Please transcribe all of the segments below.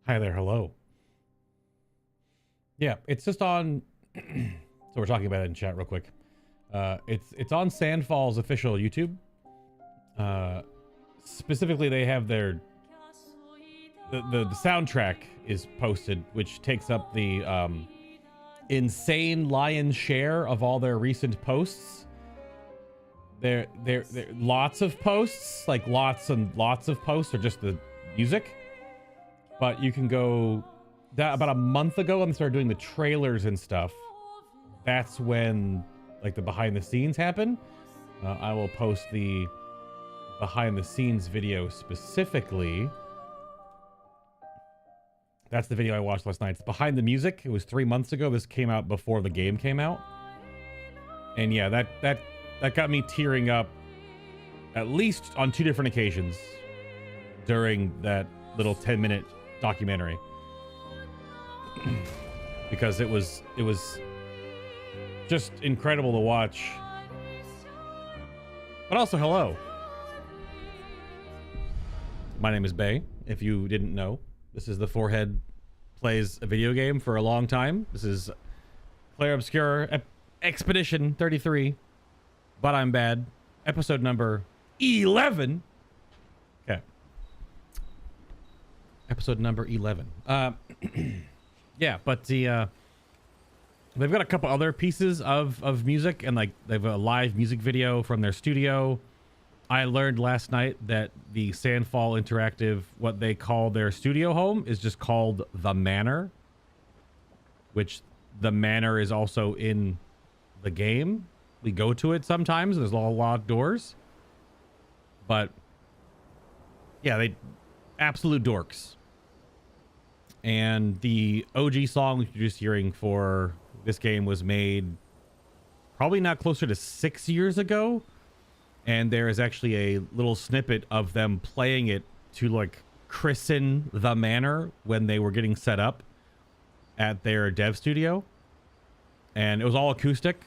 Hi there, hello. Yeah, it's just on. So we're talking about it in chat real quick. It's on Sandfall's official YouTube. Specifically, they have their the soundtrack is posted, which takes up the insane lion's share of all their recent posts. There lots of posts, like lots and lots of posts are just the music. But you can go that about a month ago when they started doing the trailers and stuff. That's when like the behind the scenes happen. I will post the behind the scenes video specifically. That's the video I watched last night. It's behind the music. It was 3 months ago. This came out before the game came out. And yeah, that got me tearing up at least on 2 different occasions during that little 10-minute documentary. Because it was just incredible to watch. But also, hello. My name is Bay, if you didn't know. This is the Forehead plays a video game for a long time. This is CLAIR OBSCUR Expedition 33. But I'm bad. Episode number 11. Okay. Episode number 11. Yeah, but the they've got a couple other pieces of music, and like they have a live music video from their studio. I learned last night that the Sandfall Interactive, what they call their studio home, is just called the Manor, which the Manor is also in the game. We go to it sometimes. There's a lot of doors, but yeah, they absolute dorks. And the OG song you're just hearing for this game was made probably not closer to 6 years ago. And there is actually a little snippet of them playing it to like christen the manor when they were getting set up at their dev studio. And it was all acoustic.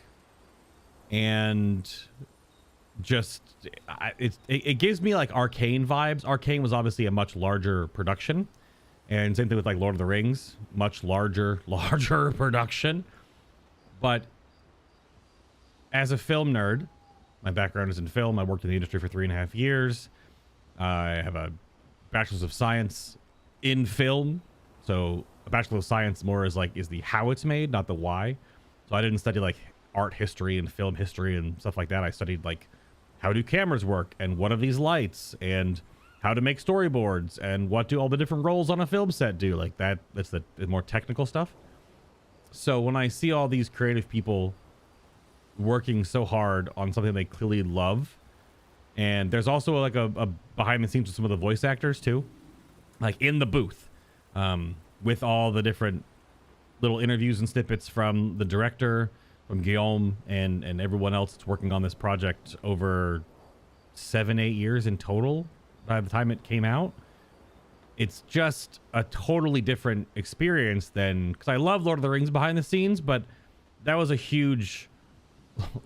And just it gives me like Arcane vibes. Arcane was obviously a much larger production. And same thing with like Lord of the Rings, much larger production. But as a film nerd, my background is in film. I worked in the industry for 3.5 years. I have a bachelor's of science in film. So a bachelor of science more is the how it's made, not the why. So I didn't study like art history and film history and stuff like that. I studied like how do cameras work and what are these lights and how to make storyboards and what do all the different roles on a film set do. Like that's the more technical stuff. So when I see all these creative people working so hard on something they clearly love, and there's also like a behind the scenes with some of the voice actors too, like in the booth, with all the different little interviews and snippets from the director, from Guillaume, and everyone else that's working on this project over 7-8 years in total by the time it came out. It's just a totally different experience than, because I love Lord of the Rings behind the scenes, but that was a huge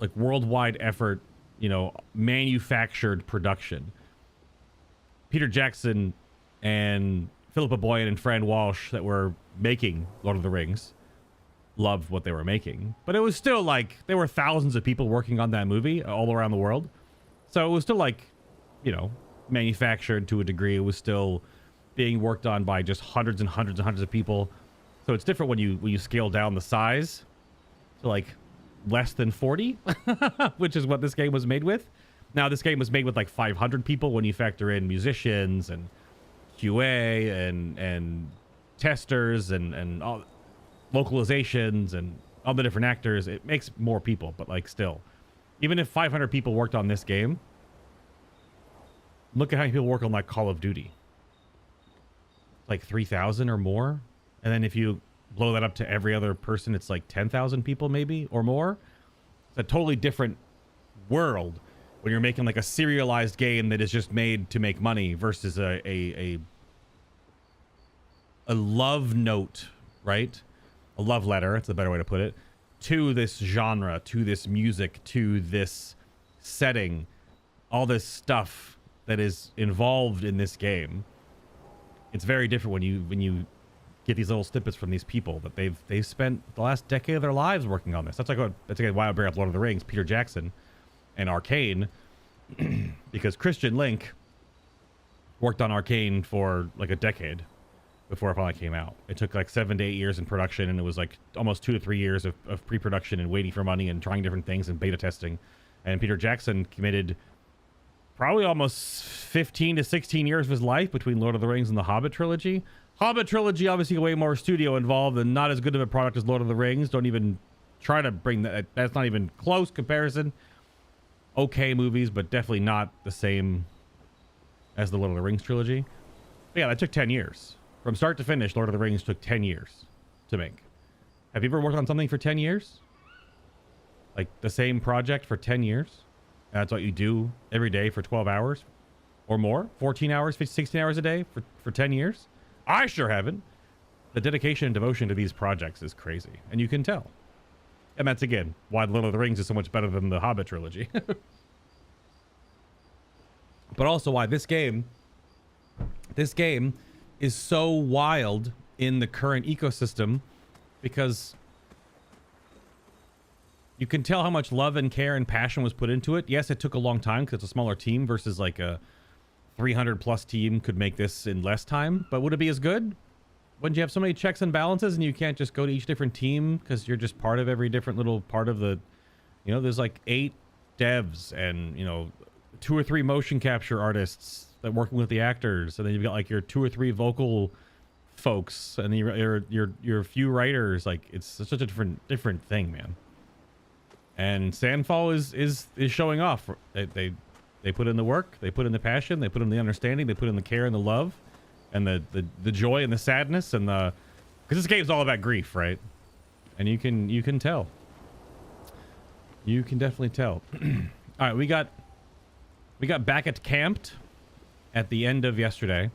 like worldwide effort, you know, manufactured production. Peter Jackson and Philippa Boyens and Fran Walsh that were making Lord of the Rings loved what they were making, but it was still like there were thousands of people working on that movie all around the world. So it was still like, you know, manufactured to a degree. It was still being worked on by just hundreds and hundreds and hundreds of people. So it's different when you scale down the size to like less than 40, which is what this game was made with. Now this game was made with like 500 people when you factor in musicians and QA and testers and all localizations and all the different actors. It makes more people, but like still, even if 500 people worked on this game, look at how many people work on like Call of Duty. Like 3,000 or more. And then if you blow that up to every other person, it's like 10,000 people maybe or more. It's a totally different world when you're making like a serialized game that is just made to make money versus a love note, right? A love letter, that's a better way to put it, to this genre, to this music, to this setting, all this stuff that is involved in this game. It's very different when you get these little snippets from these people that they've spent the last decade of their lives working on this. That's why I bring up Lord of the Rings, Peter Jackson, and Arcane, because Christian Link worked on Arcane for like a decade before it finally came out. It took like 7 to 8 years in production, and it was like almost 2 to 3 years of pre-production and waiting for money and trying different things and beta testing. And Peter Jackson committed probably almost 15 to 16 years of his life between Lord of the Rings and the Hobbit trilogy. Hobbit trilogy, obviously way more studio involved and not as good of a product as Lord of the Rings. Don't even try to bring that. That's not even close comparison. Okay movies, but definitely not the same as the Lord of the Rings trilogy. But yeah, that took 10 years. From start to finish, Lord of the Rings took 10 years to make. Have you ever worked on something for 10 years? Like the same project for 10 years? And that's what you do every day for 12 hours or more? 14 hours, 16 hours a day for 10 years? I sure haven't. The dedication and devotion to these projects is crazy, and you can tell. And that's, again, why Lord of the Rings is so much better than the Hobbit trilogy. But also why this game is so wild in the current ecosystem, because you can tell how much love and care and passion was put into it. Yes, it took a long time because it's a smaller team versus like a 300 plus team could make this in less time, but would it be as good? Wouldn't you have so many checks and balances and you can't just go to each different team because you're just part of every different little part of the, you know, there's like 8 devs and, you know, 2 or 3 motion capture artists that working with the actors, and then you've got like your 2 or 3 vocal folks and your few writers. Like it's such a different thing, man. And Sandfall is showing off. They put in the work, they put in the passion, they put in the understanding, they put in the care and the love, and the joy and the sadness, and the, because this game's all about grief, right? And you can tell. You can definitely tell. All right, we got back at camped at the end of yesterday,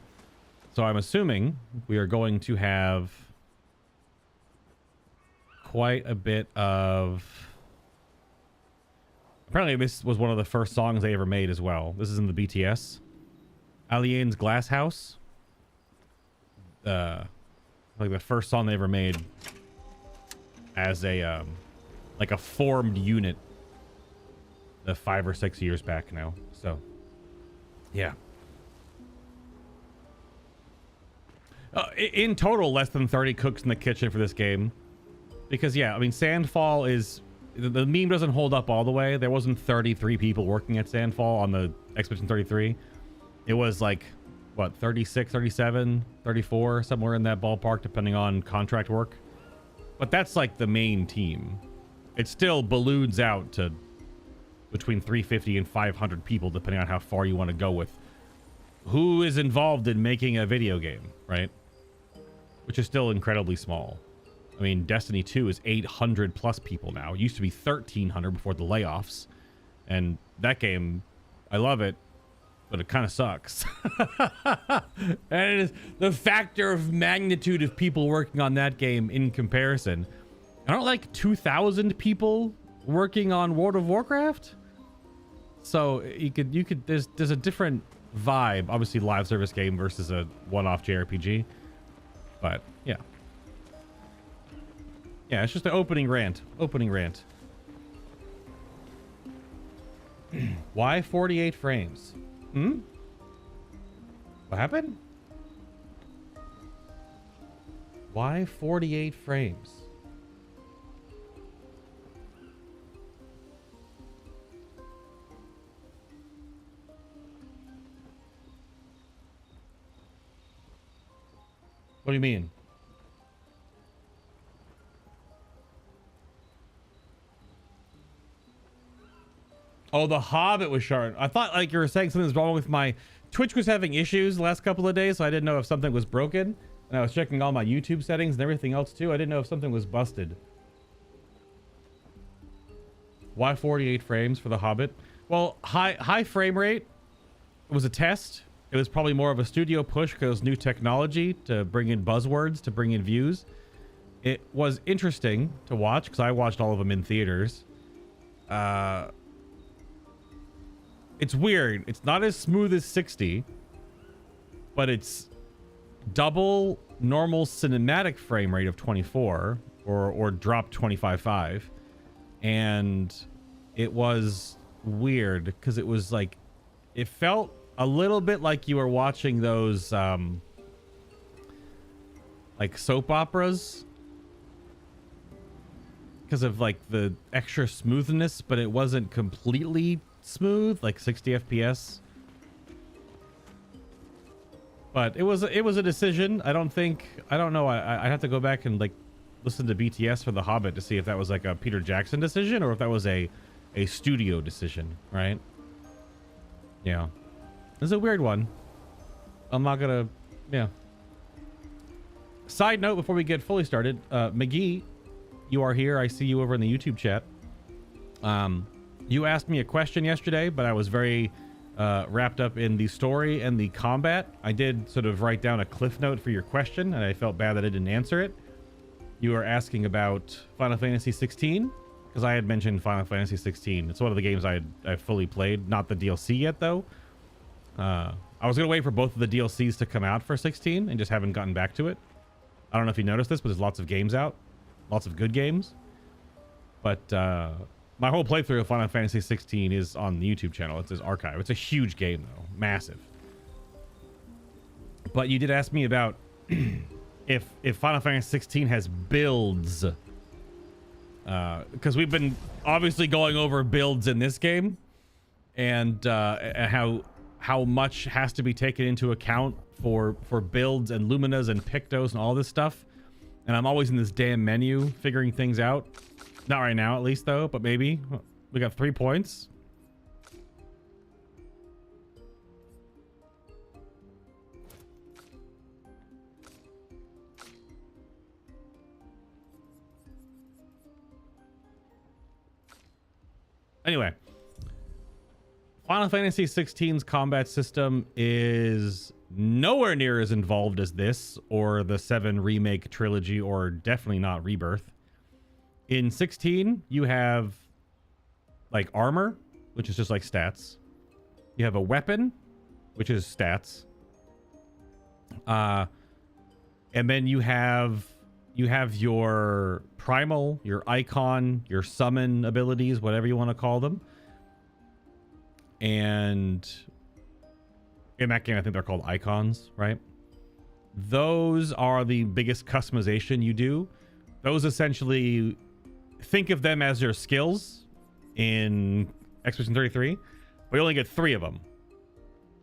so I'm assuming we are going to have quite a bit of. Apparently this was one of the first songs they ever made as well. This is in the BTS. Alien's Glass House. Like the first song they ever made as a like a formed unit 5 or 6 years back now. So yeah. In total, less than 30 cooks in the kitchen for this game. Because yeah, I mean, Sandfall is, the meme doesn't hold up all the way. There wasn't 33 people working at Sandfall on the Expedition 33. It was like, what, 36, 37, 34, somewhere in that ballpark, depending on contract work. But that's like the main team. It still balloons out to between 350 and 500 people, depending on how far you want to go with who is involved in making a video game, right? Which is still incredibly small. I mean, Destiny 2 is 800 plus people now. It used to be 1,300 before the layoffs. And that game, I love it, but it kind of sucks. And it is the factor of magnitude of people working on that game in comparison. I don't like 2,000 people working on World of Warcraft. So you could, there's a different vibe. Obviously, live service game versus a one-off JRPG. But yeah. Yeah, it's just an opening rant. Opening rant. Why 48 frames? Hmm? What happened? Why 48 frames? What do you mean? Oh, the Hobbit was short. I thought like you were saying something was wrong with my Twitch was having issues the last couple of days, so I didn't know if something was broken. And I was checking all my YouTube settings and everything else too. I didn't know if something was busted. Why 48 frames for the Hobbit? Well, high frame rate was a test. It was probably more of a studio push because new technology to bring in buzzwords, to bring in views. It was interesting to watch because I watched all of them in theaters. It's weird. It's not as smooth as 60, but it's double normal cinematic frame rate of 24 or drop 25.5, and it was weird because it was like, it felt a little bit like you were watching those like soap operas because of like the extra smoothness, but it wasn't completely smooth, like 60 FPS. But it was a decision. I don't know. I'd have to go back and like listen to BTS for The Hobbit to see if that was like a Peter Jackson decision or if that was a studio decision, right? Yeah. It's a weird one. I'm not gonna, yeah. Side note before we get fully started, McGee, you are here. I see you over in the YouTube chat. You asked me a question yesterday, but I was very wrapped up in the story and the combat. I did sort of write down a cliff note for your question, and I felt bad that I didn't answer it. You were asking about Final Fantasy 16, because I had mentioned Final Fantasy 16. It's one of the games I've fully played, not the DLC yet, though. I was going to wait for both of the DLCs to come out for 16 and just haven't gotten back to it. I don't know if you noticed this, but there's lots of games out. Lots of good games. But my whole playthrough of Final Fantasy 16 is on the YouTube channel. It's his archive. It's a huge game, though. Massive. But you did ask me about if Final Fantasy 16 has builds. Because we've been obviously going over builds in this game. And how much has to be taken into account for builds and luminas and pictos and all this stuff. And I'm always in this damn menu figuring things out. Not right now, at least, though, but maybe. We got 3 points. Anyway. Final Fantasy 16's combat system is nowhere near as involved as this, or the 7 remake trilogy, or definitely not Rebirth. In 16, you have like armor, which is just like stats. You have a weapon, which is stats. And then you have your primal, your icon, your summon abilities, whatever you want to call them. And in that game, I think they're called icons, right? Those are the biggest customization you do. Those essentially, think of them as your skills in Expedition 33. We only get 3 of them.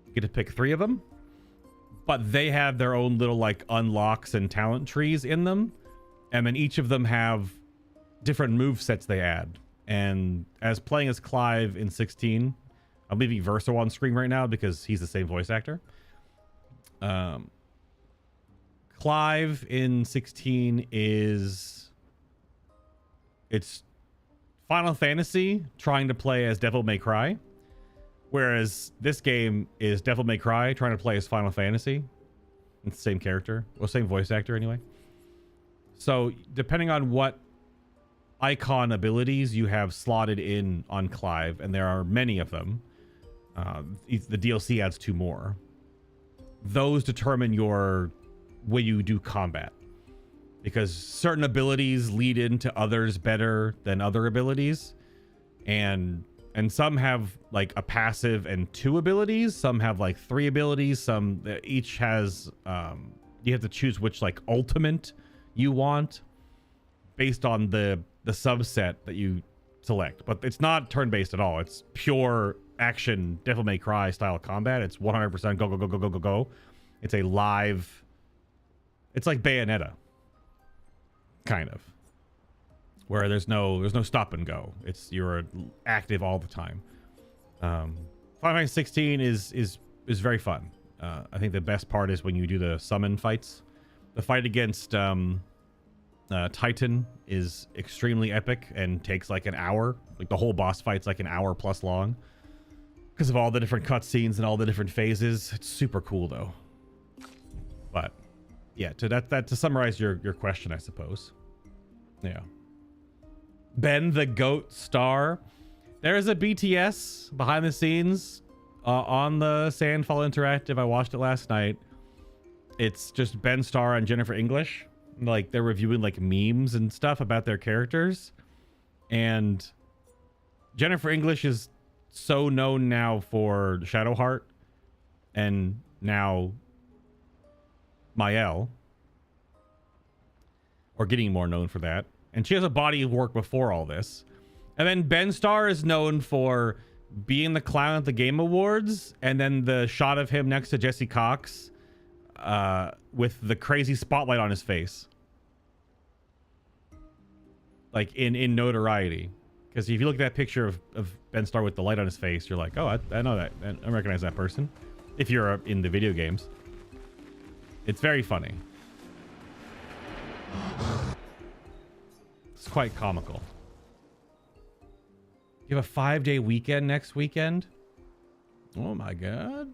You get to pick 3 of them. But they have their own little like unlocks and talent trees in them. And then each of them have different move sets they add. And as playing as Clive in 16... I'm leaving Verso on screen right now because he's the same voice actor. Clive in 16 it's Final Fantasy trying to play as Devil May Cry, whereas this game is Devil May Cry trying to play as Final Fantasy. It's the same character, well, same voice actor anyway. So depending on what icon abilities you have slotted in on Clive, and there are many of them. The DLC adds 2 more. Those determine when you do combat, because certain abilities lead into others better than other abilities, and some have like a passive and 2 abilities. Some have like 3 abilities. Some each has you have to choose which like ultimate you want based on the subset that you select. But it's not turn-based at all. It's pure action Devil May Cry style combat. It's 100% go go go go go go go. It's a live, it's like Bayonetta kind of, where there's no stop and go. You're active all the time. Final Fantasy 16 is very fun. I think the best part is when you do the summon fights. The fight against Titan is extremely epic and takes like an hour. Like the whole boss fight's like an hour plus long because of all the different cutscenes and all the different phases. It's super cool though. But yeah, to summarize your question, I suppose. Yeah. Ben the Goat Star. There is a BTS behind the scenes on the Sandfall Interactive. I watched it last night. It's just Ben Starr and Jennifer English. Like, they're reviewing like memes and stuff about their characters. And Jennifer English is so known now for Shadowheart, and now Mael, or getting more known for that. And she has a body of work before all this. And then Ben Starr is known for being the clown at the Game Awards, and then the shot of him next to Jesse Cox with the crazy spotlight on his face. Like in notoriety. Because if you look at that picture of Ben Starr with the light on his face, you're like, oh, I know that. I recognize that person. If you're in the video games. It's very funny. It's quite comical. You have a 5-day weekend next weekend? Oh my god.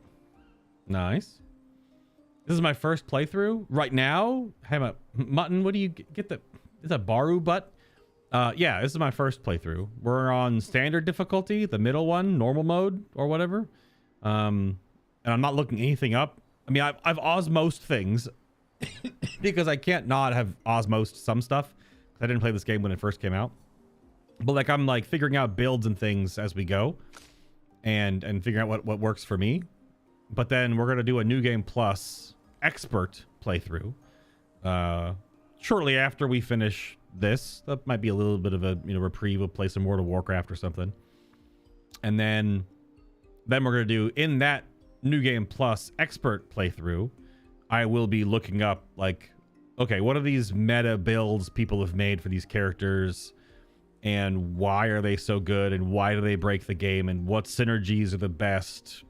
Nice. This is my first playthrough. Right now, hey, Mutton, what do you get the... Is that Baru butt? Yeah, this is my first playthrough. We're on standard difficulty, the middle one, normal mode, or whatever. And I'm not looking anything up. I mean, I've osmosed things because I can't not have osmosed some stuff. I didn't play this game when it first came out. But like, I'm like figuring out builds and things as we go, and figuring out what works for me. But then we're gonna do a New Game Plus expert playthrough shortly after we finish this. That might be a little bit of a reprieve. We'll play some World of Warcraft or something, and then we're gonna do, in that New Game Plus expert playthrough, I will be looking up like, okay, what are these meta builds people have made for these characters, and why are they so good, and why do they break the game, and what synergies are the best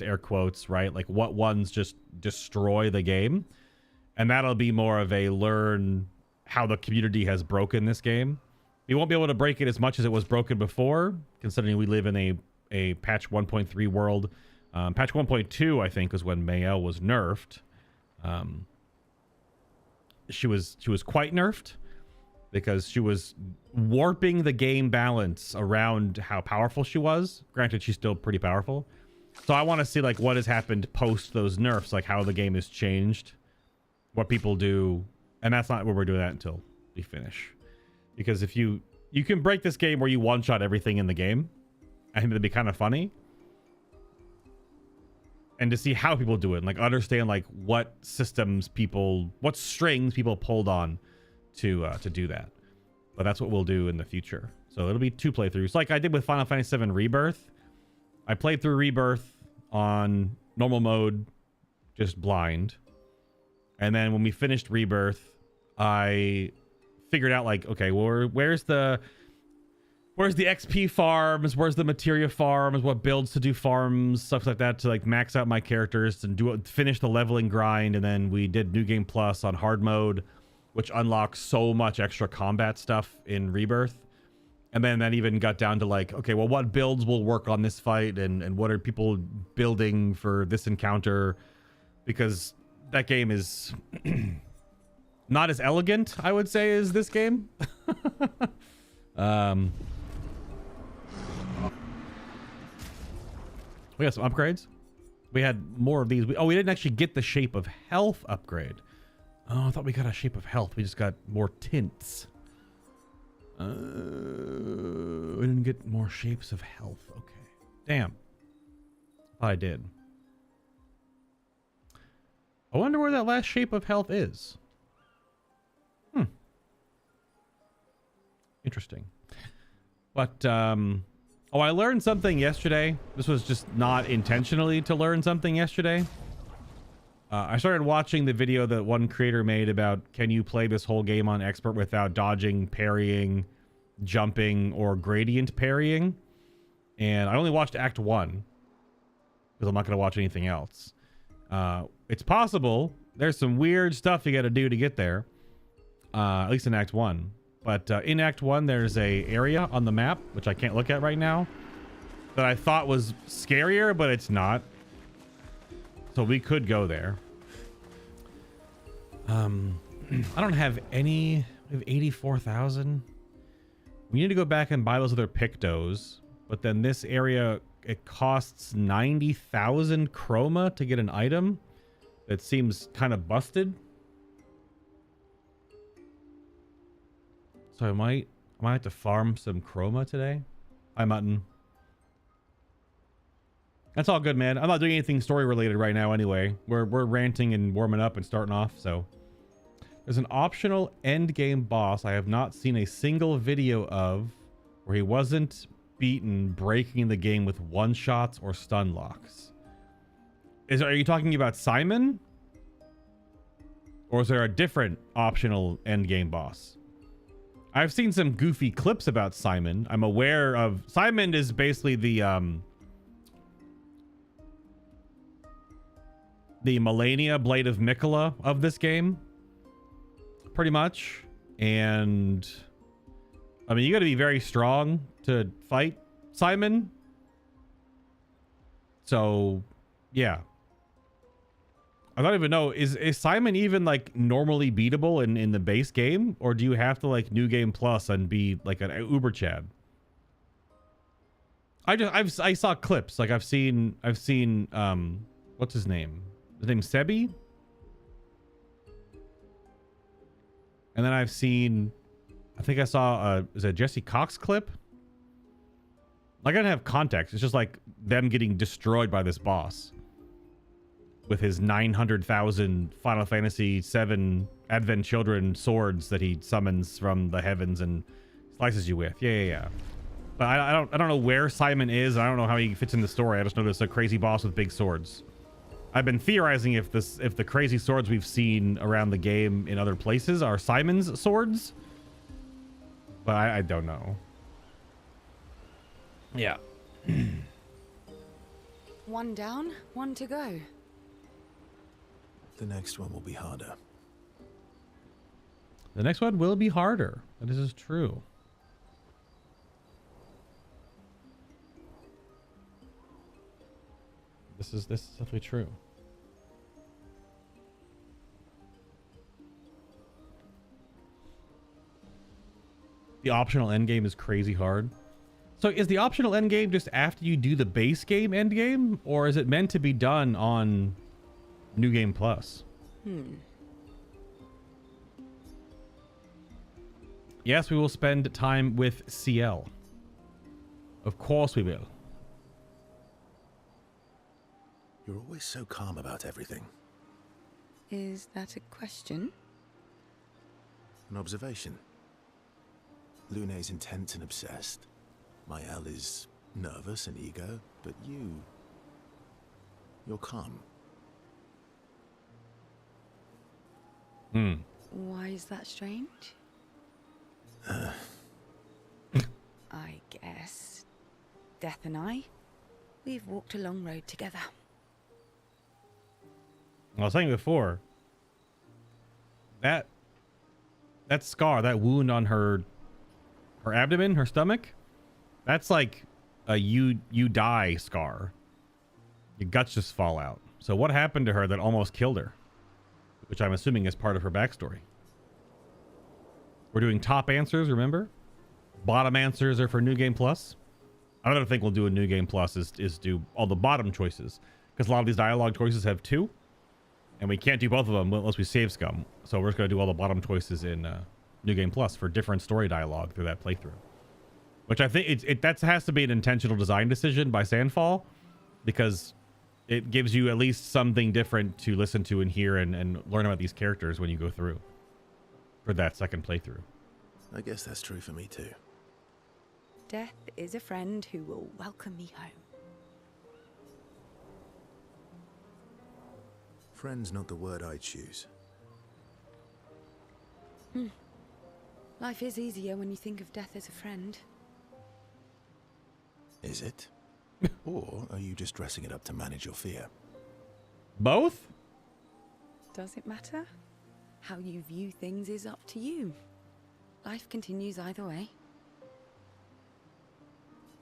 air quotes, right? Like, what ones just destroy the game. And that'll be more of a learn how the community has broken this game. We won't be able to break it as much as it was broken before, considering we live in a patch 1.3 world. Patch 1.2, I think, was when Mael was nerfed. She was quite nerfed, because she was warping the game balance around how powerful she was. Granted, she's still pretty powerful. So I want to see like what has happened post those nerfs, like how the game has changed, what people do. And that's not where we're doing that until we finish. Because if you can break this game where you one-shot everything in the game, I think that'd be kind of funny. And to see how people do it, and like understand like what systems people, what strings people pulled on to do that. But that's what we'll do in the future. So it'll be 2 playthroughs, like I did with Final Fantasy VII Rebirth. I played through Rebirth on normal mode, just blind. And then when we finished Rebirth, I figured out like, okay, well, where's the XP farms? Where's the materia farms? What builds to do farms? Stuff like that to like max out my characters and finish the leveling grind. And then we did New Game Plus on hard mode, which unlocks so much extra combat stuff in Rebirth. And then that even got down to like, okay, well, what builds will work on this fight, and what are people building for this encounter? Because that game is not as elegant, I would say, as this game. We got some upgrades. We had more of these. We didn't actually get the Shape of Health upgrade. Oh, I thought we got a Shape of Health. We just got more tints. We didn't get more Shapes of Health. Okay. Damn. I did. I wonder where that last Shape of Health is. Interesting. But, oh, I learned something yesterday. This was just not intentionally to learn something yesterday. I started watching the video that one creator made about, can you play this whole game on expert without dodging, parrying, jumping, or gradient parrying? And I only watched Act 1 because I'm not going to watch anything else. It's possible. There's some weird stuff you got to do to get there, at least in Act 1. But in Act 1, there's a area on the map, which I can't look at right now, that I thought was scarier, but it's not. So we could go there. I don't have any. We have 84,000. We need to go back and buy those other pictos. But then this area, it costs 90,000 chroma to get an item. that seems kind of busted. So I might have to farm some chroma today. Hi, Mutton. That's all good, man. I'm not doing anything story related right now anyway. We're ranting and warming up and starting off, so. There's an optional end game boss I have not seen a single video of where he wasn't beaten breaking the game with one-shots or stun locks. Are you talking about Simon? Or is there a different optional end game boss? I've seen some goofy clips about Simon. I'm aware of... Simon is basically the Melania Blade of Mikola of this game. Pretty much. And... I mean, you gotta be very strong to fight Simon. So, yeah. I don't even know. Is Simon even like normally beatable in the base game, or do you have to like New Game Plus and be like an Uber Chad? I saw clips. Like I've seen what's his name? His name's Sebi. And then I've seen, I think I saw is it a Jesse Cox clip? Like I don't have context. It's just like them getting destroyed by this boss. With his 900,000 Final Fantasy VII Advent Children swords that he summons from the heavens and slices you with. Yeah. But I don't know where Simon is. I don't know how he fits in the story. I just know there's a crazy boss with big swords. I've been theorizing if the crazy swords we've seen around the game in other places are Simon's swords. But I don't know. Yeah. One down, one to go. The next one will be harder. The next one will be harder. This is true. This is definitely true. The optional endgame is crazy hard. So is the optional endgame just after you do the base game endgame, or is it meant to be done on New Game Plus? Yes, we will spend time with CL. Of course we will. You're always so calm about everything. Is that a question? An observation. Lune's intense and obsessed. Mael is nervous and eager, but you're calm. Why is that strange? I guess Death and I, we've walked a long road together. I was saying before, that scar, that wound on her abdomen, her stomach, that's like a you die scar. Your guts just fall out. So what happened to her that almost killed her? Which I'm assuming is part of her backstory. We're doing top answers, remember? Bottom answers are for New Game Plus. Another thing we'll do in New Game Plus is do all the bottom choices. Because a lot of these dialogue choices have two. And we can't do both of them unless we save scum. So we're just going to do all the bottom choices in New Game Plus for different story dialogue through that playthrough. Which I think that has to be an intentional design decision by Sandfall. Because it gives you at least something different to listen to and hear and learn about these characters when you go through. For that second playthrough. I guess that's true for me too. Death is a friend who will welcome me home. Friend's not the word I choose. Life is easier when you think of death as a friend. Is it? Or are you just dressing it up to manage your fear? Both? Does it matter? How you view things is up to you. Life continues either way.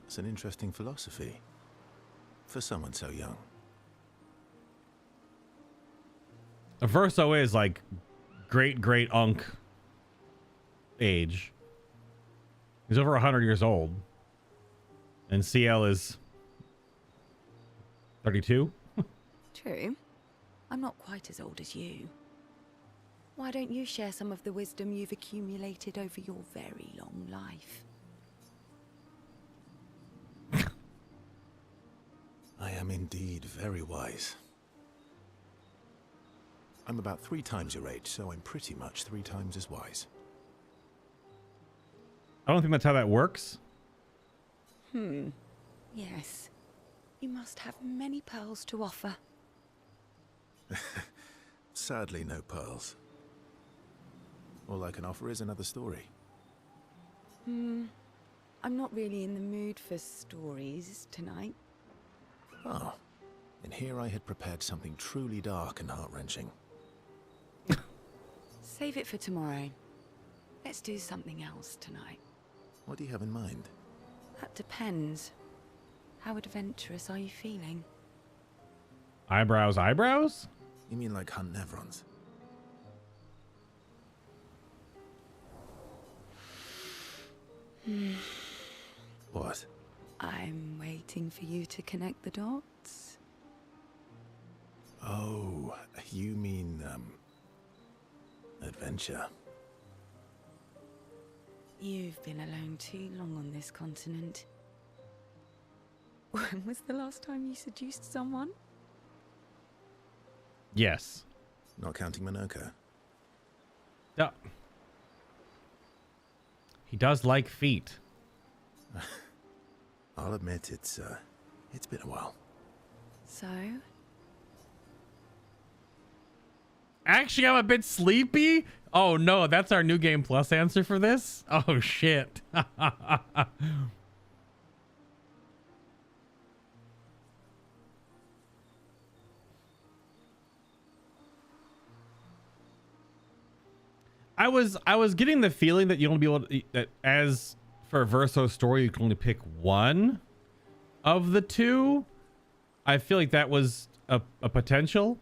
It's an interesting philosophy. For someone so young. Verso is like great Unk age. He's over 100 years old. And CL is 32. True. I'm not quite as old as you. Why don't you share some of the wisdom you've accumulated over your very long life? I am indeed very wise. I'm about 3 times your age, so I'm pretty much 3 times as wise. I don't think that's how that works. Yes. You must have many pearls to offer. Sadly, no pearls. All I can offer is another story. I'm not really in the mood for stories tonight. Oh, and here I had prepared something truly dark and heart-wrenching. Save it for tomorrow. Let's do something else tonight. What do you have in mind? That depends. How adventurous are you feeling? Eyebrows, eyebrows? You mean like hunt Nevrons? What? I'm waiting for you to connect the dots. Oh, you mean, adventure. You've been alone too long on this continent. When was the last time you seduced someone? Yes. Not counting Minoka. Yeah. He does like feet. I'll admit it's been a while. So? Actually, I'm a bit sleepy. Oh no, that's our New Game Plus answer for this? Oh shit. I was getting the feeling that you only be able to, that as for Verso's story you can only pick one of the two. I feel like that was a potential.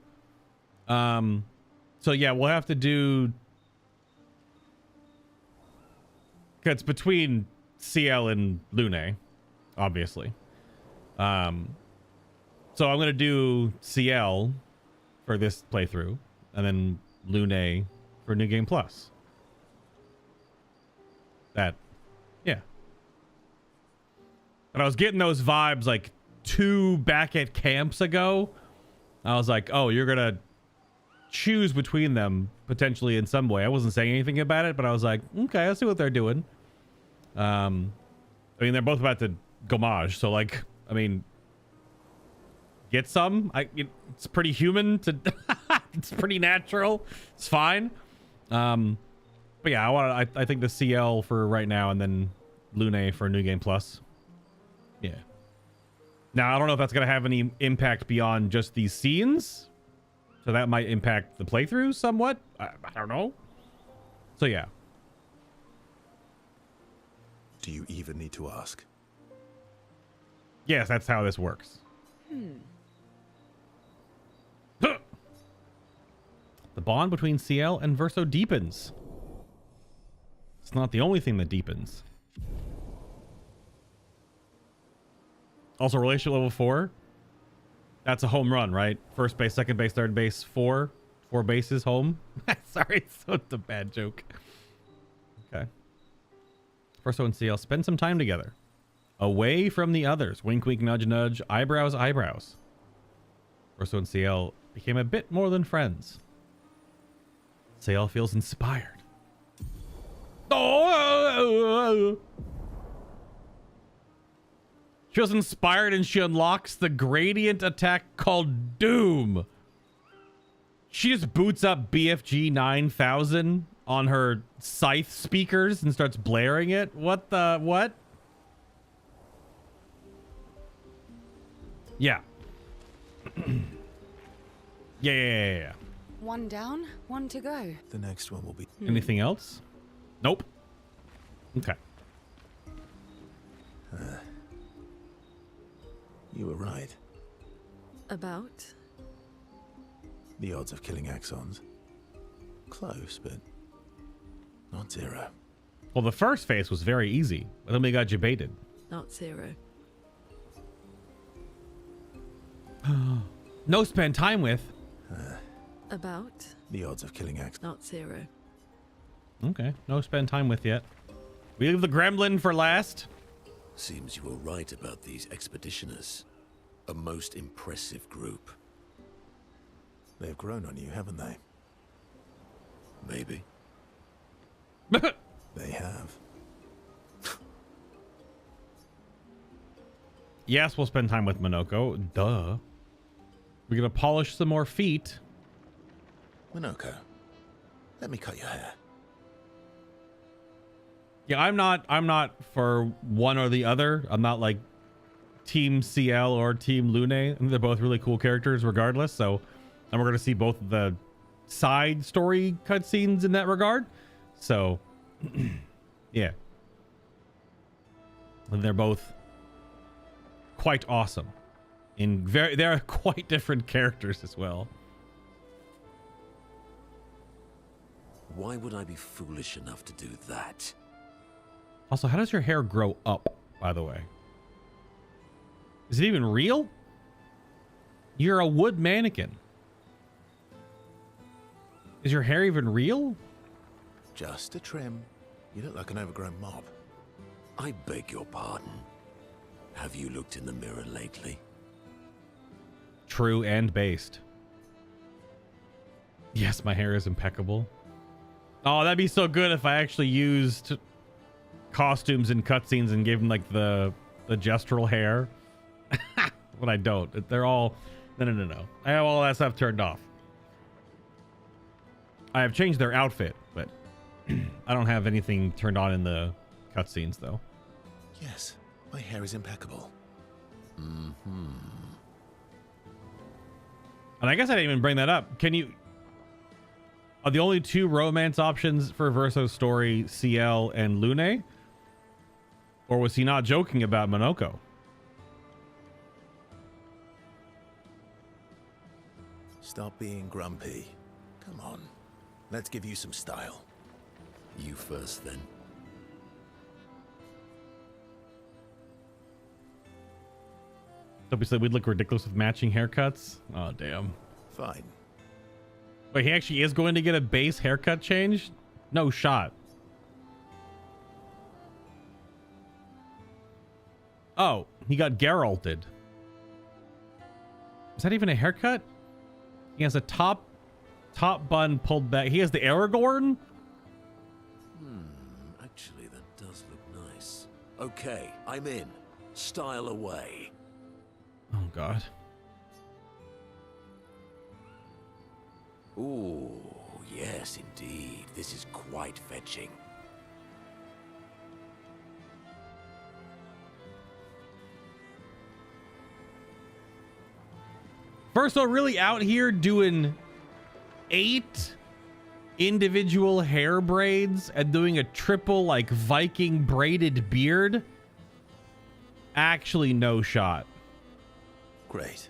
So yeah, we'll have to do. It's between CL and Lune, obviously. So I'm gonna do CL for this playthrough, and then Lune for New Game Plus. That, yeah. And I was getting those vibes like 2 back at camps ago. I was like, oh, you're gonna choose between them potentially in some way. I wasn't saying anything about it, but I was like, okay, I'll see what they're doing. I mean, they're both about to gomage, so like, I mean, get some. It's pretty human to. It's pretty natural. It's fine. But yeah, I think the CL for right now, and then Lune for New Game Plus. Yeah. Now I don't know if that's gonna have any impact beyond just these scenes, so that might impact the playthrough somewhat. I don't know. So yeah. Do you even need to ask? Yes, that's how this works. The bond between CL and Verso deepens. It's not the only thing that deepens. Also, relationship level 4. That's a home run, right? First base, second base, third base, 4 bases home. Sorry, so it's a bad joke. Okay. Verso and CL spend some time together. Away from the others. Wink, wink, nudge, nudge. Eyebrows, eyebrows. Verso and CL became a bit more than friends. CL feels inspired. Oh! She was inspired and she unlocks the gradient attack called Doom. She just boots up BFG 9000 on her scythe speakers and starts blaring it. What the what? Yeah. Yeah. One down, one to go. The next one will be... Anything else? Nope. Okay. You were right. About? The odds of killing Axons. Close, but not 0. Well, the first phase was very easy, but then we got you baited. Not 0. No spend time with. About? The odds of killing Axon. Not zero. Okay, no spend time with yet. We leave the gremlin for last. Seems you were right about these expeditioners. A most impressive group. They've grown on you, haven't they? Maybe. They have. Yes, we'll spend time with Monoko. Duh. We're gonna polish some more feet. Minoko, let me cut your hair. Yeah, I'm not for one or the other. I'm not like Team CL or Team Lune. I think they're both really cool characters regardless. So, and we're going to see both of the side story cutscenes in that regard. So, yeah. And they're both quite awesome. They're quite different characters as well. Why would I be foolish enough to do that? Also, how does your hair grow up, by the way? Is it even real? You're a wood mannequin. Is your hair even real? Just a trim. You look like an overgrown mob. I beg your pardon. Have you looked in the mirror lately? True and based. Yes, my hair is impeccable. Oh, that'd be so good if I actually used costumes and cutscenes and gave them like the gestural hair. But I don't. They're all no. I have all that stuff turned off. I have changed their outfit, but I don't have anything turned on in the cutscenes though. Yes, my hair is impeccable. Mm-hmm. And I guess I didn't even bring that up. Are the only two romance options for Verso's story CL and Lune? Or was he not joking about Monoko? Stop being grumpy. Come on. Let's give you some style. You first, then. Obviously, we'd look ridiculous with matching haircuts. Oh, damn. Fine. Wait, he actually is going to get a base haircut change? No shot. Oh, he got Geralted. Is that even a haircut? He has a top bun pulled back. He has the Aragorn? Actually, that does look nice. Okay, I'm in. Style away. Oh, God. Ooh, yes, indeed. This is quite fetching. Verso really out here doing 8 individual hair braids and doing a triple like Viking braided beard? Actually, no shot. Great.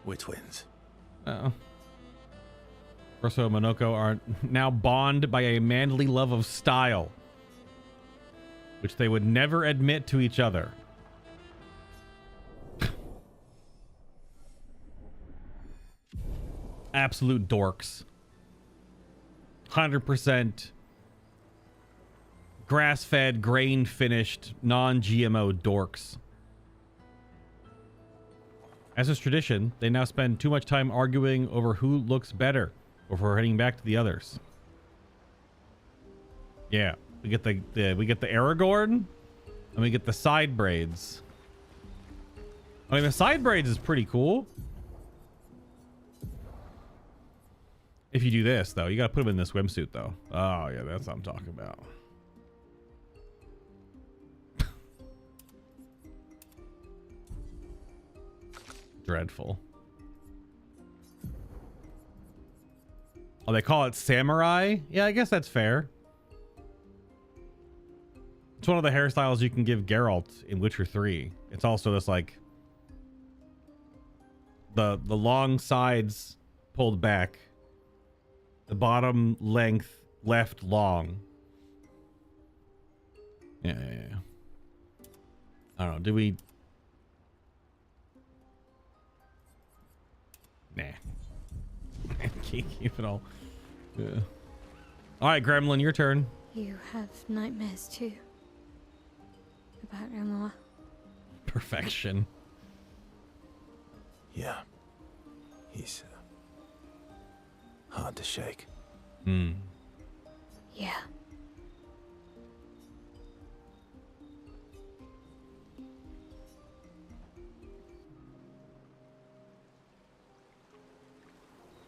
We're twins. Oh. Verso and Monoko are now bonded by a manly love of style, which they would never admit to each other. Absolute dorks. 100% grass-fed, grain-finished, non-GMO dorks. As is tradition, they now spend too much time arguing over who looks better before heading back to the others. Yeah, we get the Aragorn, and we get the side braids. I mean, the side braids is pretty cool. If you do this, though, you gotta put them in the swimsuit, though. Oh, yeah, that's what I'm talking about. Dreadful. Oh, they call it samurai? Yeah, I guess that's fair. It's one of the hairstyles you can give Geralt in Witcher 3. It's also this, like, the long sides pulled back. The bottom length left long. Yeah. I don't know. Do we... Nah. keep it all. Yeah. All right, Gremlin, your turn. You have nightmares too. About Renoir. Perfection. Yeah. He's hard to shake. Hmm. Yeah.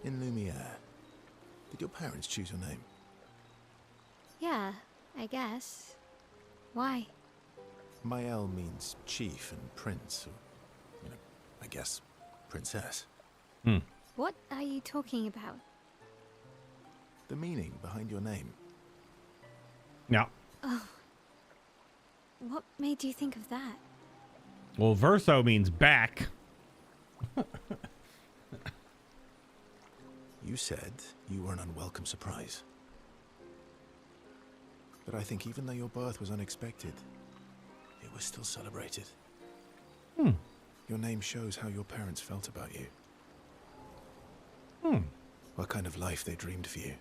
In Lumiere, did your parents choose your name? Yeah, I guess. Why? Mael means chief and prince, or, I guess, princess. Hmm. What are you talking about? The meaning behind your name. Yeah. Oh. What made you think of that? Well, verso means back. You said you were an unwelcome surprise. But I think even though your birth was unexpected, it was still celebrated. Hmm. Your name shows how your parents felt about you. Hmm. What kind of life they dreamed for you.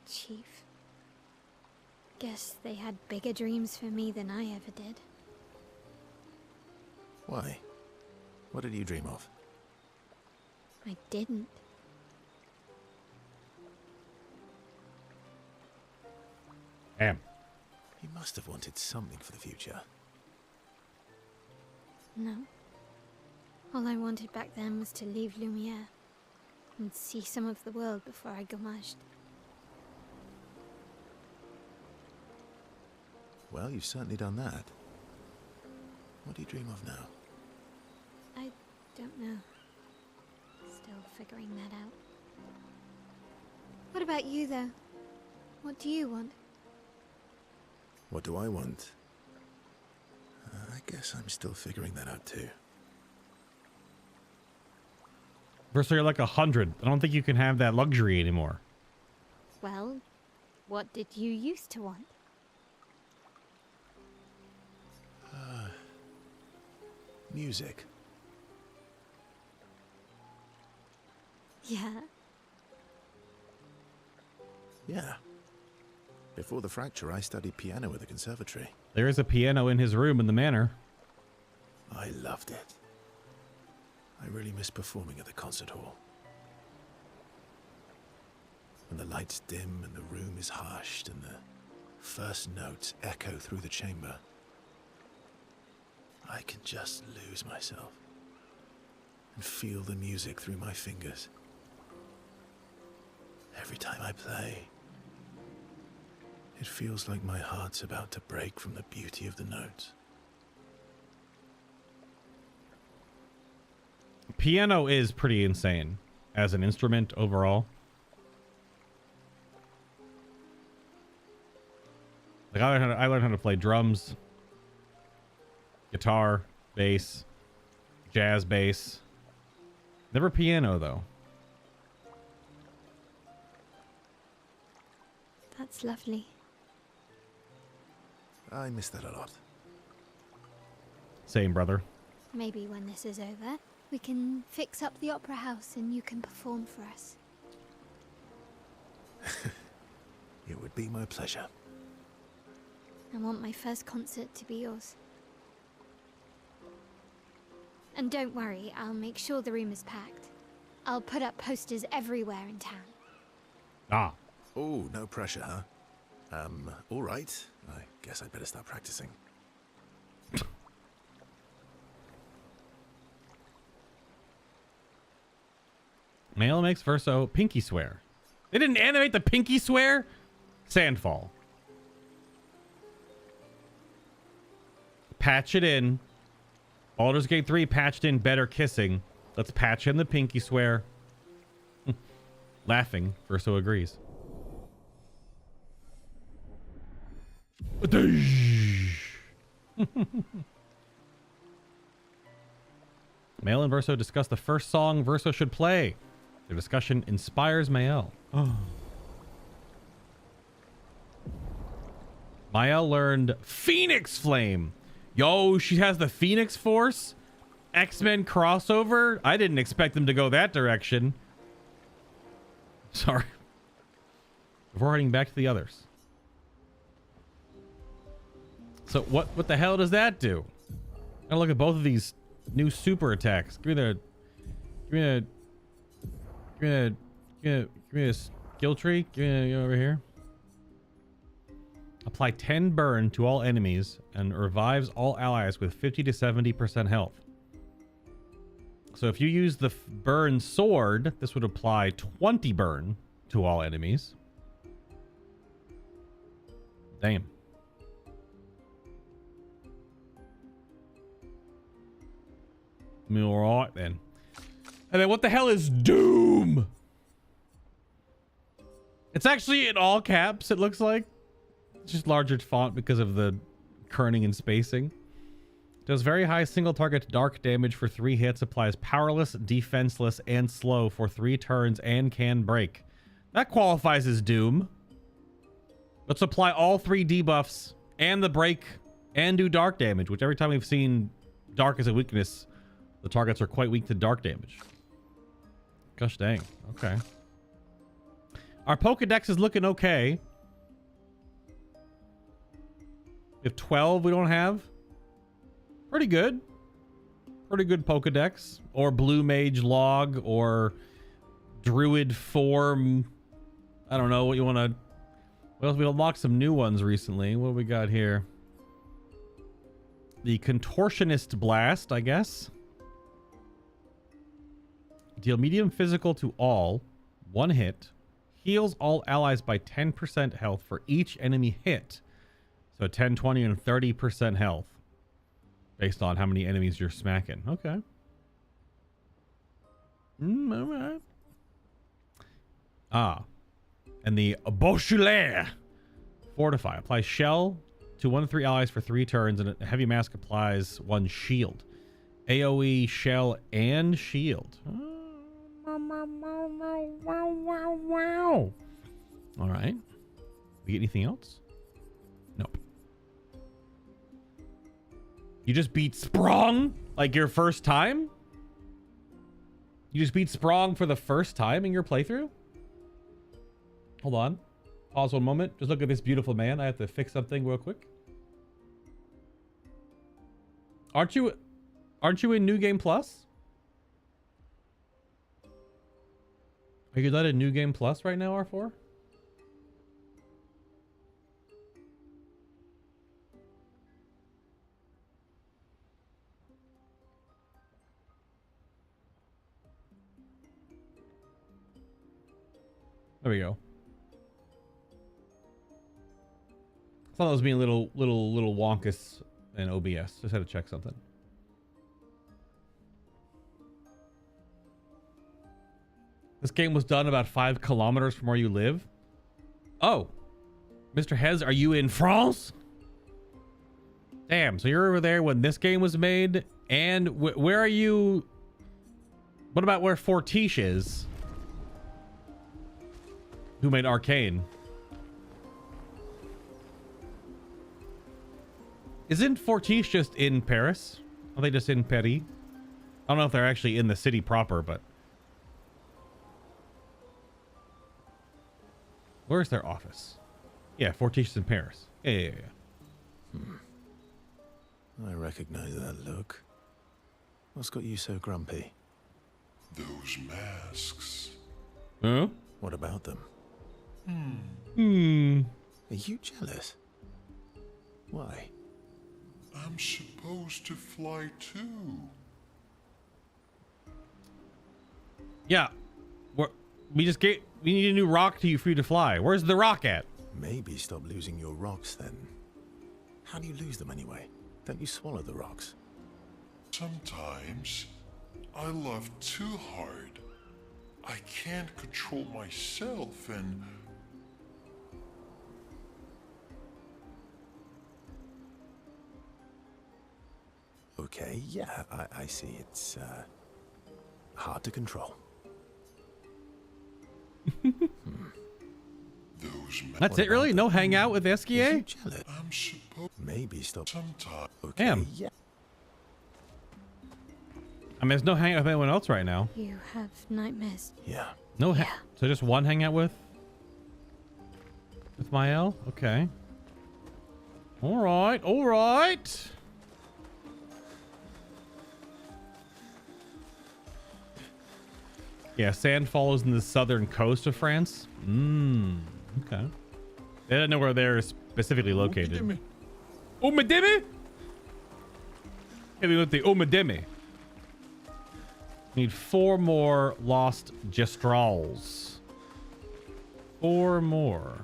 Chief. Guess they had bigger dreams for me than I ever did. Why? What did you dream of? I didn't. Damn. You must have wanted something for the future. No. All I wanted back then was to leave Lumiere and see some of the world before I gommaged. Well, you've certainly done that. What do you dream of now? I don't know. Still figuring that out. What about you, though? What do you want? What do I want? I guess I'm still figuring that out too. Verso, you're like 100. I don't think you can have that luxury anymore. Well, what did you used to want? Music. Yeah. Yeah. Before the fracture, I studied piano at the conservatory. There is a piano in his room in the manor. I loved it. I really miss performing at the concert hall. When the lights dim and the room is hushed and the first notes echo through the chamber, I can just lose myself and feel the music through my fingers. Every time I play, it feels like my heart's about to break from the beauty of the notes. Piano is pretty insane as an instrument overall. Like I learned how to play drums, guitar, bass, jazz bass. Never piano though. That's lovely. I miss that a lot. Same, brother. Maybe when this is over, we can fix up the opera house and you can perform for us. It would be my pleasure. I want my first concert to be yours. And don't worry, I'll make sure the room is packed. I'll put up posters everywhere in town. Ah. Oh, no pressure, huh? All right. I guess I'd better start practicing. Male makes verso pinky swear. They didn't animate the pinky swear? Sandfall. Patch it in. Baldur's Gate 3 patched in better kissing. Let's patch in the pinky swear. Laughing, verso agrees. Mael and Verso discuss the first song Verso should play. Their discussion inspires Mael. Mael learned Phoenix Flame. Yo, she has the Phoenix Force. X-Men crossover? I didn't expect them to go that direction. Sorry. Before heading back to the others. So what the hell does that do? Gotta look at both of these new super attacks. Give me a skill tree. Give me over here. Apply 10 burn to all enemies and revives all allies with 50 to 70% health. So if you use the burn sword, this would apply 20 burn to all enemies. Damn. All right then. And then what the hell is Doom? It's actually in all caps, it looks like. It's just larger font because of the kerning and spacing. Does very high single target dark damage for 3 hits. Applies powerless, defenseless, and slow for 3 turns and can break. That qualifies as Doom. Let's apply all 3 debuffs and the break and do dark damage, which every time we've seen dark as a weakness, the targets are quite weak to dark damage. Gosh dang. Okay. Our Pokedex is looking okay. We have 12 we don't have. Pretty good. Pretty good Pokedex. Or Blue Mage Log or Druid Form. I don't know what you want to... Well, we unlocked some new ones recently. What do we got here? The Contortionist Blast, I guess. Deal medium physical to all. 1 hit. Heals all allies by 10% health for each enemy hit. So 10, 20, and 30% health. Based on how many enemies you're smacking. Okay. All right. Ah. And the Beaujolais. Fortify. Apply shell to 1 of 3 allies for 3 turns, and a heavy mask applies 1 shield. AoE, shell, and shield. All right. We get anything else? Nope. You just beat Sprong like your first time? You just beat Sprong for the first time in your playthrough? Hold on. Pause 1 moment. Just look at this beautiful man. I have to fix something real quick. Aren't you in New Game Plus? Are you not in New Game Plus right now, R4? There we go. I thought I was being a little wonkus in OBS. Just had to check something. This game was done about 5 kilometers from where you live. Oh, Mr. Hez, are you in France? Damn, so you're over there when this game was made. And where are you? What about where Fortiche is? Who made Arcane? Isn't Fortiche just in Paris? Are they just in Paris? I don't know if they're actually in the city proper, but... Where's their office? Yeah, Fortiche is in Paris. Yeah. I recognize that look. What's got you so grumpy? Those masks. Huh? What about them? Are you jealous? Why? I'm supposed to fly too. Yeah. We need a new rock for you to fly. Where's the rock at? Maybe stop losing your rocks then. How do you lose them anyway? Don't you swallow the rocks? Sometimes I love too hard. I can't control myself and... Okay, yeah, I see. It's hard to control. That's it, really? No hangout with Esquier? I'm supposed... Maybe stop. Sometimes... Okay, Damn. yeah. mean, there's no hangout with anyone else right now. You have nightmares. Yeah. No, so just one hangout with Mael? Okay. All right, all right. Yeah, Sandfall is in the southern coast of France. Okay. They don't know where they're specifically located. Omademi? Hit me with the Omademi. Need 4 more lost Gestrals. 4 more.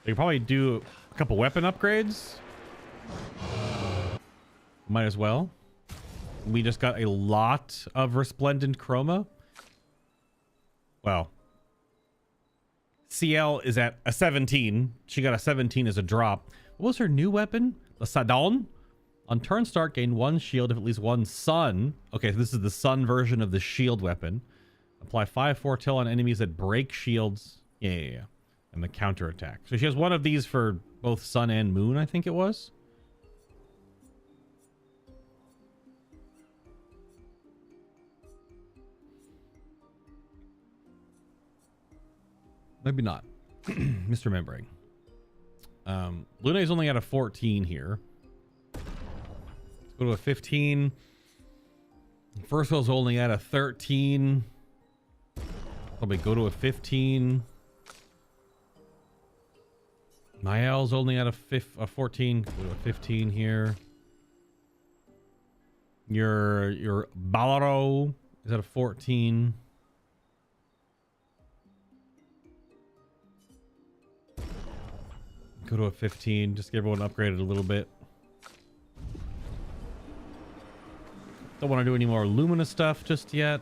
They could probably do a couple weapon upgrades. Might as well. We just got a lot of resplendent chroma. Well, CL is at a 17. She got a 17 as a drop. What was her new weapon? The Sadon? On turn start, gain 1 shield if at least 1 sun. Okay, so this is the sun version of the shield weapon. Apply 5 foretell on enemies that break shields. Yeah. And the counter attack. So she has one of these for both sun and moon, I think it was. Maybe not. Misremembering. Luna is only at a 14 here. Let's go to a 15. First wheel's only at a 13. Probably go to a 15. Mael's only at a 14. Go to a 15 here. Your Balaro is at a 14. Go to a 15. Just get everyone upgraded a little bit. Don't want to do any more Lumina stuff just yet.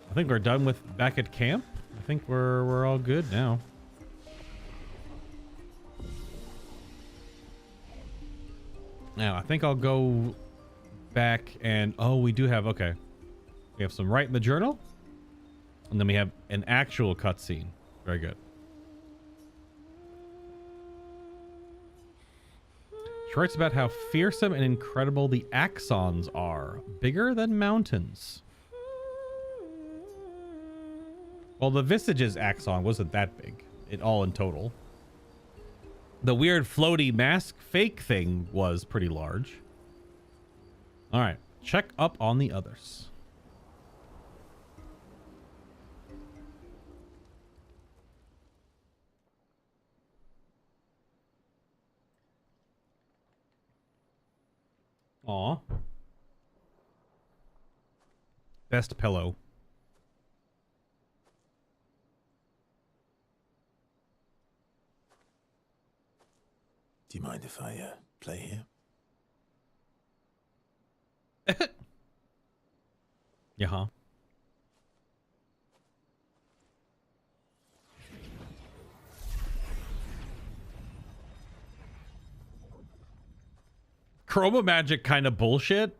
I think we're done with back at camp. I think we're all good now. Now, I think I'll go back and... Oh, we do have... Okay. We have some write in the journal. And then we have an actual cutscene. Very good. She writes about how fearsome and incredible the Axons are. Bigger than mountains. Well, the Visage's Axon wasn't that big. All in total. The weird floaty mask fake thing was pretty large. All right. Check up on the others. Aw. Best pillow. Do you mind if I play here? Yeah, huh? Chroma magic kind of bullshit.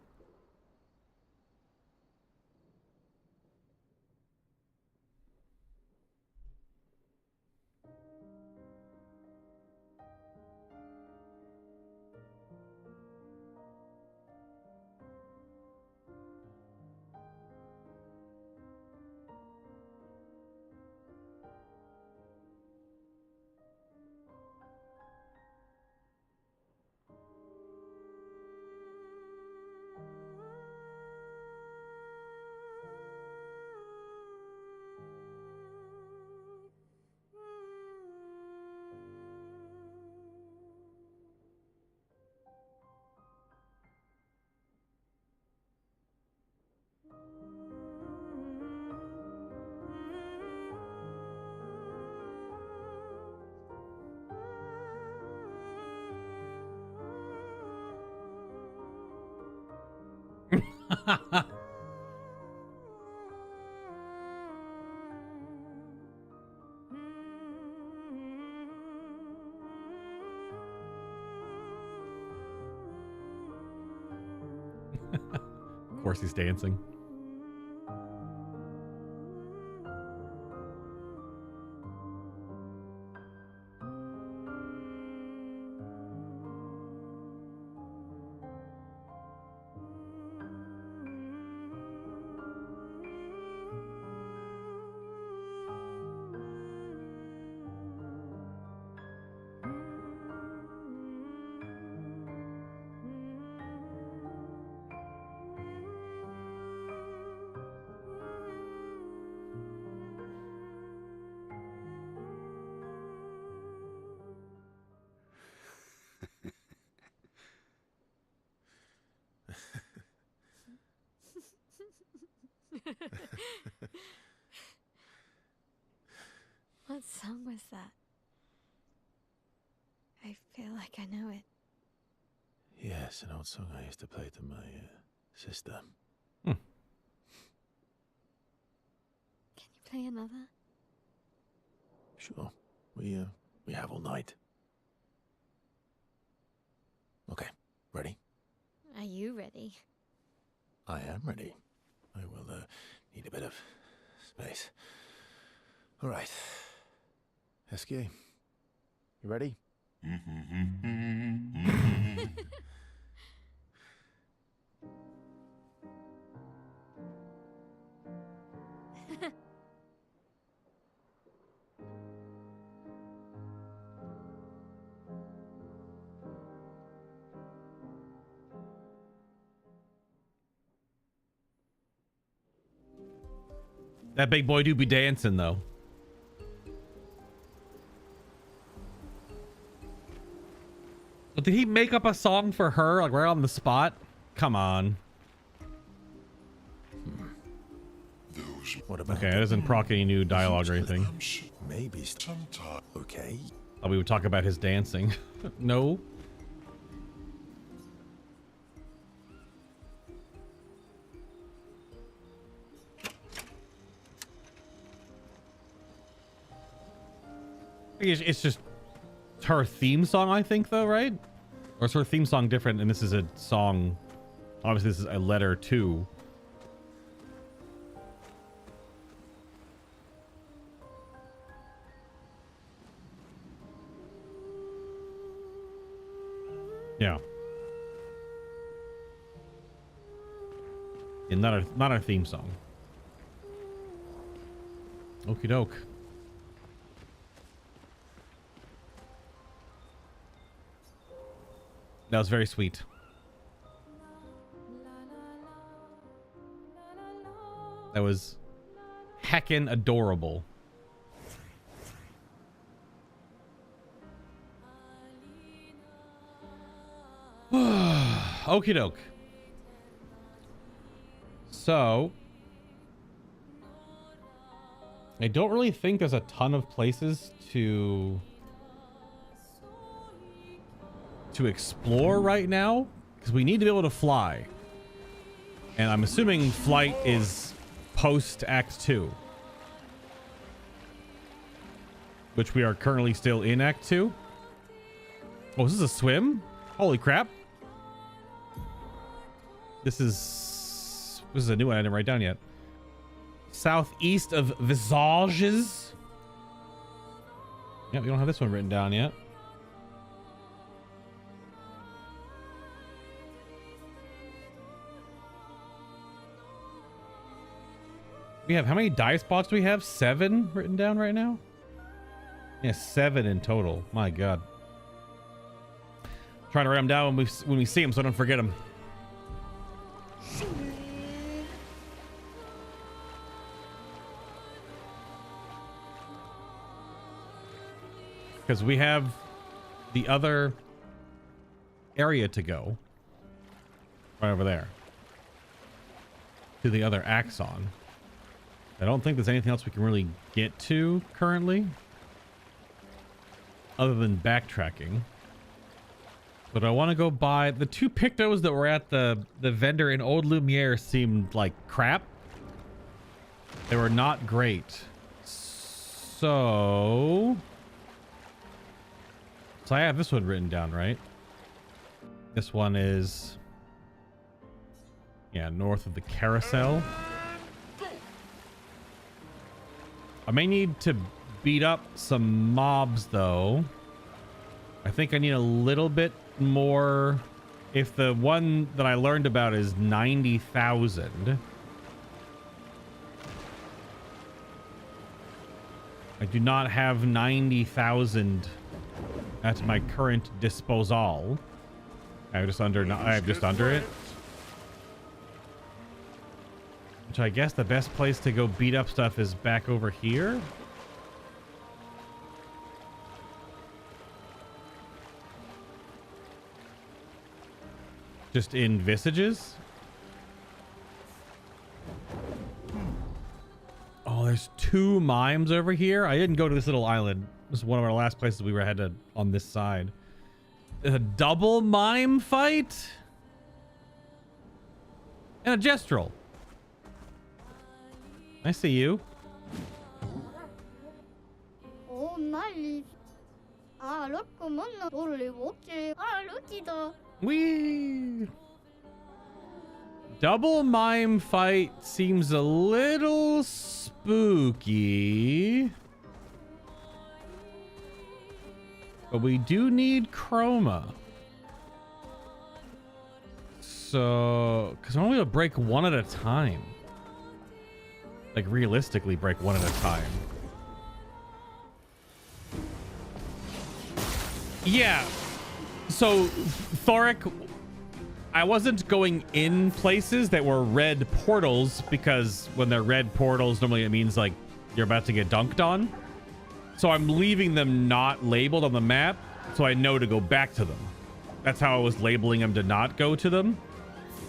Of course he's dancing. What song was that? I feel like I know it. Yes, an old song I used to play to my sister. Can you play another? Sure. We have all night. Okay, ready? Are you ready? I am ready. I will need a bit of space. All right. Esky, you ready? That big boy do be dancing though. But did he make up a song for her, like right on the spot? Come on. What about Okay, it doesn't proc any new dialogue or anything. maybe Sometime. okay? Thought we would talk about his dancing. No. It's just her theme song, I think, though, right? Or is her theme song different and this is a song? Obviously, this is a letter to. Yeah. And not our theme song. Okie doke. That was very sweet. That was heckin' adorable. Okie doke. So, I don't really think there's a ton of places to explore right now because we need to be able to fly, and I'm assuming flight is post Act 2, which we are currently still in Act 2. Oh, is this a swim? Holy crap. This is a new one I didn't write down yet. Southeast of Visages. Yeah, we don't have this one written down yet. We have, how many dive spots do we have? 7 written down right now? Yeah, 7 in total. My God. Trying to write them down when we see them so I don't forget them. Because we have the other area to go. Right over there. To the other Axon. I don't think there's anything else we can really get to currently. Other than backtracking. But I want to go buy... The 2 Pictos that were at the vendor in Old Lumiere seemed like crap. They were not great. So I have this one written down, right? This one is... yeah, north of the carousel. I may need to beat up some mobs, though. I think I need a little bit more. If the one that I learned about is 90,000. I do not have 90,000 at my current disposal. I have just under it. Which I guess the best place to go beat up stuff is back over here. Just in Visages. there's 2 mimes over here. I didn't go to this little island. This is one of our last places we were headed on this side. A double mime fight? And a gestural. I see you. Oh, nice. Ah, look, Wee. Double mime fight seems a little spooky. But we do need chroma. So, because I'm only gonna break one at a time. Like realistically break one at a time. Yeah. So, Thoric, I wasn't going in places that were red portals because when they're red portals, normally it means like you're about to get dunked on. So I'm leaving them not labeled on the map so I know to go back to them. That's how I was labeling them to not go to them.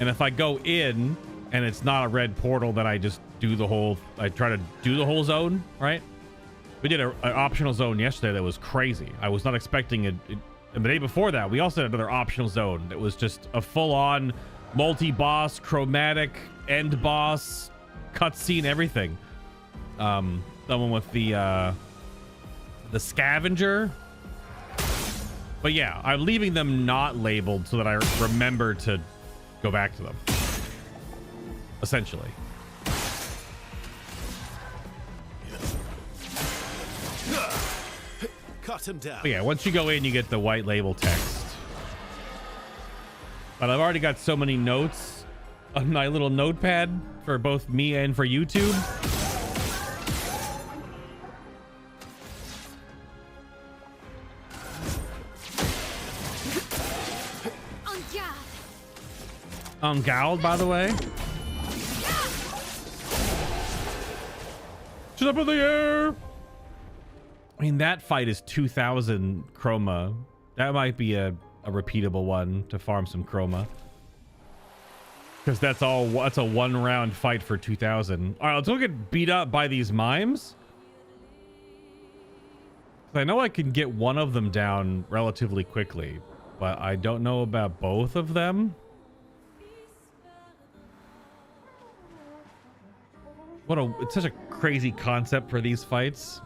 And if I go in and it's not a red portal, then I just do the whole, I try to do the whole zone, right? We did an optional zone yesterday that was crazy. I was not expecting it. And the day before that, we also had another optional zone that was just a full-on multi-boss, chromatic, end boss, cutscene, everything. Someone with the scavenger. But yeah, I'm leaving them not labeled so that I remember to go back to them. Essentially. Cut him down. But yeah, once you go in, you get the white label text. But I've already got so many notes on my little notepad for both me and for YouTube. Ungalled, by the way. Shut up in the air. I mean, that fight is 2,000 chroma. That might be a repeatable one to farm some chroma. Because that's a 1-round fight for 2,000. All right, let's go get beat up by these mimes. I know I can get one of them down relatively quickly, but I don't know about both of them. It's such a crazy concept for these fights.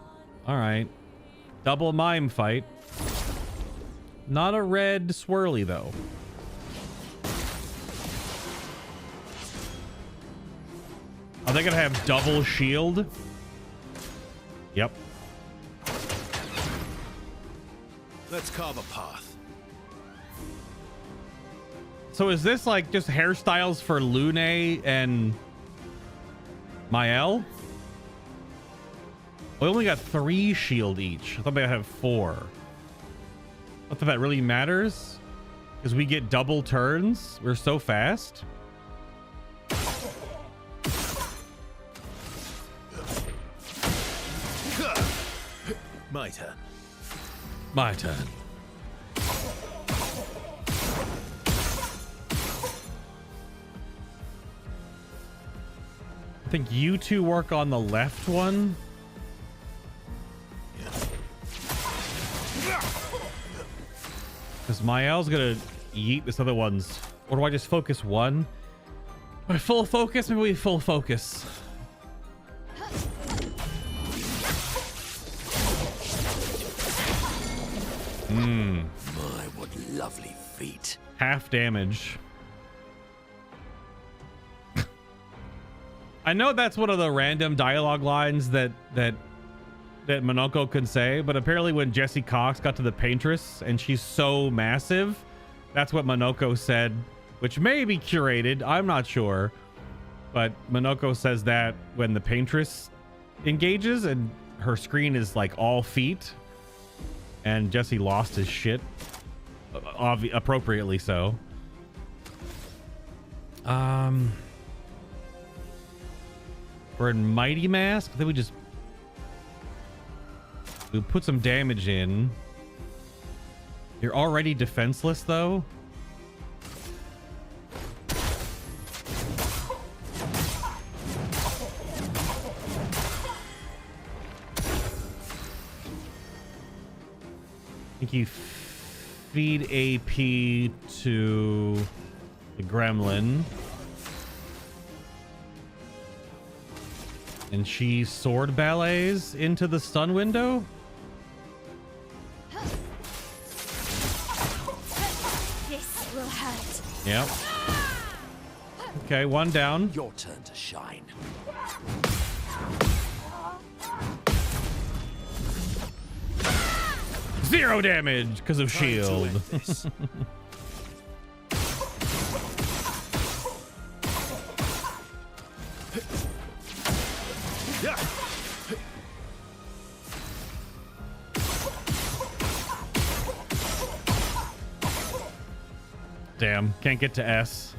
All right. Double mime fight. Not a red swirly, though. Are they gonna have double shield? Yep. Let's carve a path. So is this like just hairstyles for Lune and Mael? We only got 3 shield each. I thought they have 4. Not that that really matters, because we get double turns. We're so fast. My turn. My turn. I think you two work on the left one. Because Mael's gonna yeet this other one's. Or do I just focus one? My full focus? Maybe we full focus. My, what lovely feet. Half damage. I know that's one of the random dialogue lines that Monoko can say, but apparently when Jessie Cox got to the Paintress and she's so massive, that's what Monoko said, which may be curated, I'm not sure, but Monoko says that when the Paintress engages and her screen is like all feet, and Jessie lost his shit, appropriately so. We're in Mighty Mask. I think we put some damage in. You're already defenseless, though. think you feed AP to the gremlin. And she sword ballets into the stun window? This will hurt. Yep. Okay, one down. Your turn to shine. 0 damage because of shield. Damn, can't get to S.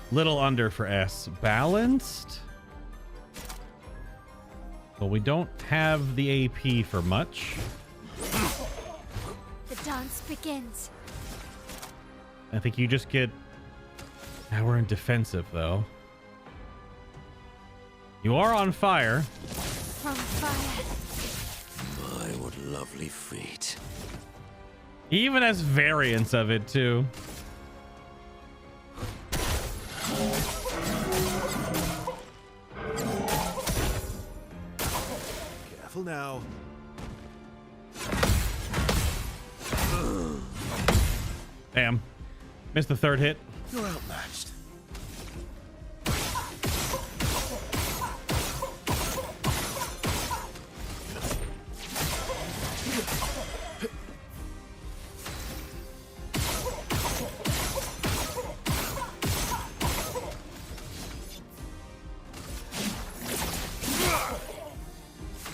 Little under for S. Balanced? Well, we don't have the AP for much. The dance begins. I think you just get... Now we're in defensive, though. You are on fire. From fire. My, what lovely feet. He even has variants of it, too. Careful now. Damn. Missed the third hit. You're outmatched.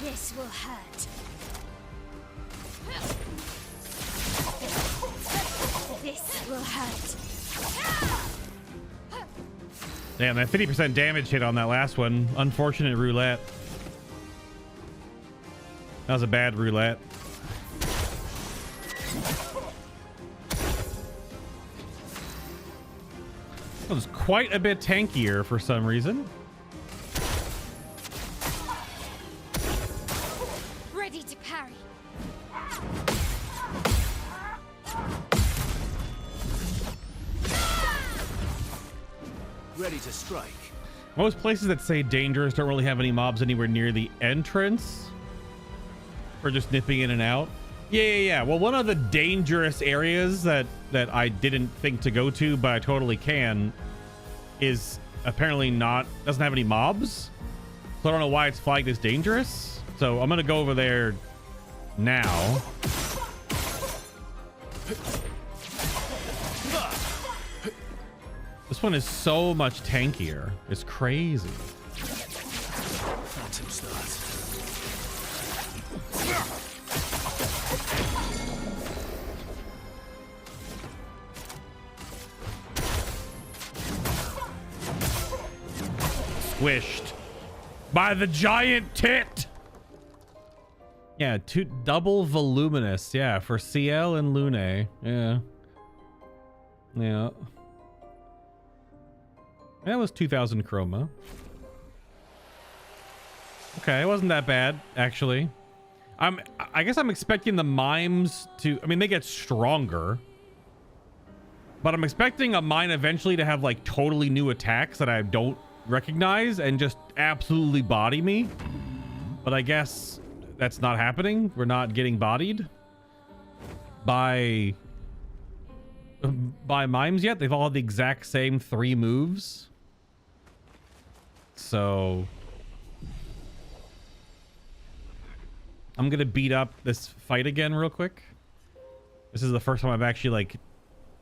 This will hurt. This will hurt. Damn, that 50% damage hit on that last one. Unfortunate roulette. That was a bad roulette. That was quite a bit tankier for some reason. Ready to parry. Ready to strike. Most places that say dangerous don't really have any mobs anywhere near the entrance. Or just nipping in and out. Yeah. Well, one of the dangerous areas that I didn't think to go to, but I totally can, is apparently doesn't have any mobs. So I don't know why it's flagged as dangerous. So I'm gonna go over there now. This one is so much tankier. It's crazy. Phantom starts. Squished by the giant tit. Yeah, double voluminous. Yeah, for CL and Lune. Yeah. That was 2000 chroma. Okay, it wasn't that bad, actually. I guess I'm expecting the mimes to... I mean, they get stronger. But I'm expecting a mine eventually to have, like, totally new attacks that I don't recognize and just absolutely body me. But I guess that's not happening. We're not getting bodied by mimes yet. They've all had the exact same 3 moves. So I'm gonna beat up this fight again real quick. This is the first time I've actually like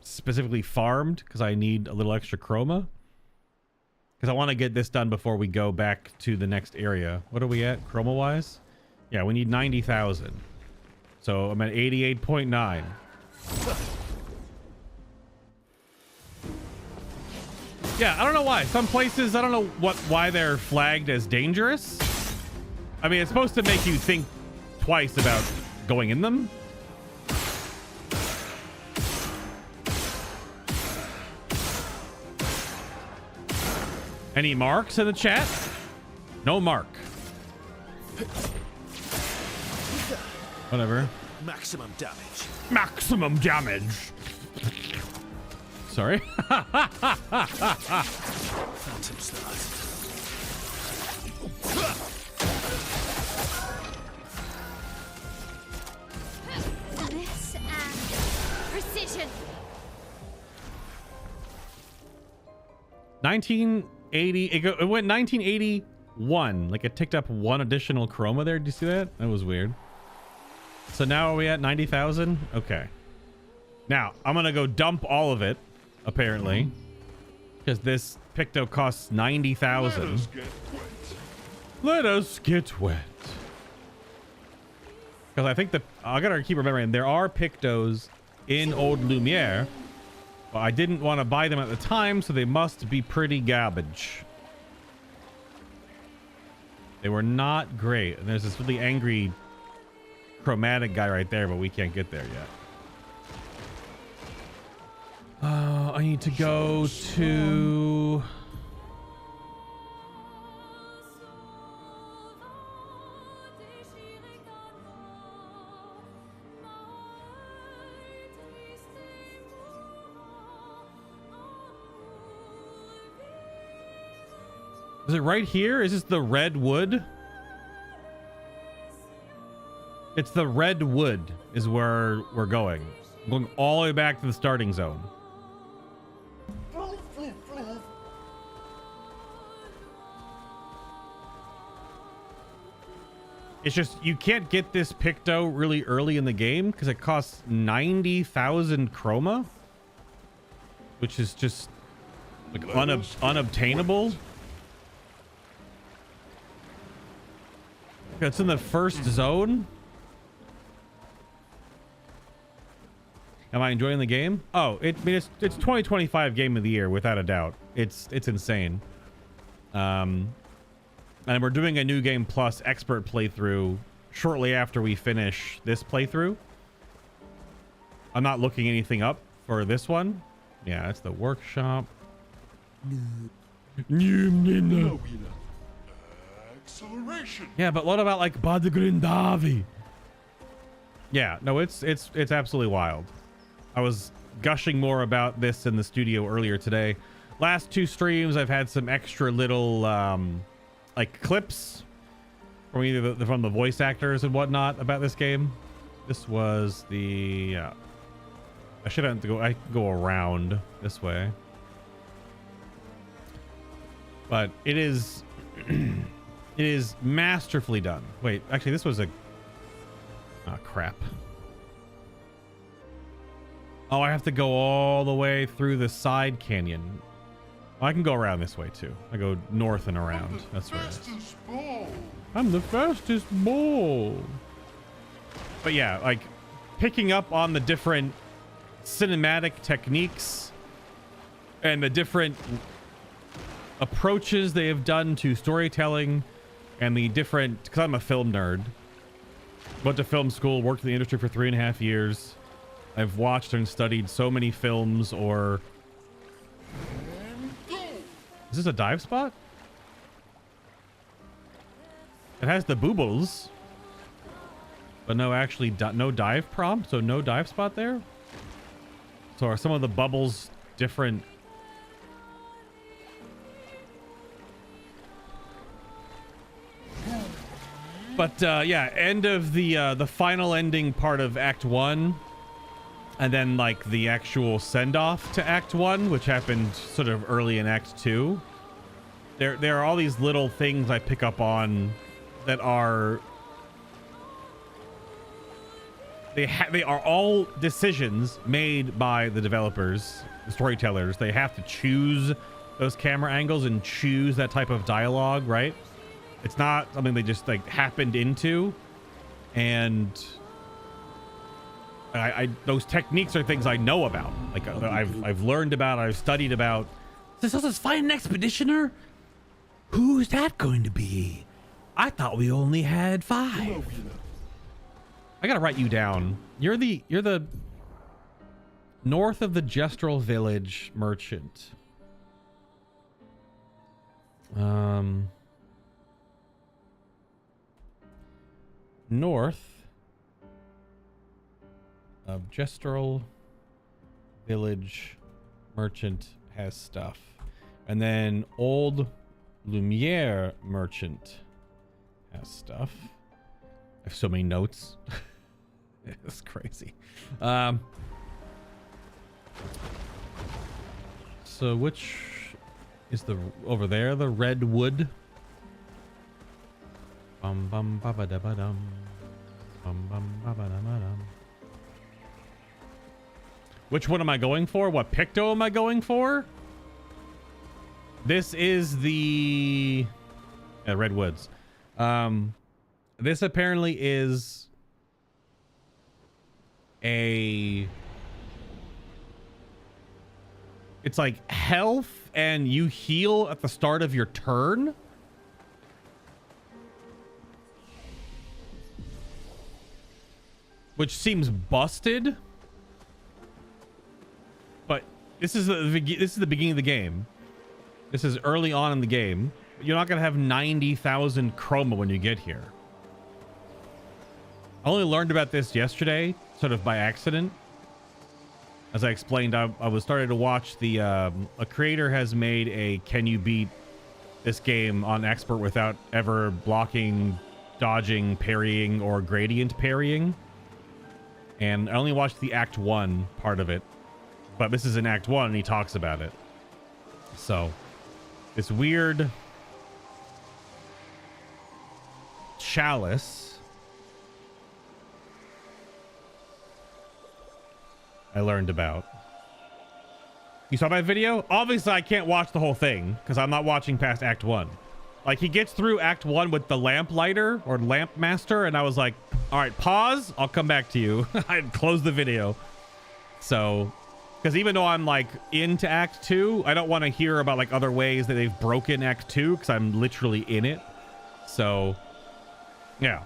specifically farmed because I need a little extra chroma. Because I want to get this done before we go back to the next area. What are we at chroma wise? Yeah, we need 90,000. So I'm at 88.9. Yeah, I don't know why. Some places, I don't know why they're flagged as dangerous. I mean, it's supposed to make you think twice about going in them. Any marks in the chat? No mark. Whatever. Maximum damage. Maximum damage. Sorry. Phantom stars. This and precision. 1980. It went 1981. Like it ticked up one additional chroma there. Did you see that? That was weird. So now are we at 90,000? Okay. Now I'm gonna go dump all of it, apparently, because this Picto costs 90,000. Let us get wet. Because I think I gotta keep remembering there are Pictos in Old Lumiere, but I didn't want to buy them at the time, so they must be pretty garbage. They were not great. And there's this really angry chromatic guy right there, but we can't get there yet. I need to go to... Is it right here? Is this the red wood? It's the red wood is where we're going. I'm going all the way back to the starting zone. It's just, you can't get this Picto really early in the game because it costs 90,000 chroma, which is just like unobtainable. It's in the first zone. Am I enjoying the game? Oh, it's 2025 game of the year without a doubt. It's insane. And we're doing a new game plus expert playthrough shortly after we finish this playthrough. I'm not looking anything up for this one. Yeah, it's the workshop. Acceleration. Yeah, but what about like Bad Grindavi? Yeah, no, it's absolutely wild. I was gushing more about this in the studio earlier today. Last two streams, I've had some extra little like clips from either from the voice actors and whatnot about this game. This was the I should have to go. I can go around this way, but it is it is masterfully done. Wait, actually, this was a crap. Oh, I have to go all the way through the side canyon. I can go around this way too. I go north and around. That's right. I'm the fastest ball. But yeah, like picking up on the different cinematic techniques and the different approaches they have done to storytelling and the different, because I'm a film nerd. Went to film school, worked in the industry for 3.5 years. I've watched and studied so many films. Or is this a dive spot? It has the boobles, but no, actually no dive prompt, so no dive spot there. So are some of the bubbles different? But yeah, end of the final ending part of Act 1. And then like the actual send-off to Act 1, which happened sort of early in Act 2. There are all these little things I pick up on that are they are all decisions made by the developers, the storytellers. They have to choose those camera angles and choose that type of dialogue, right? It's not something they just like happened into. And I those techniques are things I know about. Like I've learned about, I've studied about. This is find an expeditioner? Who's that going to be? I thought we only had 5. I gotta write you down. You're the north of the Gestural Village merchant. North of Gestural Village Merchant has stuff. And then Old Lumiere Merchant has stuff. I have so many notes. It's crazy. So which is the over there? The Redwood. Bum bum ba ba da ba dum. Bum bum ba ba da ba dum. Which one am I going for? What Picto am I going for? This is the Redwoods. This apparently is it's like health and you heal at the start of your turn. Which seems busted. But this is the beginning of the game. This is early on in the game. You're not going to have 90,000 chroma when you get here. I only learned about this yesterday, sort of by accident. As I explained, I was starting to watch the... a creator has made a can you beat this game on expert without ever blocking, dodging, parrying, or gradient parrying. And I only watched the Act 1 part of it. But this is in Act 1 and he talks about it. So, this weird chalice I learned about. You saw my video? Obviously, I can't watch the whole thing because I'm not watching past Act 1. Like, he gets through Act 1 with the lamp lighter or lamp master, and I was like, all right, pause. I'll come back to you. I'd close the video. So, because even though I'm like into Act 2, I don't want to hear about like other ways that they've broken Act 2 because I'm literally in it. So, yeah.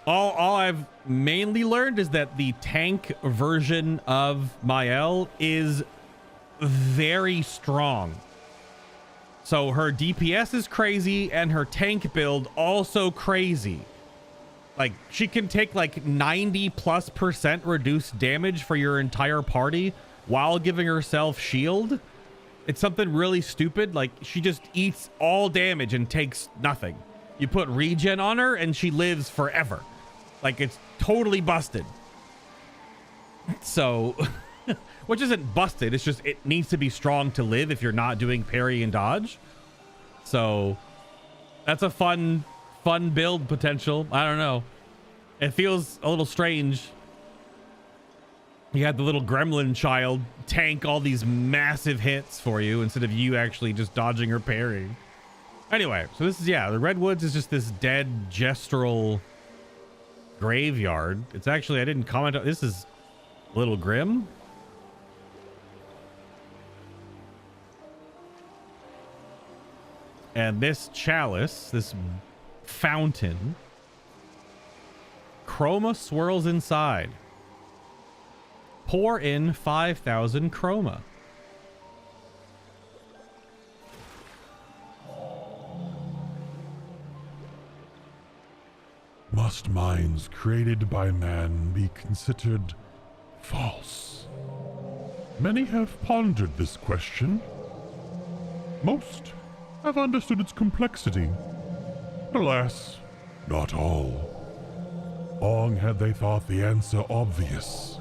All I've mainly learned is that the tank version of Mael is very strong. So her DPS is crazy and her tank build also crazy. Like she can take like 90+% reduced damage for your entire party while giving herself shield. It's something really stupid. Like she just eats all damage and takes nothing. You put regen on her and she lives forever. Like it's totally busted. So, which isn't busted. It's just, it needs to be strong to live if you're not doing parry and dodge. So that's a fun build potential. I don't know. It feels a little strange. You had the little gremlin child tank all these massive hits for you instead of you actually just dodging or parrying. Anyway, so this is, yeah, the Redwoods is just this dead gestural graveyard. It's actually, I didn't comment on, this is a little grim. And this chalice, this fountain, chroma swirls inside. Pour in 5,000 chroma. Must minds created by man be considered false? Many have pondered this question. Most have understood its complexity. Alas, not all. Long had they thought the answer obvious,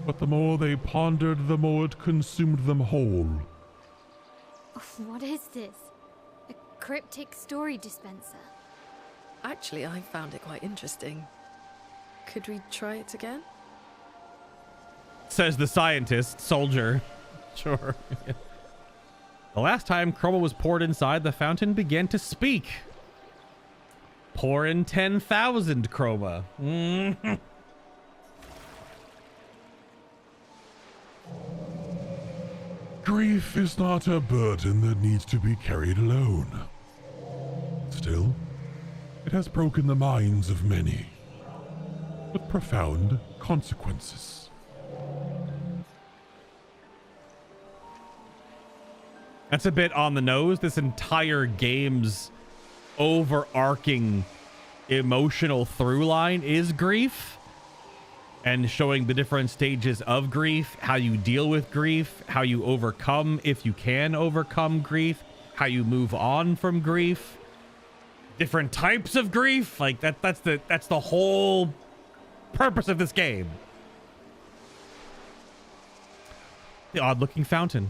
but the more they pondered, the more it consumed them whole. What is this? A cryptic story dispenser? Actually, I found it quite interesting. Could we try it again? Says the scientist, soldier. Sure. The last time chroma was poured inside, the fountain began to speak. Pour in 10,000 chroma. Grief is not a burden that needs to be carried alone. Still, it has broken the minds of many, with profound consequences. That's a bit on the nose. This entire game's overarching emotional through line is grief, and showing the different stages of grief, how you deal with grief, how you overcome, if you can overcome grief, how you move on from grief, different types of grief. Like that's the whole purpose of this game. The odd looking fountain.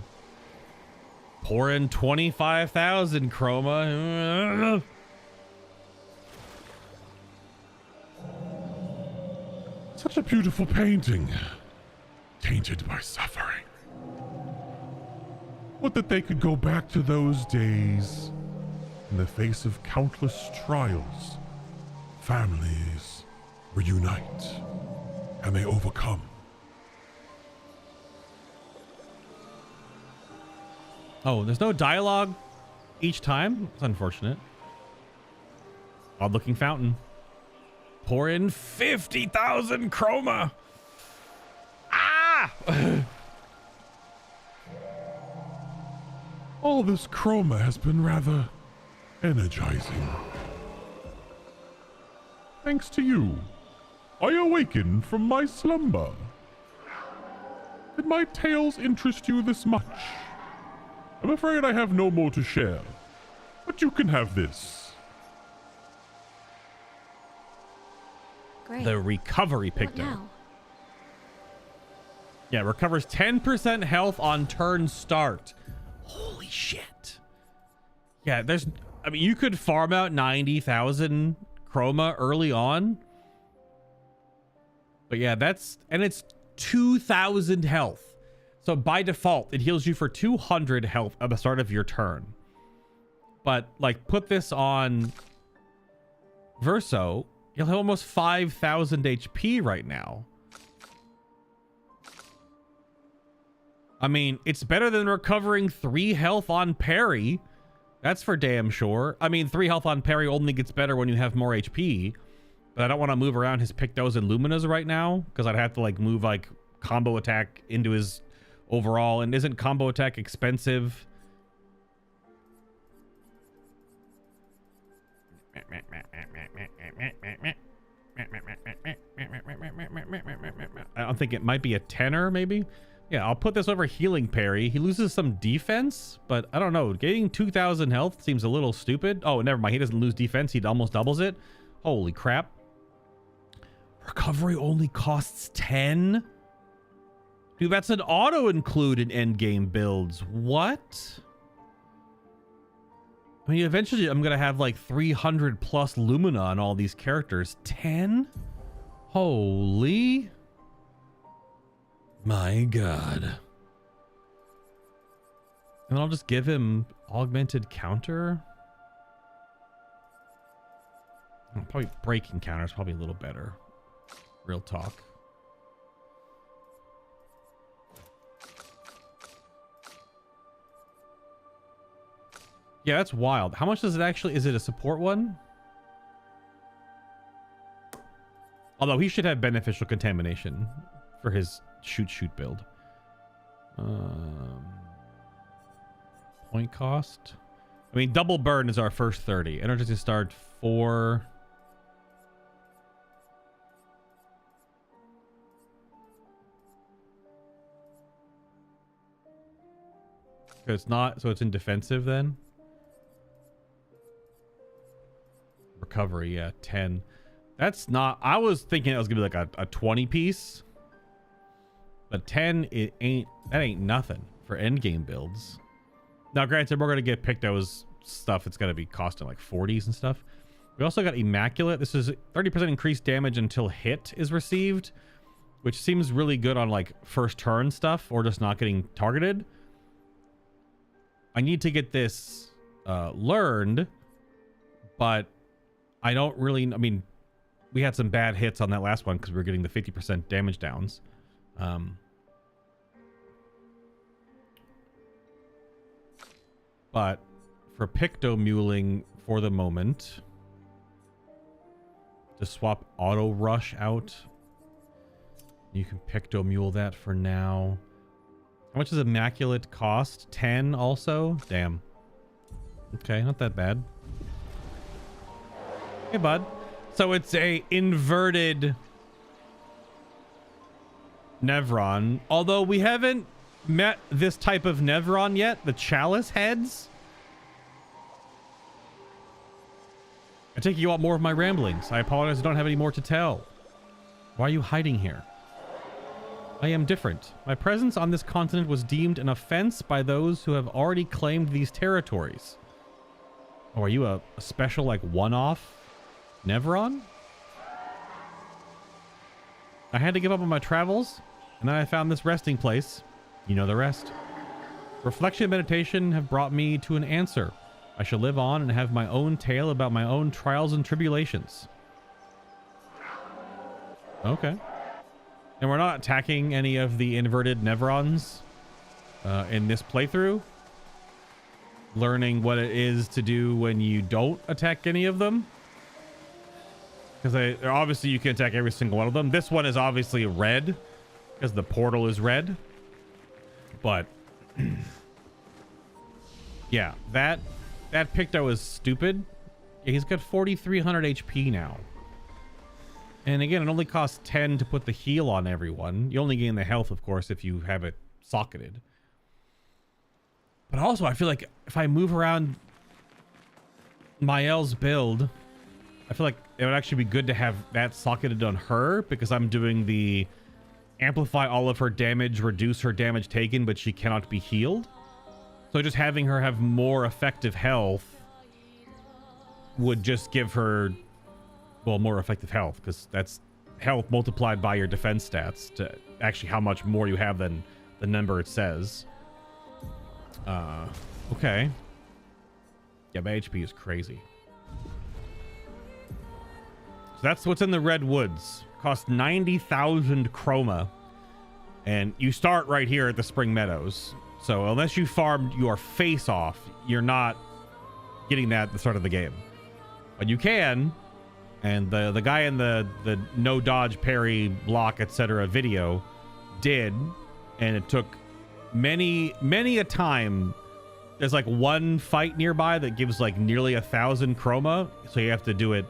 Pour in 25,000 chroma. Such a beautiful painting, tainted by suffering. Would that they could go back to those days. In the face of countless trials, families reunite and they overcome. Oh, there's no dialogue each time? It's unfortunate. Odd looking fountain. Pour in 50,000 chroma. Ah! All this chroma has been rather energizing. Thanks to you, I awakened from my slumber. Did my tales interest you this much? I'm afraid I have no more to share, but you can have this. Great. The recovery What picto. now? Yeah, recovers 10% health on turn start. Holy shit. Yeah, I mean, you could farm out 90,000 chroma early on. But yeah, it's 2,000 health. So by default, it heals you for 200 health at the start of your turn. But like, put this on Verso, you'll have almost 5,000 HP right now. I mean, it's better than recovering 3 health on parry. That's for damn sure. I mean, 3 health on parry only gets better when you have more HP. But I don't want to move around his Pictos and Luminas right now, because I'd have to like move like combo attack into his overall. And isn't combo attack expensive? I don't think it might be a 10er maybe. Yeah, I'll put this over healing parry. He loses some defense, but I don't know. Getting 2,000 health seems a little stupid. Oh, never mind. He doesn't lose defense. He almost doubles it. Holy crap. Recovery only costs 10? Dude, that's an auto include in endgame builds. What? I mean, eventually I'm going to have like 300 plus Lumina on all these characters. 10? Holy... my god. And I'll just give him augmented counter. Probably breaking counter is probably a little better. Real talk. Yeah, that's wild. How much does it actually... is it a support one? Although he should have beneficial contamination for his shoot build. Point cost. I mean, double burn is our first 30. Energy to start 4. It's not, so it's in defensive then. Recovery, yeah, 10. That's not, I was thinking it was gonna be like a 20 piece. But 10, that ain't nothing for endgame builds. Now, granted, we're going to get Picto's stuff. It's going to be costing like 40s and stuff. We also got Immaculate. This is 30% increased damage until hit is received, which seems really good on like first turn stuff or just not getting targeted. I need to get this learned, but I don't really... I mean, we had some bad hits on that last one because we were getting the 50% damage downs. But for Pictomuling for the moment, to swap Auto Rush out, you can Pictomule that for now. How much does Immaculate cost? 10 also? Damn. Okay, not that bad. Hey, bud. So it's a inverted Nevron. Although we haven't met this type of Nevron yet, the Chalice heads. I take you out more of my ramblings. I apologize, I don't have any more to tell. Why are you hiding here? I am different. My presence on this continent was deemed an offense by those who have already claimed these territories. Oh, are you a special, like, one-off Nevron? I had to give up on my travels, and then I found this resting place. You know the rest. Reflection and meditation have brought me to an answer. I shall live on and have my own tale about my own trials and tribulations. Okay. And we're not attacking any of the inverted Nevrons in this playthrough. Learning what it is to do when you don't attack any of them. Because obviously you can attack every single one of them. This one is obviously red because the portal is red. But yeah, that Picto is stupid. Yeah, he's got 4,300 HP now. And again, it only costs 10 to put the heal on everyone. You only gain the health, of course, if you have it socketed. But also, I feel like if I move around Mael's build, I feel like it would actually be good to have that socketed on her, because I'm doing the amplify all of her damage, reduce her damage taken, but she cannot be healed. So just having her have more effective health would just give her, well, more effective health, because that's health multiplied by your defense stats to actually how much more you have than the number it says. Okay. Yeah, my HP is crazy. So that's what's in the Redwoods. Cost 90,000 chroma. And you start right here at the Spring Meadows. So unless you farmed your face off, you're not getting that at the start of the game. But you can. And the guy in the no dodge, parry, block, etc. video did. And it took many a time. There's like one fight nearby that gives like nearly 1,000 chroma. So you have to do it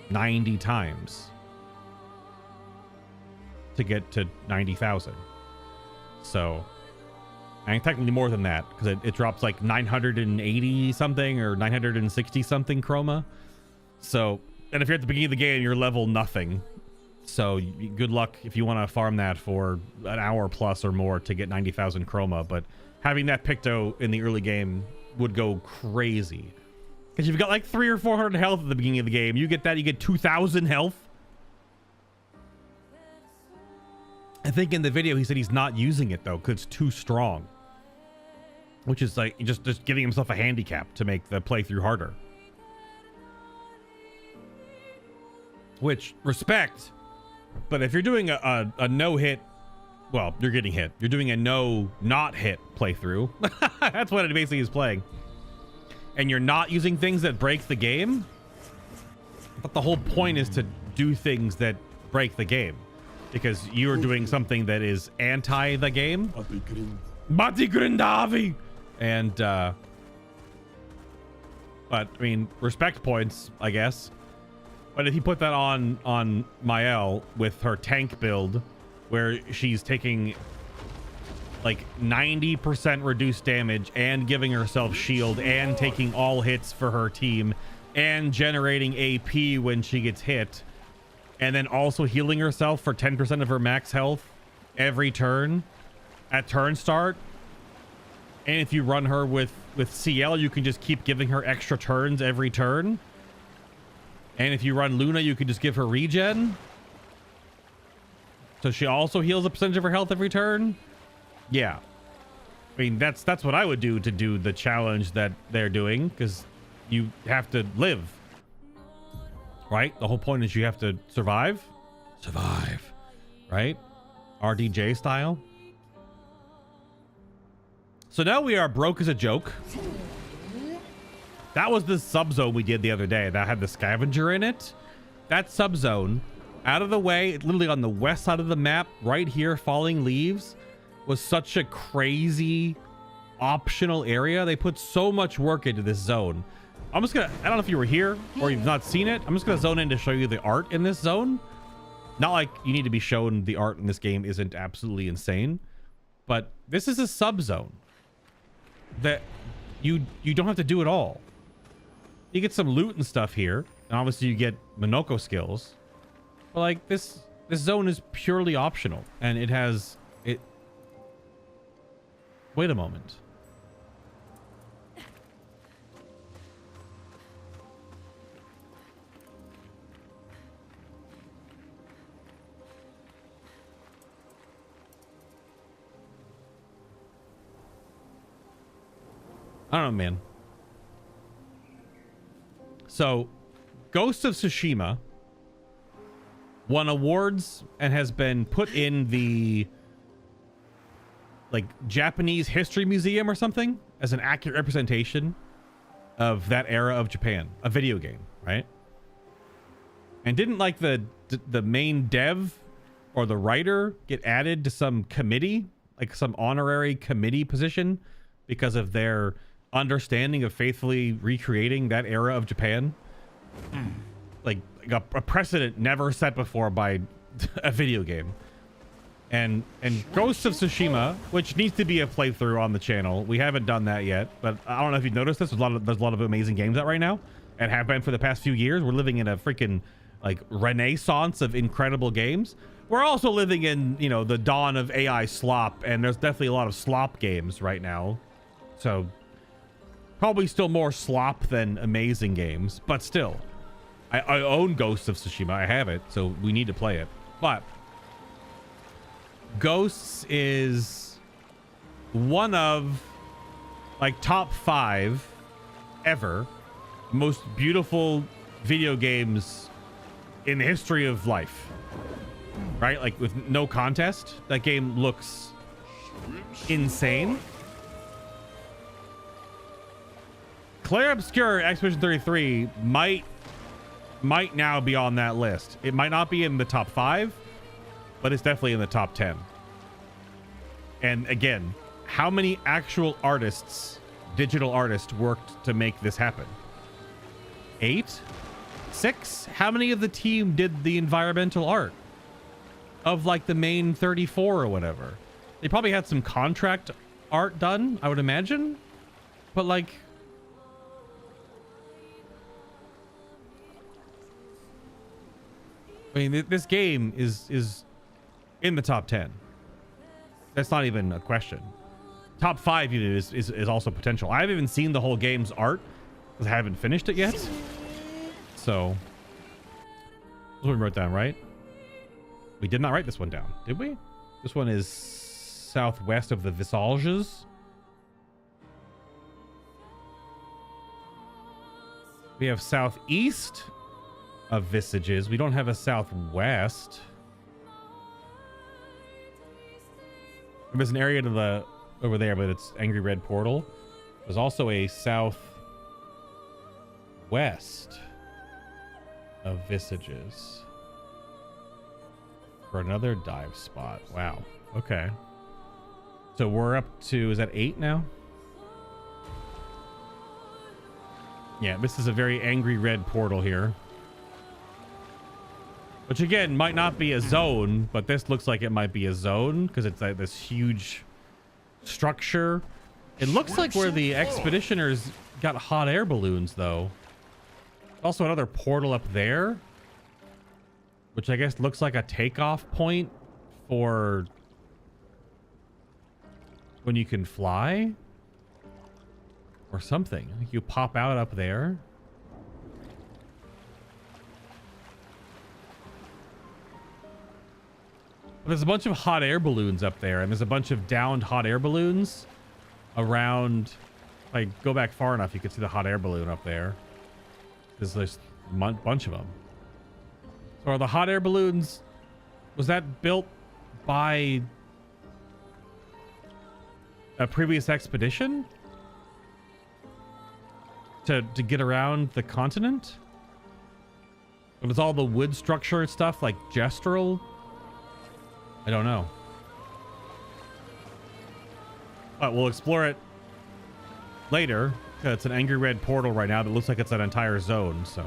90 times to get to 90,000. So, and technically more than that, because it drops like 980 something or 960 something chroma. So, and if you're at the beginning of the game, you're level nothing. So good luck if you want to farm that for an hour plus or more to get 90,000 chroma. But having that Picto in the early game would go crazy. Because you've got like 300 or 400 health at the beginning of the game. You get that, you get 2,000 health. I think in the video he said he's not using it though, because it's too strong. Which is like just giving himself a handicap to make the playthrough harder. Which, respect. But if you're doing a no-hit, well, you're getting hit. You're doing a not-hit playthrough. That's what it basically is playing. And you're not using things that break the game. But the whole point is to do things that break the game. Because you're doing something that is anti the game. Bati Grindavi! And, but, I mean, respect points, I guess. But if you put that on Mael with her tank build, where she's taking like 90% reduced damage and giving herself shield and taking all hits for her team and generating AP when she gets hit, and then also healing herself for 10% of her max health every turn at turn start. And if you run her with CL, you can just keep giving her extra turns every turn. And if you run Luna, you can just give her regen. So she also heals a percentage of her health every turn. Yeah. I mean, that's what I would do to do the challenge that they're doing, because you have to live. Right? The whole point is you have to survive. Survive. Right? RDJ style. So now we are broke as a joke. That was the subzone we did the other day that had the scavenger in it. That subzone Out of the way, literally on the west side of the map, right here, Falling Leaves was such a crazy optional area. They put so much work into this zone. I'm just gonna, I don't know if you were here or you've not seen it. I'm just gonna zone in to show you the art in this zone. Not like you need to be shown the art in this game isn't absolutely insane, but this is a sub-zone that you don't have to do it all. You get some loot and stuff here, and obviously you get Minoko skills, but like this zone is purely optional, and it has it. Wait a moment. I don't know, man. So, Ghost of Tsushima won awards and has been put in the like Japanese History Museum or something as an accurate representation of that era of Japan, a video game, right? And didn't like the main dev or the writer get added to some committee, like some honorary committee position because of their understanding of faithfully recreating that era of Japan? Like a precedent never set before by a video game. And Ghost of Tsushima, which needs to be a playthrough on the channel. We haven't done that yet, but I don't know if you've noticed this. There's a lot of amazing games out right now, and have been for the past few years. We're living in a freaking like renaissance of incredible games. We're also living in, you know, the dawn of AI slop, and there's definitely a lot of slop games right now. So probably still more slop than amazing games, but still. I own Ghost of Tsushima. I have it, so we need to play it. But Ghosts is one of like top 5 ever most beautiful video games in the history of life, right? Like with no contest, that game looks insane. CLAIR OBSCUR Expedition 33 might now be on that list. It might not be in the top 5, but it's definitely in the top 10. And again, how many actual artists, digital artists, worked to make this happen? 8? 6? How many of the team did the environmental art of like the main 34 or whatever? They probably had some contract art done, I would imagine, but like, I mean, this game is in the top 10. That's not even a question. Top 5 even is also potential. I haven't even seen the whole game's art because I haven't finished it yet. So this one we wrote down, right? We did not write this one down, did we? This one is southwest of the Visages. We have southeast of Visages. We don't have a southwest. There's an area to the over there, but it's Angry Red Portal. There's also a southwest of Visages for another dive spot. Wow. Okay. So we're up to, is that 8 now? Yeah, this is a very Angry Red Portal here. Which again, might not be a zone, but this looks like it might be a zone because it's like this huge structure. It looks like where the expeditioners got hot air balloons though. Also another portal up there, which I guess looks like a takeoff point for when you can fly or something. I think you pop out up there. There's a bunch of hot air balloons up there, and there's a bunch of downed hot air balloons around. Like, go back far enough, you can see the hot air balloon up there. There's a bunch of them. So are the hot air balloons, was that built by a previous expedition to get around the continent? But it's all the wood structure stuff like gestural. I don't know. But we'll explore it later. It's an angry red portal right now that looks like it's an entire zone, so.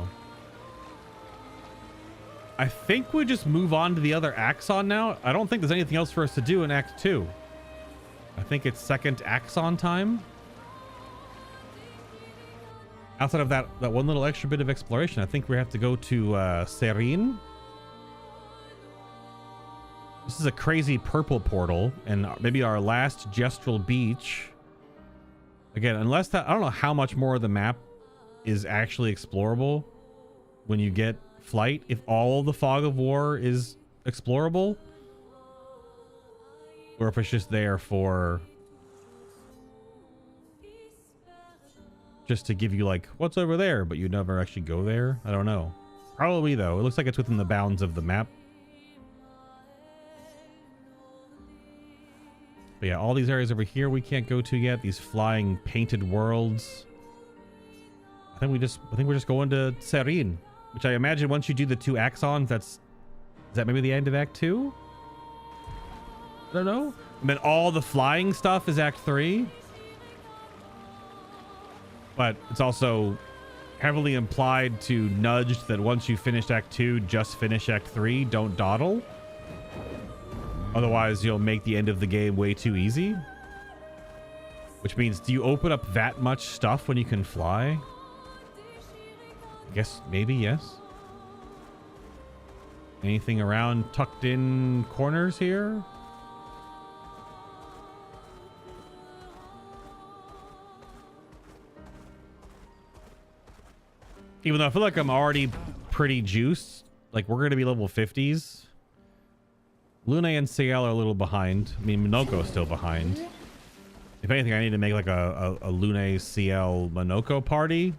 I think we just move on to the other Axon now. I don't think there's anything else for us to do in Act 2. I think it's second Axon time. Outside of that one little extra bit of exploration, I think we have to go to Sirene. This is a crazy purple portal, and maybe our last gestural beach. Again, unless that, I don't know how much more of the map is actually explorable when you get flight, if all the fog of war is explorable, or if it's just there for just to give you like what's over there, but you never actually go there. I don't know. Probably though. It looks like it's within the bounds of the map. But yeah, all these areas over here we can't go to yet. These flying painted worlds. I think we're just going to Sirene, which I imagine once you do the 2 Axons, is that maybe the end of Act 2? I don't know. And then all the flying stuff is Act 3. But it's also heavily implied to nudge that once you finish Act 2, just finish Act 3. Don't dawdle. Otherwise, you'll make the end of the game way too easy. Which means, do you open up that much stuff when you can fly? I guess maybe yes. Anything around tucked in corners here? Even though I feel like I'm already pretty juiced. Like, we're going to be level 50s. Lune and CL are a little behind. I mean, Minoko's still behind. If anything, I need to make like a Lune CL Minoko party.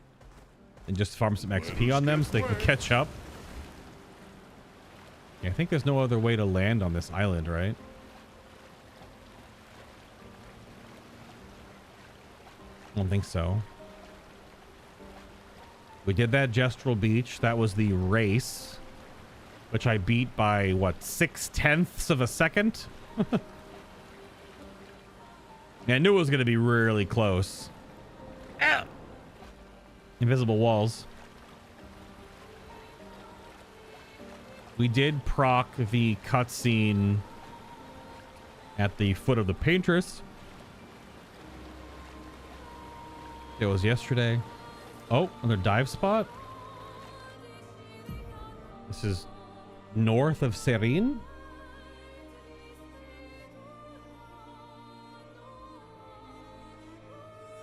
And just farm some XP on them so they can catch up. Yeah, I think there's no other way to land on this island, right? I don't think so. We did that Gestural Beach. That was the race, which I beat by, what, 0.6 of a second? Yeah, I knew it was going to be really close. Ow! Invisible walls. We did proc the cutscene at the foot of the Paintress. It was yesterday. Oh, another dive spot. This is north of Sirene.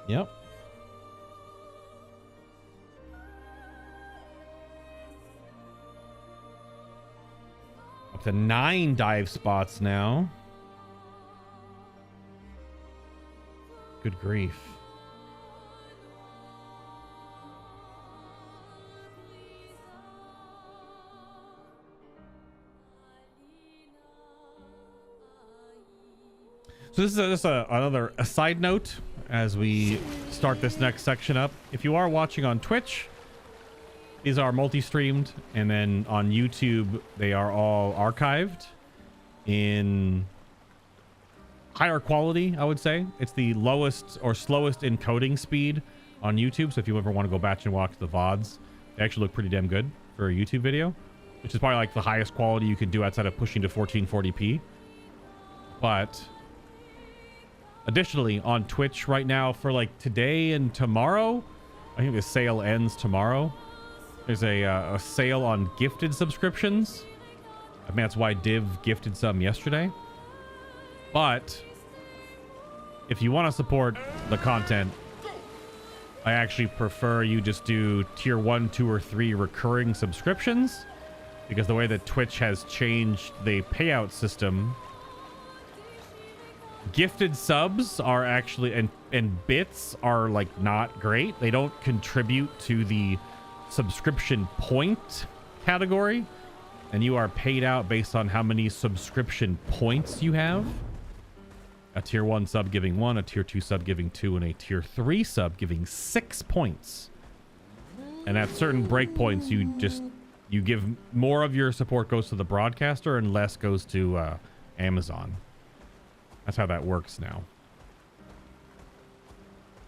Yep. Up to 9 dive spots now. Good grief. So this is just another side note as we start this next section up. If you are watching on Twitch, these are multi-streamed, and then on YouTube, they are all archived in higher quality, I would say. It's the lowest or slowest encoding speed on YouTube, so if you ever want to go back and watch the VODs, they actually look pretty damn good for a YouTube video, which is probably like the highest quality you can do outside of pushing to 1440p. But additionally, on Twitch right now for like today and tomorrow, I think the sale ends tomorrow. There's a sale on gifted subscriptions. I mean, that's why Div gifted some yesterday. But if you want to support the content, I actually prefer you just do tier 1, 2, or 3 recurring subscriptions, because the way that Twitch has changed the payout system, gifted subs are actually and bits are like not great. They don't contribute to the subscription point category, and you are paid out based on how many subscription points you have. A tier 1 sub giving 1, a tier 2 sub giving 2, and a tier 3 sub giving 6 points. And at certain breakpoints, you you give more of your support goes to the broadcaster and less goes to Amazon. That's how that works now.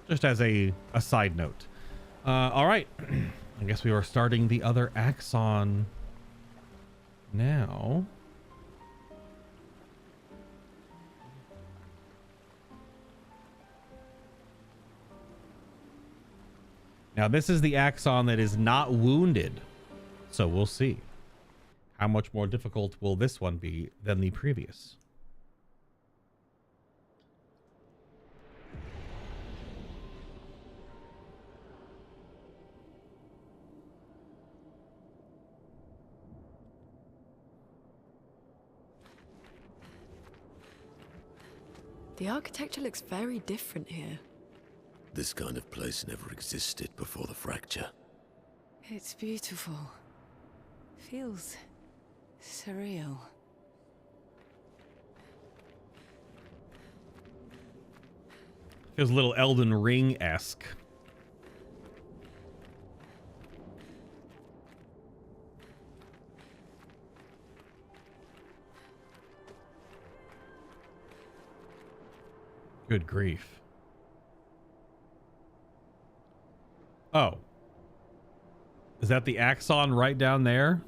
Just as a side note. All right. I guess we are starting the other Axon now. Now, this is the Axon that is not wounded. So we'll see. How much more difficult will this one be than the previous? The architecture looks very different here. This kind of place never existed before the fracture. It's beautiful. Feels surreal. Feels a little Elden Ring-esque. Good grief. Oh. Is that the Axon right down there?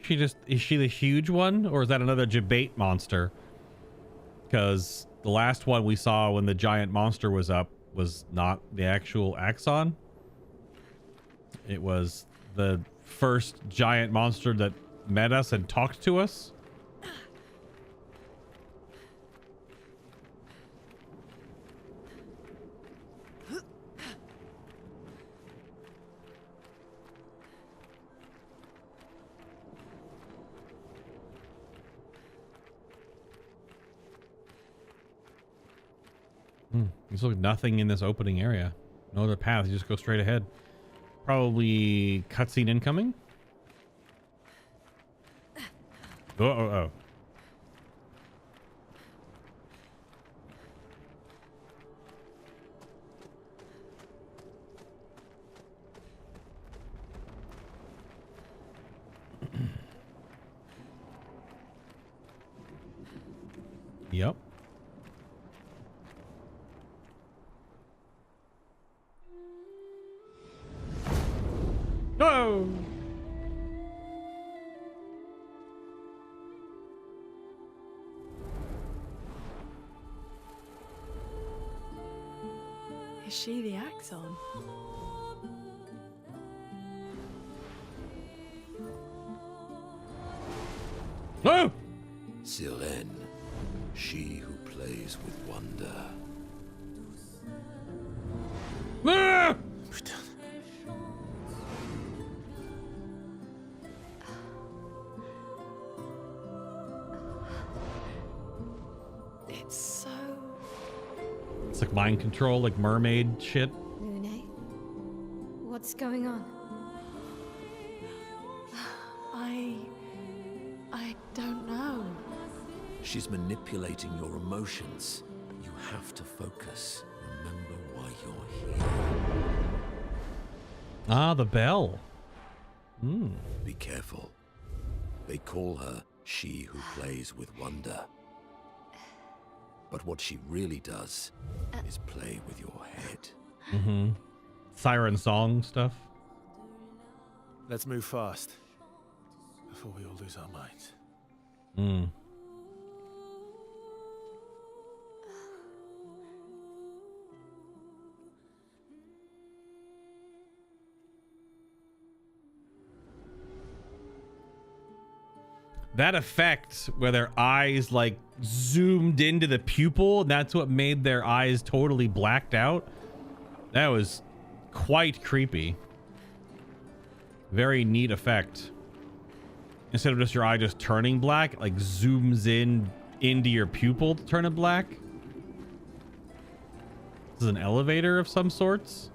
Is she the huge one? Or is that another debate monster? Because the last one we saw when the giant monster was up was not the actual Axon. It was the first giant monster that met us and talked to us. There's like nothing in this opening area. No other path. You just go straight ahead. Probably cutscene incoming. Oh. Yep. No. Is she the Axon? Oh! Sirene, she who plays with wonder. Ah! It's like mind control, like mermaid shit. Lune, what's going on? I don't know. She's manipulating your emotions. You have to focus. Remember why you're here. Ah, the bell. Be careful. They call her she who plays with wonder. But what she really does is play with your head. Siren song stuff. Let's move fast before we all lose our minds. That effect where their eyes like zoomed into the pupil, and that's what made their eyes totally blacked out. That was quite creepy. Very neat effect. Instead of just your eye just turning black, it like zooms in into your pupil to turn it black. This is an elevator of some sorts.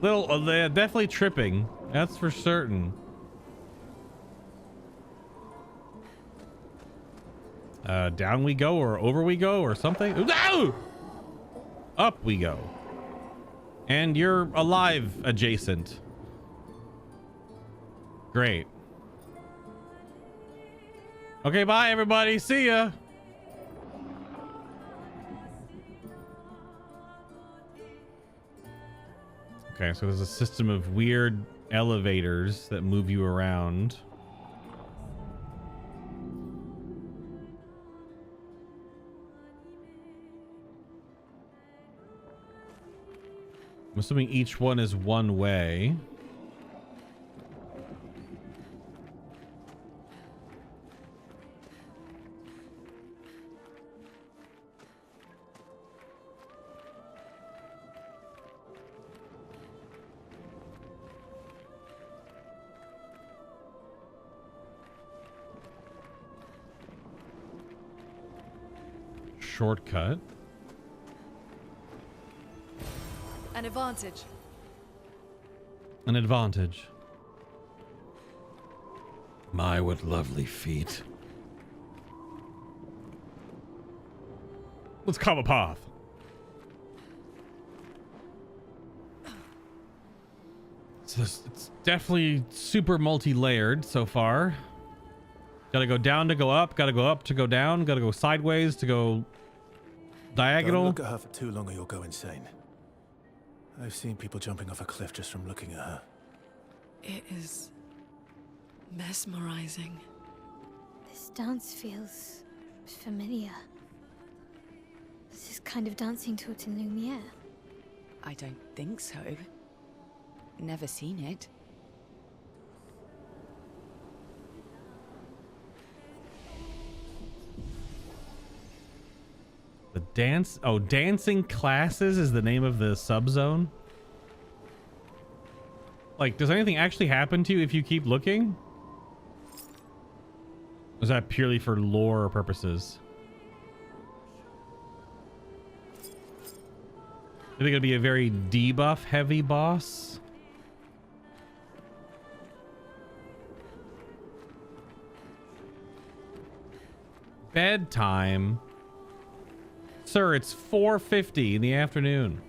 They're definitely tripping. That's for certain. Down we go, or over we go, or something. No! Up we go. And you're alive adjacent. Great. Okay, bye everybody. See ya. Okay, so there's a system of weird elevators that move you around. I'm assuming each one is one way. Shortcut. An advantage. An advantage. My, what lovely feet. Let's carve a path. So it's definitely super multi-layered so far. Gotta go down to go up, gotta go up to go down, gotta go sideways to go diagonal. Don't look at her for too long or you'll go insane. I've seen people jumping off a cliff just from looking at her. It is mesmerizing. This dance feels familiar. This is kind of dancing to it in Lumiere. I don't think so. Never seen it. The dance, oh, dancing classes is the name of the subzone. Like, does anything actually happen to you if you keep looking? Or is that purely for lore purposes? I think it'd be a very debuff heavy boss. Bedtime. Sir, it's 4:50 in the afternoon.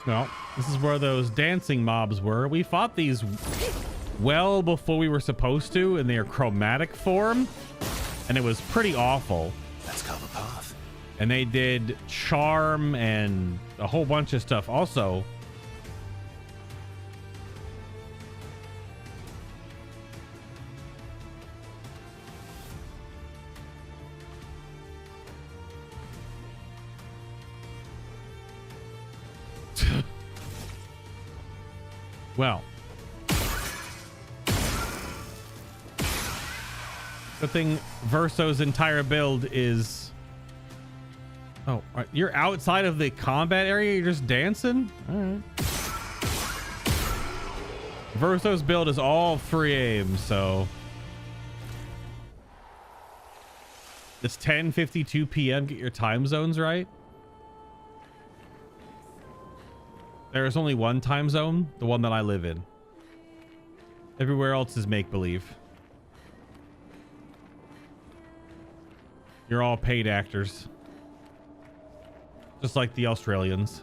No, this is where those dancing mobs were. We fought these well before we were supposed to in their chromatic form, and it was pretty awful. Let's carve a path. And they did charm and a whole bunch of stuff also. Well, the thing, Verso's entire build is... Oh, you're outside of the combat area? You're just dancing? All right. Verso's build is all free aim, so... It's 10:52 p.m. Get your time zones right. There is only one time zone, the one that I live in. Everywhere else is make-believe. You're all paid actors. Just like the Australians.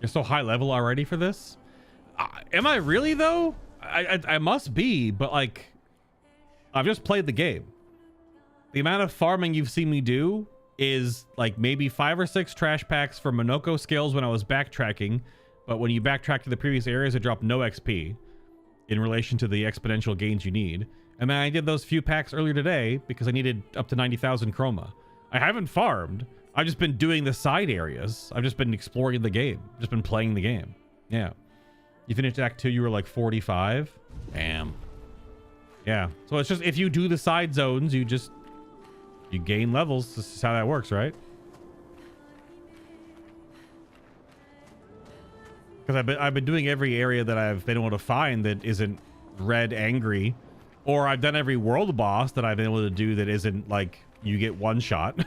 You're so high level already for this? Am I really though? I must be, but like... I've just played the game. The amount of farming you've seen me do is like maybe 5 or 6 trash packs for Monoko skills when I was backtracking. But when you backtrack to the previous areas, it dropped no XP in relation to the exponential gains you need. And then I did those few packs earlier today because I needed up to 90,000 chroma. I haven't farmed. I've just been doing the side areas. I've just been exploring the game. Just been playing the game. Yeah. You finished Act 2, you were like 45. Damn. Yeah, so it's just if you do the side zones, you gain levels. This is how that works, right? because I've been doing every area that I've been able to find that isn't red angry, or I've done every world boss that I've been able to do that isn't like you get one shot.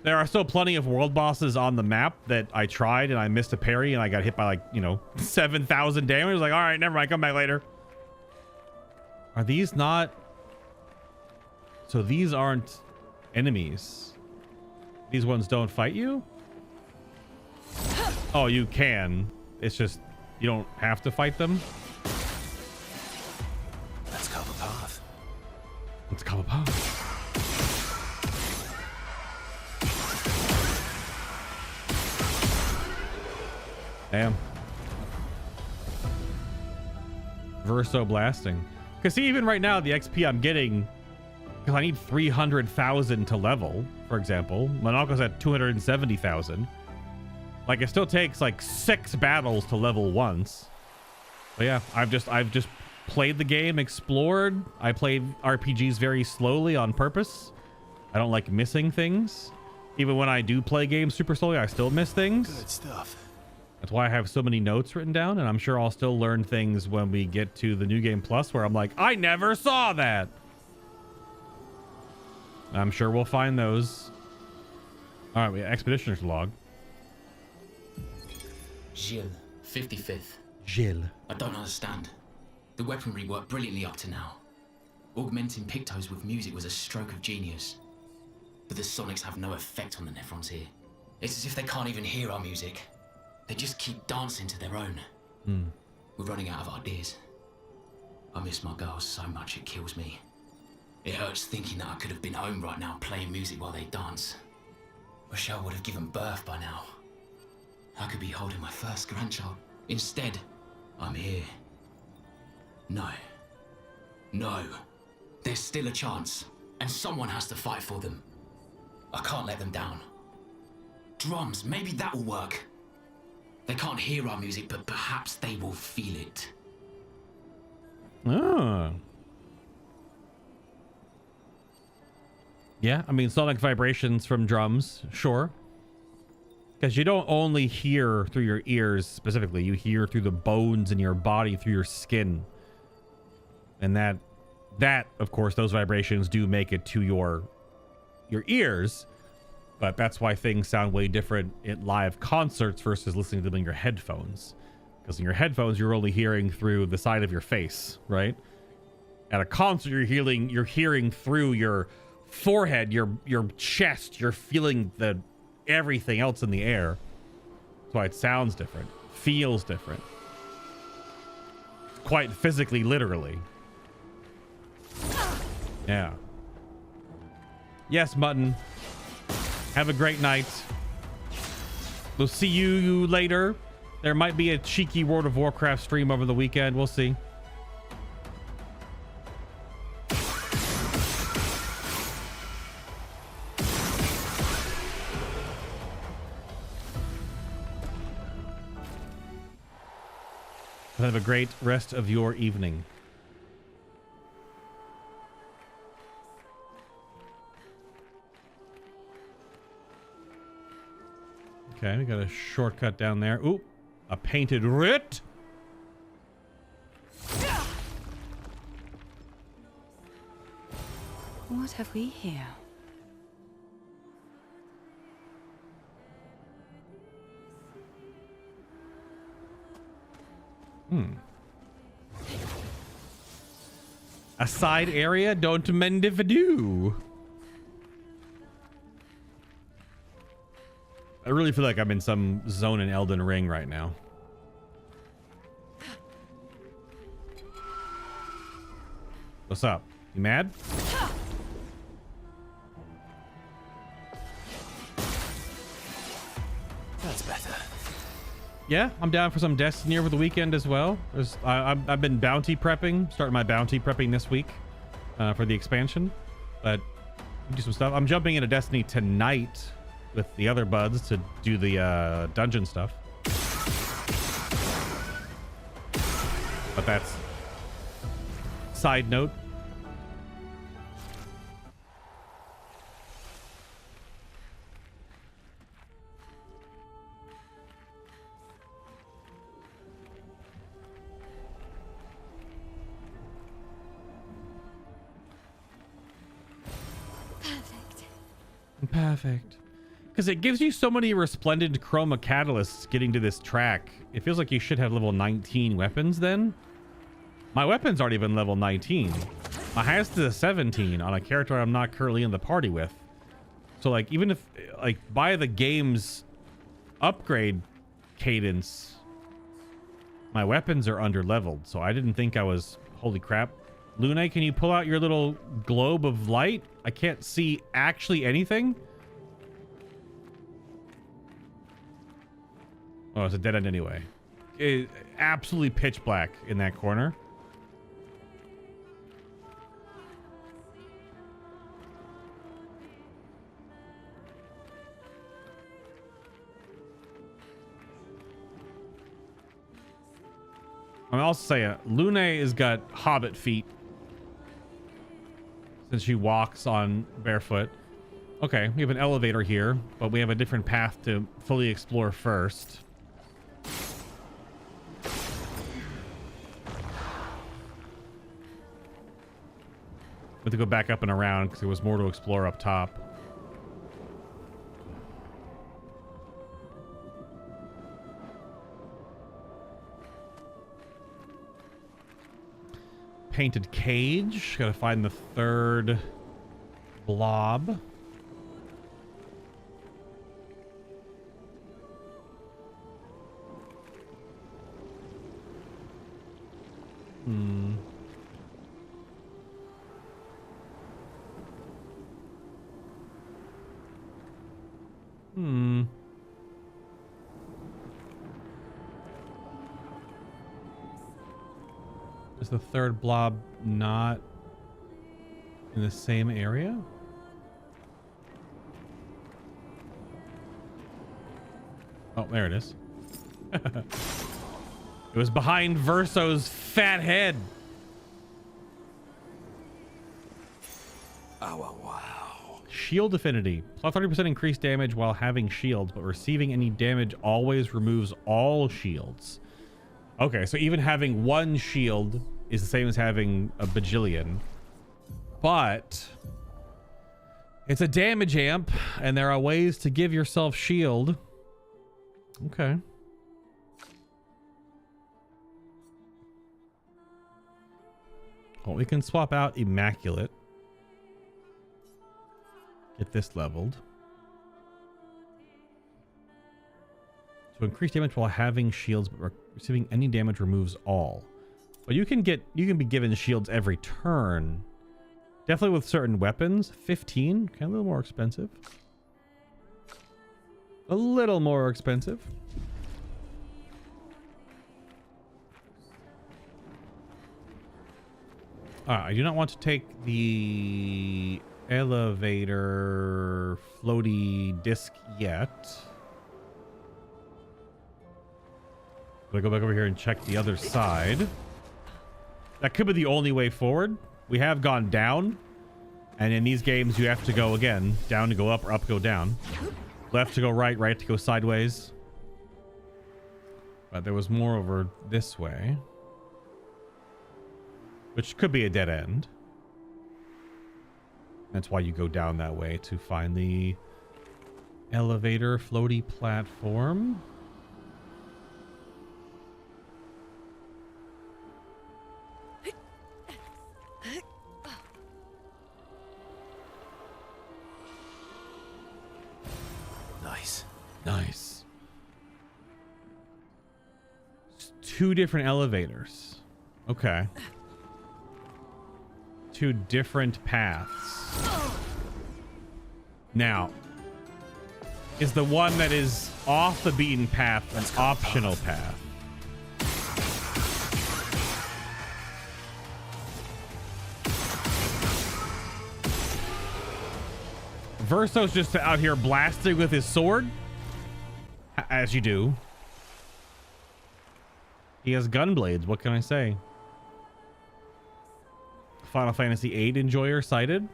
There are still plenty of world bosses on the map that I tried and I missed a parry and I got hit by like, you know, 7,000 damage. I was like, all right, never mind, come back later. Are these not? So these aren't enemies. These ones don't fight you? Oh, you can. It's just you don't have to fight them. Let's carve a path. Let's carve a path. Damn. Verso blasting. Because see, even right now, the XP I'm getting, because I need 300,000 to level, for example. Monaco's at 270,000. Like, it still takes like 6 battles to level once. But yeah, I've just played the game, explored. I played RPGs very slowly on purpose. I don't like missing things. Even when I do play games super slowly, I still miss things. Good stuff. That's why I have so many notes written down, and I'm sure I'll still learn things when we get to the New Game Plus where I'm like, I never saw that. I'm sure we'll find those. All right, we have Expeditioner's log. Gilles, 55th. Gilles. I don't understand. The weaponry worked brilliantly up to now. Augmenting pictos with music was a stroke of genius. But the sonics have no effect on the Nephrons here. It's as if they can't even hear our music. They just keep dancing to their own. We're running out of ideas. I miss my girls so much it kills me. It hurts thinking that I could have been home right now playing music while they dance. Wish I would have given birth by now. I could be holding my first grandchild. Instead, I'm here. No. No. There's still a chance, and someone has to fight for them. I can't let them down. Drums, maybe that will work. They can't hear our music, but perhaps they will feel it. Oh. Yeah, I mean, sonic vibrations from drums, sure. Because you don't only hear through your ears specifically, you hear through the bones in your body, through your skin. And that, of course, those vibrations do make it to your ears. But that's why things sound way different at live concerts versus listening to them in your headphones. Because in your headphones, you're only hearing through the side of your face, right? At a concert, you're hearing through your forehead, your chest. You're feeling everything else in the air. That's why it sounds different, feels different. Quite physically, literally. Yeah. Yes, Mutton. Have a great night. We'll see you later. There might be a cheeky World of Warcraft stream over the weekend. We'll see. Have a great rest of your evening. Okay, we got a shortcut down there. Ooh, a painted writ. What have we here? A side area, don't mend if do. I really feel like I'm in some zone in Elden Ring right now. What's up? You mad? That's better. Yeah, I'm down for some Destiny over the weekend as well. I've been bounty prepping, starting my bounty prepping this week for the expansion. But do some stuff. I'm jumping into Destiny tonight with the other buds to do the dungeon stuff. But that's side note. Perfect. Because it gives you so many resplendent chroma catalysts getting to this track. It feels like you should have level 19 weapons then. My weapons aren't even level 19. My highest is a 17 on a character I'm not currently in the party with. So like, even if like by the game's upgrade cadence, my weapons are under leveled. So I didn't think I was, holy crap. Lune, can you pull out your little globe of light? I can't see actually anything. Oh, it's a dead end anyway. It's absolutely pitch black in that corner. I'll say Lune has got hobbit feet since she walks on barefoot. Okay, we have an elevator here, but we have a different path to fully explore first. We have to go back up and around because there was more to explore up top. Painted cage. Gotta find the third blob. Is the third blob not in the same area? Oh, there it is. It was behind Verso's fat head. Oh, wow. Shield affinity. Plus 30% increased damage while having shields, but receiving any damage always removes all shields. Okay, so even having one shield is the same as having a bajillion. But it's a damage amp, and there are ways to give yourself shield. Okay. Well, we can swap out Immaculate. Get this leveled. So increase damage while having shields, but receiving any damage removes all. But you can be given shields every turn. Definitely with certain weapons. 15, kind of a little more expensive. A little more expensive. I do not want to take the elevator floaty disc yet. Gonna go back over here and check the other side. That could be the only way forward. We have gone down, and in these games you have to go again, down to go up or up to go down, left to go right, right to go sideways. But there was more over this way, which could be a dead end. That's why you go down that way, to find the elevator floaty platform. Nice. It's 2 different elevators. Okay. 2 different paths. Now, is the one that is off the beaten path an optional path? Verso's just out here blasting with his sword. As you do. He has gun blades. What can I say? Final Fantasy VIII enjoyer sighted?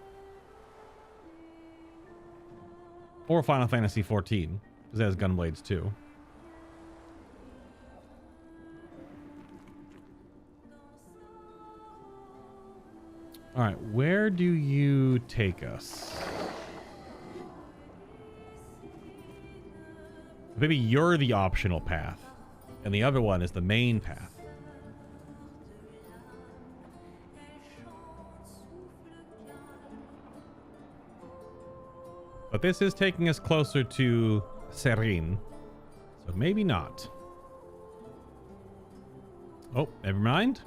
Or Final Fantasy XIV, because it has gun blades too. All right, where do you take us? Maybe you're the optional path, and the other one is the main path. But this is taking us closer to Sirene, so maybe not. Oh, never mind.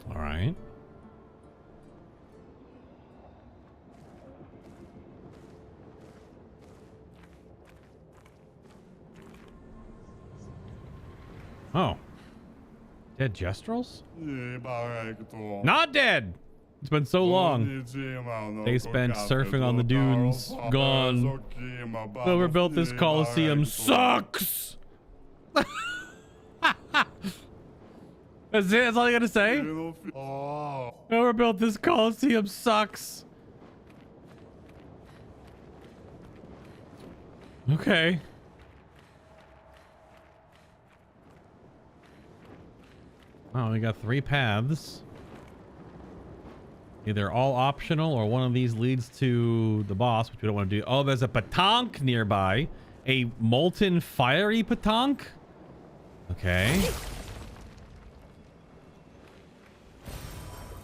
All right. Oh. Dead Jestrels? Not dead! It's been so long. They spent surfing on the dunes. Gone. Whoever built this Coliseum sucks! That's it? That's all you gotta say? Whoever built this Coliseum sucks. Okay. Oh, we got 3 paths. Either all optional or one of these leads to the boss, which we don't want to do. Oh, there's a petanque nearby. A molten fiery petanque? Okay.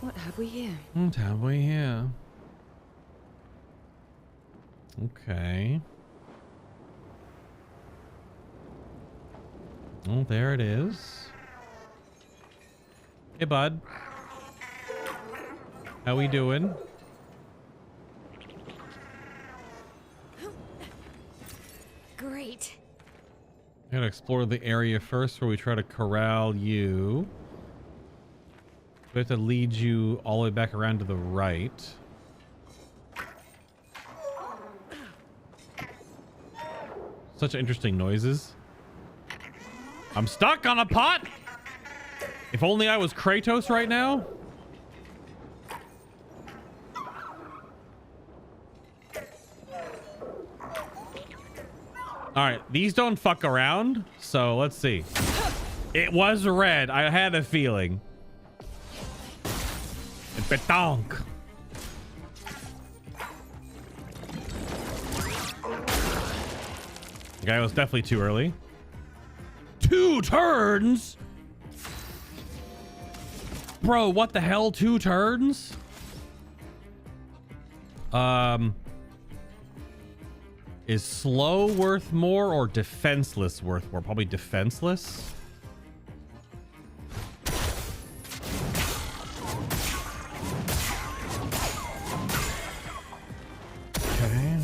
What have we here? What have we here? Okay. Oh, there it is. Hey, bud. How we doing? Great. I gotta explore the area first where we try to corral you. We have to lead you all the way back around to the right. Such interesting noises. I'm stuck on a pot! If only I was Kratos right now. Alright, these don't fuck around, so let's see. It was red. I had a feeling. Petanque. The guy was definitely too early. 2 turns? Bro, what the hell? 2 turns? Is slow worth more or defenseless worth more? Probably defenseless. Okay.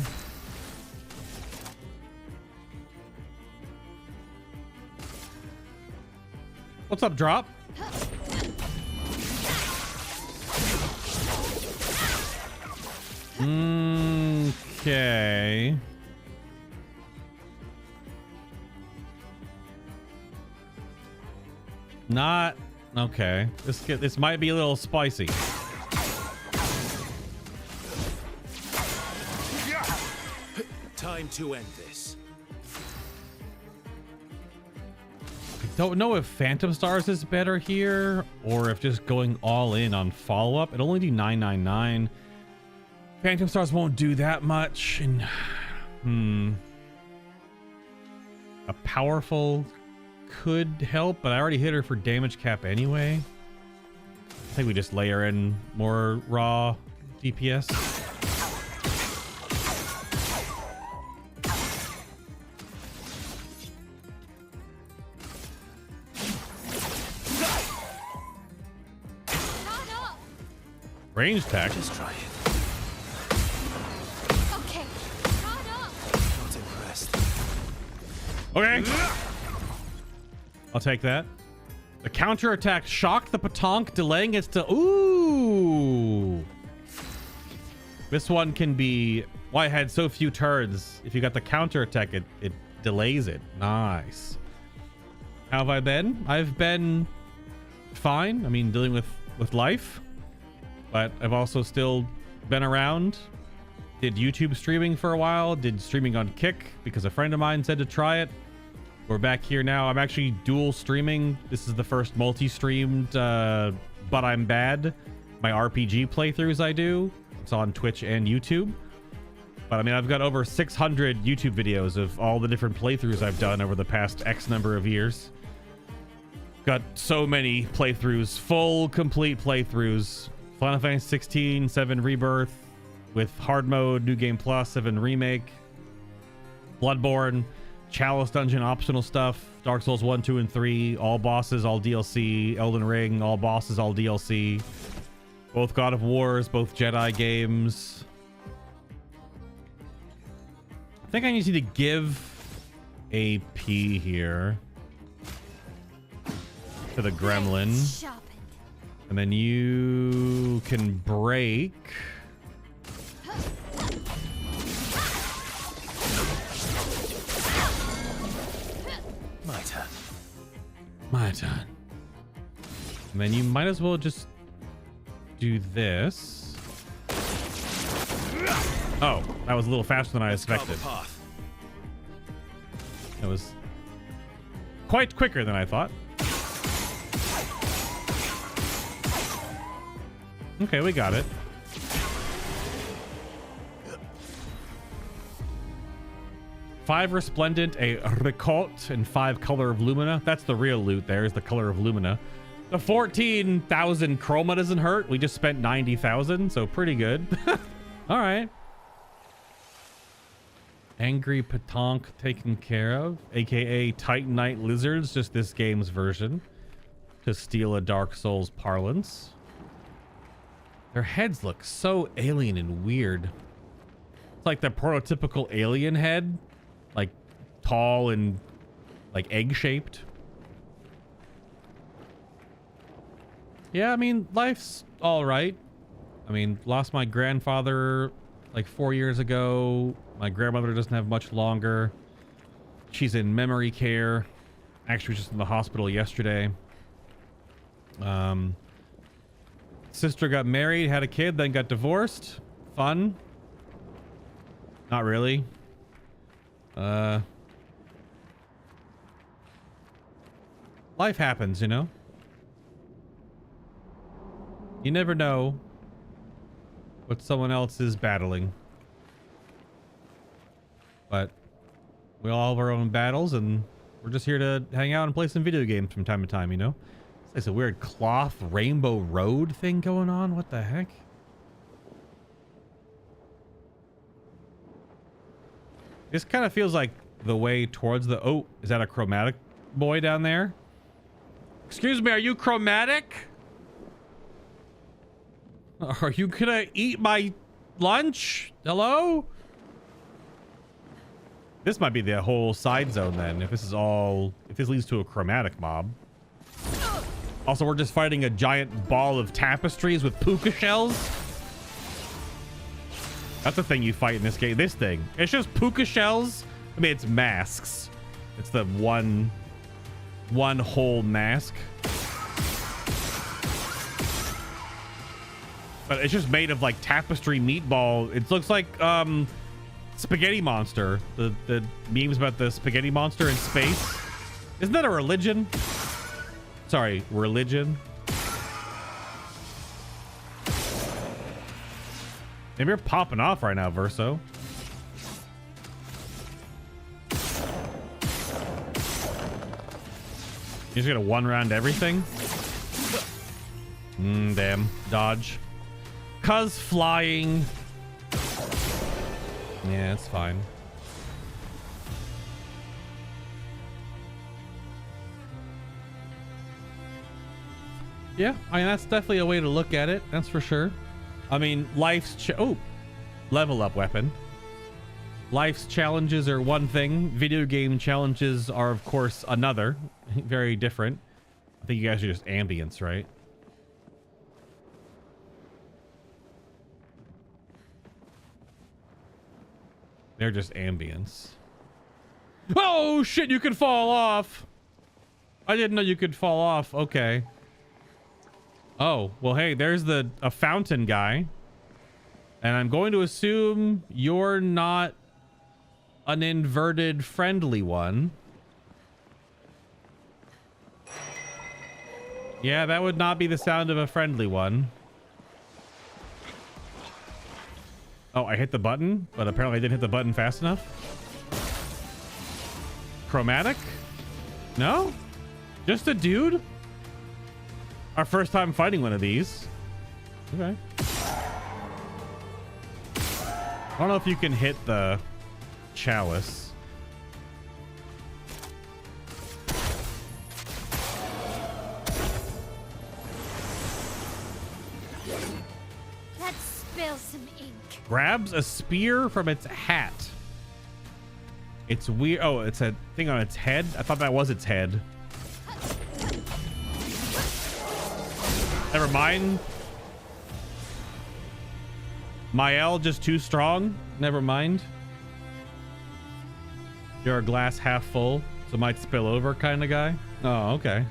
What's up, Drop? Okay. Not okay. This might be a little spicy. Time to end this. I don't know if Phantom Stars is better here or if just going all in on follow-up. It'll only do 999. Phantom Stars won't do that much. And a powerful could help, but I already hit her for damage cap anyway. I think we just layer in more raw DPS. Range attack. Just try it. Okay. Not impressed. Okay. I'll take that. The counter attack shocked the petanque, delaying its to. Ooh. This one can be. Why I had so few turns. If you got the counter attack, it delays it. Nice. How have I been? I've been fine. I mean, dealing with life. But I've also still been around. Did YouTube streaming for a while. Did streaming on Kick because a friend of mine said to try it. We're back here now. I'm actually dual streaming. This is the first multi-streamed, but I'm bad my RPG playthroughs I do. It's on Twitch and YouTube. But I mean, I've got over 600 YouTube videos of all the different playthroughs I've done over the past X number of years. Got so many playthroughs, full, complete playthroughs. Final Fantasy 16, 7 Rebirth, with hard mode, New Game Plus, 7 Remake, Bloodborne, Chalice Dungeon optional stuff, Dark Souls 1, 2, and 3, all bosses, all DLC, Elden Ring, all bosses, all DLC, both God of Wars, both Jedi games. I think I need to give a P here to the gremlin. And then you can break. My turn. My turn. And then you might as well just do this. Oh, that was a little faster than I expected. That was quite quicker than I thought. Okay, we got it. Five resplendent, a récolte, and 5 color of lumina. That's the real loot. There's the color of lumina. The 14,000 chroma doesn't hurt. We just spent 90,000, so pretty good. All right. Angry Petanque taken care of, aka Titanite lizards, just this game's version, to steal a Dark Souls parlance. Their heads look so alien and weird. It's like the prototypical alien head, like tall and like egg-shaped. Yeah, I mean, life's all right. I mean, lost my grandfather like 4 years ago. My grandmother doesn't have much longer. She's in memory care. Actually, was just in the hospital yesterday. Sister got married, had a kid, then got divorced. Fun. Not really. Life happens, you know? You never know what someone else is battling. But we all have our own battles, and we're just here to hang out and play some video games from time to time, you know? It's a weird cloth rainbow road thing going on. What the heck? This kind of feels like the way towards the... Oh, is that a chromatic boy down there? Excuse me, are you chromatic? Are you gonna eat my lunch? Hello? This might be the whole side zone then, if this is all... If this leads to a chromatic mob. Also, we're just fighting a giant ball of tapestries with puka shells. That's the thing you fight in this game. This thing. It's just puka shells. I mean, it's masks. It's the one whole mask. But it's just made of like tapestry meatball. It looks like spaghetti monster. The memes about the spaghetti monster in space. Isn't that a religion? Sorry, religion. Maybe you're popping off right now, Verso. You're just gonna one round everything? Damn. Dodge. Cuz flying. Yeah, it's fine. Yeah, I mean, that's definitely a way to look at it. That's for sure. I mean, life's... Oh, level up weapon. Life's challenges are one thing. Video game challenges are, of course, another. Very different. I think you guys are just ambience, right? They're just ambience. Oh, shit, you could fall off. I didn't know you could fall off. Okay. Oh, well, hey, there's a fountain guy. And I'm going to assume you're not an inverted friendly one. Yeah, that would not be the sound of a friendly one. Oh, I hit the button, but apparently I didn't hit the button fast enough. Chromatic? No? Just a dude? Our first time fighting one of these. Okay. I don't know if you can hit the chalice. Let's spill some ink. Grabs a spear from its hat. It's weird. Oh, it's a thing on its head. I thought that was its head. Never mind. Mael just too strong. Never mind. You're a glass half full, so might spill over kind of guy. Oh, okay.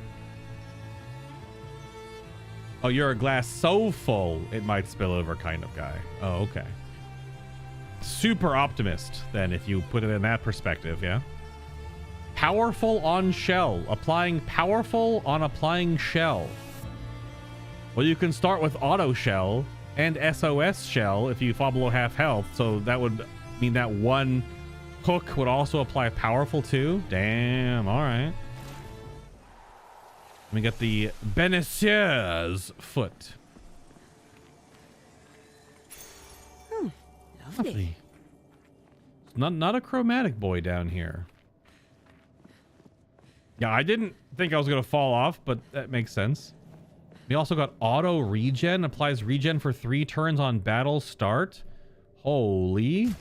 Oh, you're a glass so full it might spill over kind of guy. Oh, okay. Super optimist then, if you put it in that perspective, yeah. Powerful on shell. Applying powerful on applying shell. Well, you can start with auto shell and SOS shell if you fall below half health. So that would mean that one hook would also apply powerful too. Damn. All right. We got the Benessier's foot. Lovely. Not a chromatic boy down here. Yeah, I didn't think I was gonna fall off, but that makes sense. We also got auto regen. Applies regen for 3 turns on battle start. Holy.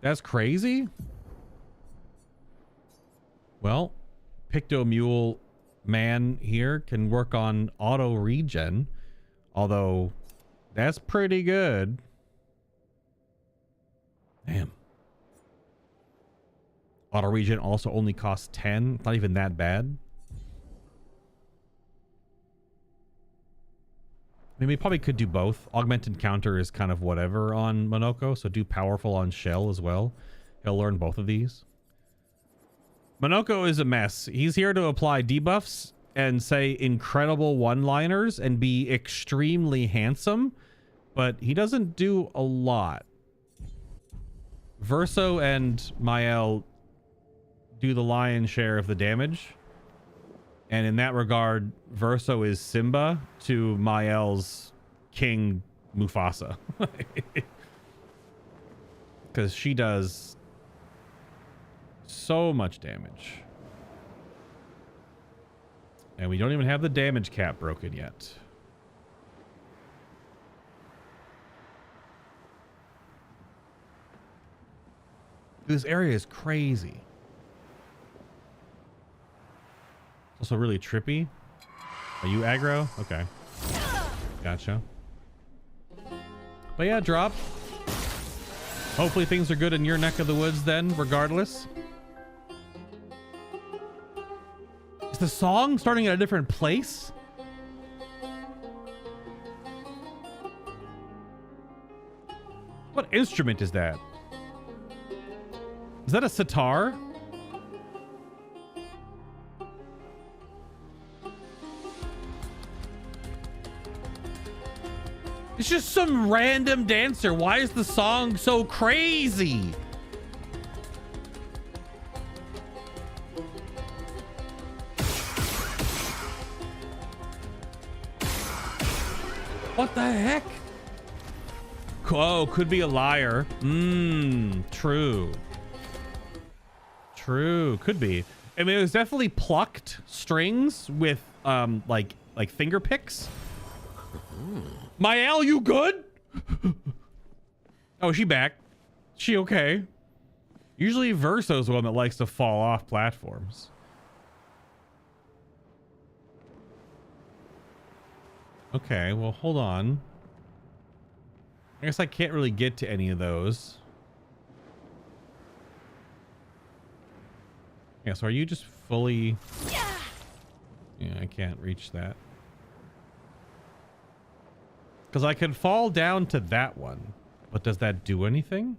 That's crazy. Well, Pictomule man here can work on auto regen. Although, that's pretty good. Damn. Auto regen also only costs 10. Not even that bad. I mean, we probably could do both. Augmented counter is kind of whatever on Monoko, so do powerful on shell as well. He'll learn both of these. Monoko is a mess. He's here to apply debuffs and say incredible one-liners and be extremely handsome, but he doesn't do a lot. Verso and Mael do the lion's share of the damage. And in that regard, Verso is Simba to Mael's King Mufasa. Because she does so much damage. And we don't even have the damage cap broken yet. This area is crazy. Also really trippy. Are you aggro? Okay. Gotcha. But yeah, drop. Hopefully things are good in your neck of the woods then, regardless. Is the song starting at a different place? What instrument is that? Is that a sitar? It's just some random dancer. Why is the song so crazy? What the heck? Oh, could be a liar. True. True, could be. I mean, it was definitely plucked strings with like finger picks. Mael, you good? Oh, she back. She okay? Usually Verso's the one that likes to fall off platforms. Okay, well, hold on. I guess I can't really get to any of those. Yeah, so are you just fully... Yeah, I can't reach that. Because I can fall down to that one. But does that do anything?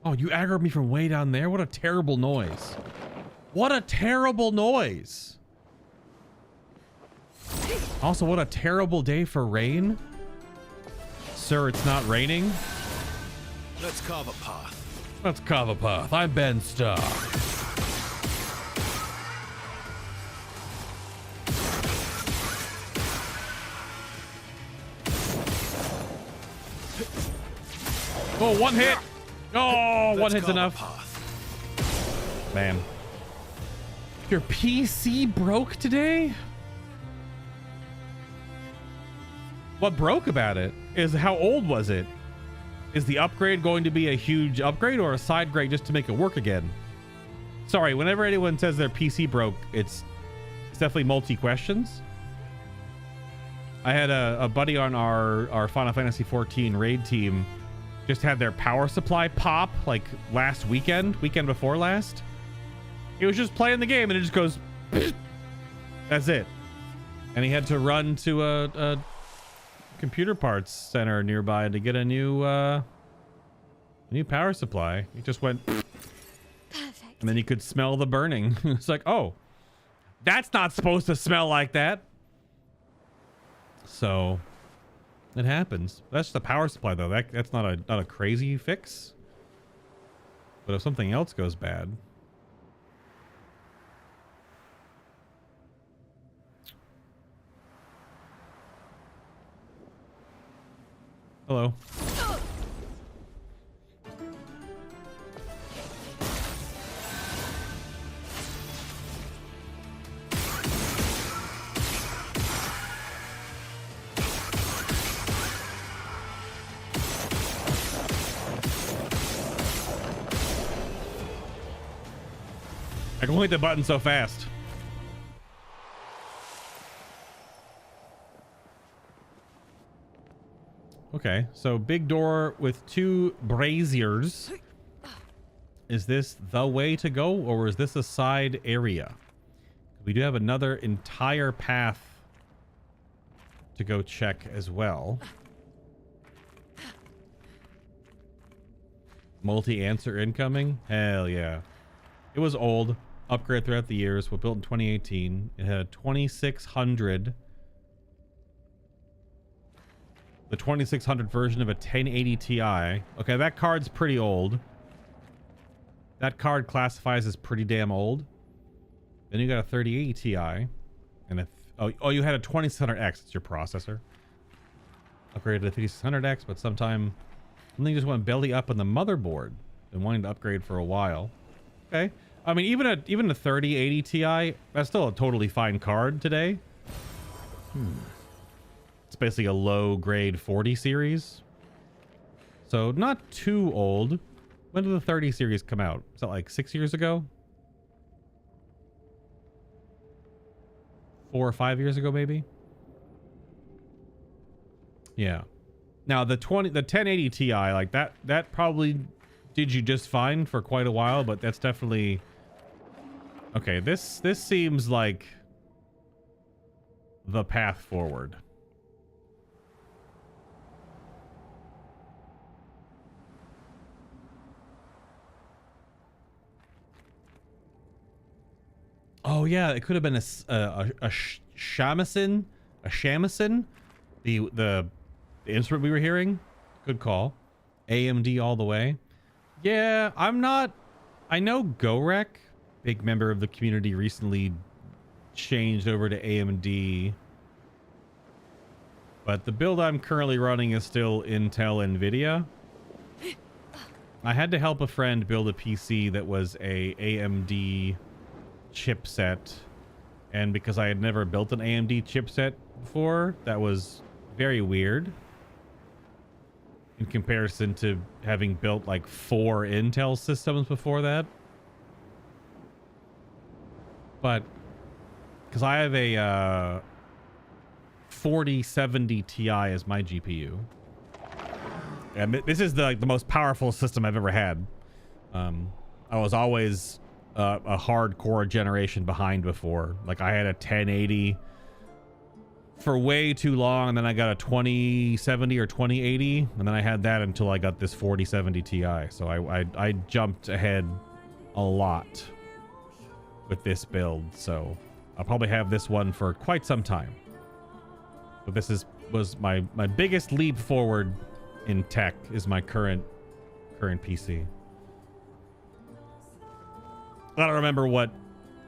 Oh, you aggroed me from way down there? What a terrible noise. What a terrible noise. Also, what a terrible day for rain. Sir, it's not raining. Let's carve a path. Let's carve a path. I'm Ben Starr. Oh, one hit. Oh, one hit's enough. Man. Your PC broke today? What broke about it is how old was it? Is the upgrade going to be a huge upgrade or a side grade just to make it work again? Sorry, whenever anyone says their PC broke, it's definitely multi-questions. I had a buddy on our Final Fantasy 14 raid team just had their power supply pop like last weekend before last. He was just playing the game and it just goes, that's it. And he had to run to a computer parts center nearby to get a new power supply. He just went perfect. And then you could smell the burning. It's like, oh, that's not supposed to smell like that. So it happens. That's the power supply though. That's not a crazy fix. But if something else goes bad. Hello. I can hit the button so fast. Okay, so big door with 2 braziers. Is this the way to go, or is this a side area? We do have another entire path to go check as well. Multi-answer incoming? Hell yeah. It was old. Upgrade throughout the years. Was built in 2018. It had 2600. The 2600 version of a 1080 Ti. Okay, that card's pretty old. That card classifies as pretty damn old. Then you got a 3080 Ti. And oh, you had a 2600X. It's your processor. Upgraded to 3600X, but something just went belly up on the motherboard. Been wanting to upgrade for a while. Okay. I mean, even a 3080 Ti, that's still a totally fine card today. It's basically a low grade 40 series. So not too old. When did the 30 series come out? Is that like 6 years ago? 4 or 5 years ago, maybe? Yeah. Now the 1080 Ti, like that probably did you just fine for quite a while, but that's definitely okay. This seems like the path forward. Oh yeah, it could have been a shamisen, the instrument we were hearing. Good call. AMD all the way. Yeah, I know Gorek, big member of the community, recently changed over to AMD. But the build I'm currently running is still Intel NVIDIA. I had to help a friend build a PC that was a AMD chipset. And because I had never built an AMD chipset before, that was very weird. In comparison to having built like 4 Intel systems before that. But because I have a 4070 Ti as my GPU. And this is the most powerful system I've ever had. I was always a hardcore generation behind before. Like I had a 1080 for way too long, and then I got a 2070 or 2080, and then I had that until I got this 4070 Ti. So I jumped ahead a lot with this build, so I'll probably have this one for quite some time. But this was my biggest leap forward in tech is my current PC. I don't remember what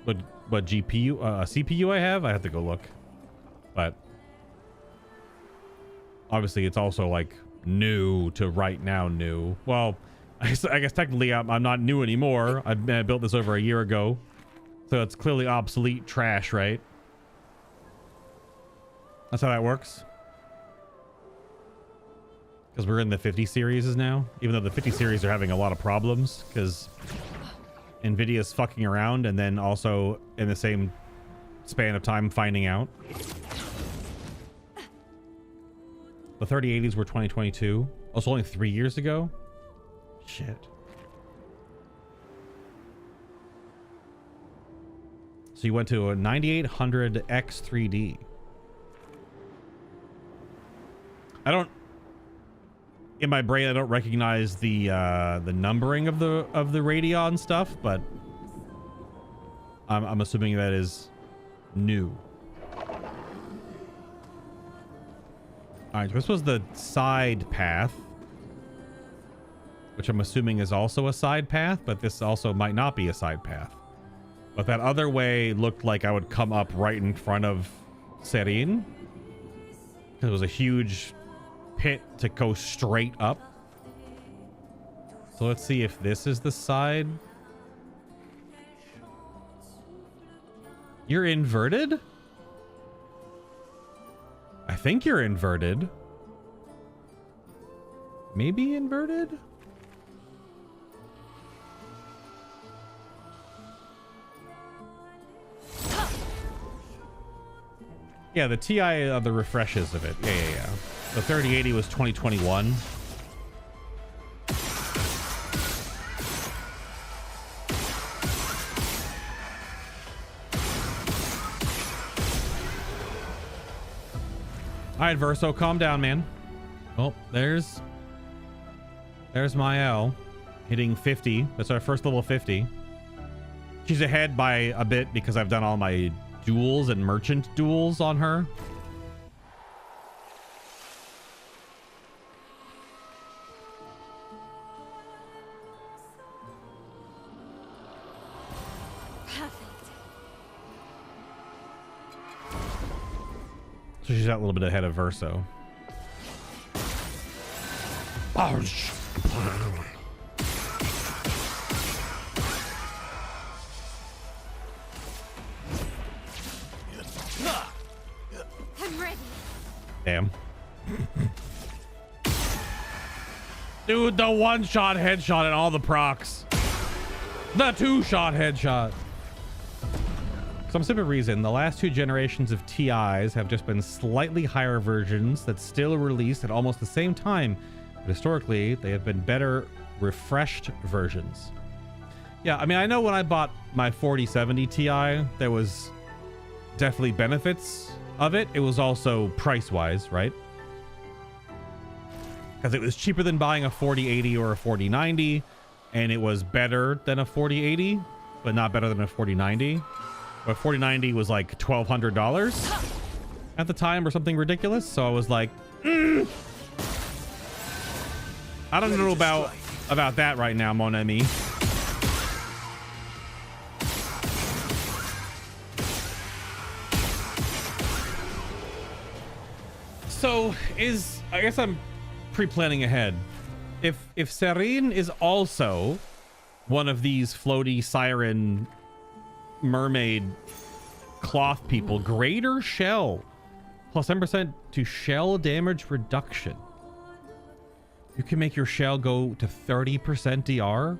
GPU CPU I have. I have to go look. But obviously it's also like new to right now new. Well, I guess technically I'm not new anymore. I built this over a year ago. So it's clearly obsolete trash, right? That's how that works. Because we're in the 50 series now. Even though the 50 series are having a lot of problems. Because NVIDIA's fucking around. And then also in the same span of time finding out. The 3080s were 2022. Also only 3 years ago. Shit. So you went to a 9800 X3D. In my brain I don't recognize the numbering of the Radeon stuff, but I'm assuming that is new. All right, this was the side path, which I'm assuming is also a side path, but this also might not be a side path. But that other way looked like I would come up right in front of Sirene. It was a huge pit to go straight up. So let's see if this is the side. You're inverted? I think you're inverted. Maybe inverted? Yeah, the TI are the refreshes of it. Yeah. The 3080 was 2021. All right, Verso, calm down, man. Oh, there's my L hitting 50. That's our first level 50. She's ahead by a bit because I've done all my duels and merchant duels on her. So she's out a little bit ahead of Verso. Ouch. I'm ready. Damn. Dude, the one-shot headshot and all the procs. The two-shot headshot. Some simple reason, the last two generations of TIs have just been slightly higher versions that still released at almost the same time. But historically, they have been better refreshed versions. Yeah, I mean, I know when I bought my 4070 Ti, there was definitely benefits of it. It was also price-wise, right? Because it was cheaper than buying a 4080 or a 4090, and it was better than a 4080, but not better than a 4090. But 4090 was like $1,200 at the time or something ridiculous. So I was like, I don't know about that right now, mon ami. So I guess I'm pre-planning ahead. If Sirene is also one of these floaty siren mermaid cloth people, greater shell plus 10% to shell damage reduction. You can make your shell go to 30% DR.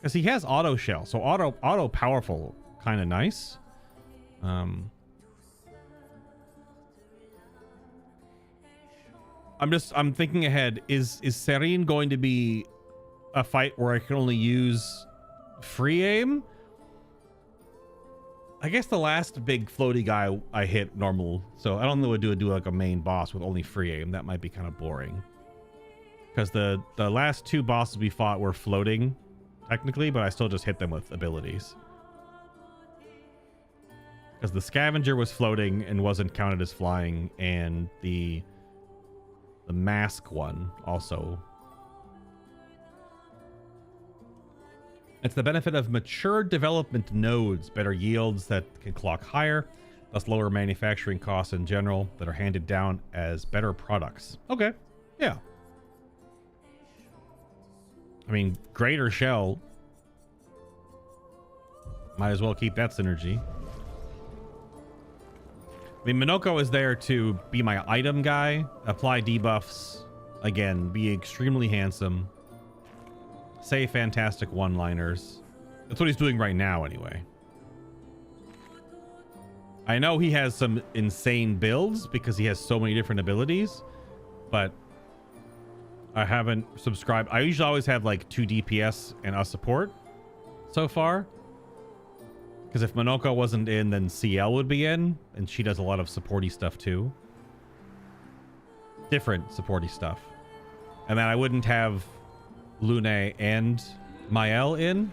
Because he has auto shell, so auto powerful, kind of nice. I'm thinking ahead. Is Sirene going to be a fight where I can only use free aim? I guess the last big floaty guy I hit normal, so I don't know what to do like a main boss with only free aim. That might be kind of boring. Because the last two bosses we fought were floating, technically, but I still just hit them with abilities. Because the scavenger was floating and wasn't counted as flying, and the mask one also. It's the benefit of mature development nodes, better yields that can clock higher, thus lower manufacturing costs in general that are handed down as better products. Okay, yeah. I mean, greater shell. Might as well keep that synergy. I mean, Minoko is there to be my item guy, apply debuffs, again, be extremely handsome, say fantastic one-liners. That's what he's doing right now, anyway. I know he has some insane builds because he has so many different abilities, but I haven't subscribed. I usually always have like 2 DPS and a support so far. Because if Minoko wasn't in, then CL would be in, and she does a lot of supporty stuff too. Different supporty stuff. And then I wouldn't have Lune and Mael in.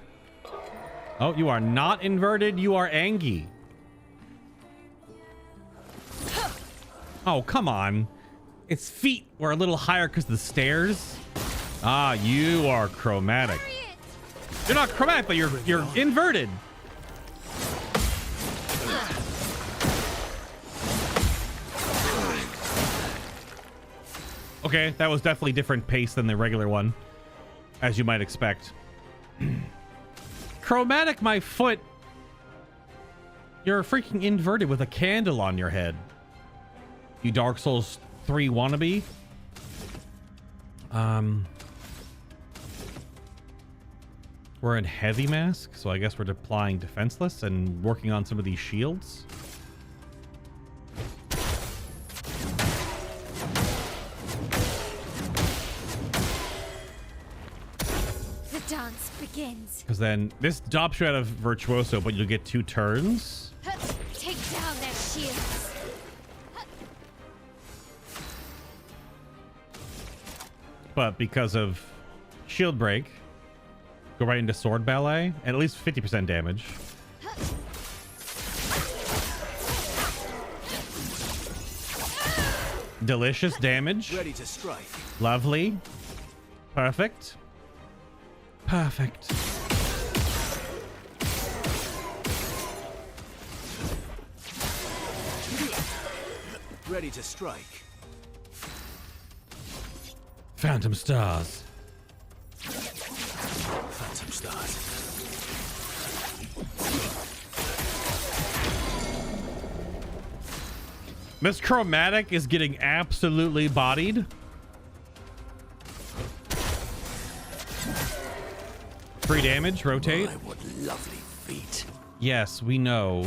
Oh, you are not inverted, you are Angie. Oh, come on. Its feet were a little higher because of the stairs. Ah, you are chromatic. You're not chromatic, but you're inverted. Okay, that was definitely different pace than the regular one, as you might expect. Chromatic, my foot. You're freaking inverted with a candle on your head. You Dark Souls 3 wannabe. We're in heavy mask, so I guess we're deploying defenseless and working on some of these shields. Dance begins. Because then this drops you out of Virtuoso, but you'll get 2 turns. Take down their shields. But because of shield break, go right into sword ballet, and at least 50% damage. Delicious damage. Ready to strike. Lovely. Perfect. Perfect. Ready to strike. Phantom stars. Phantom stars. Miss Chromatic is getting absolutely bodied. Free damage, rotate. My, what lovely feet. Yes, we know.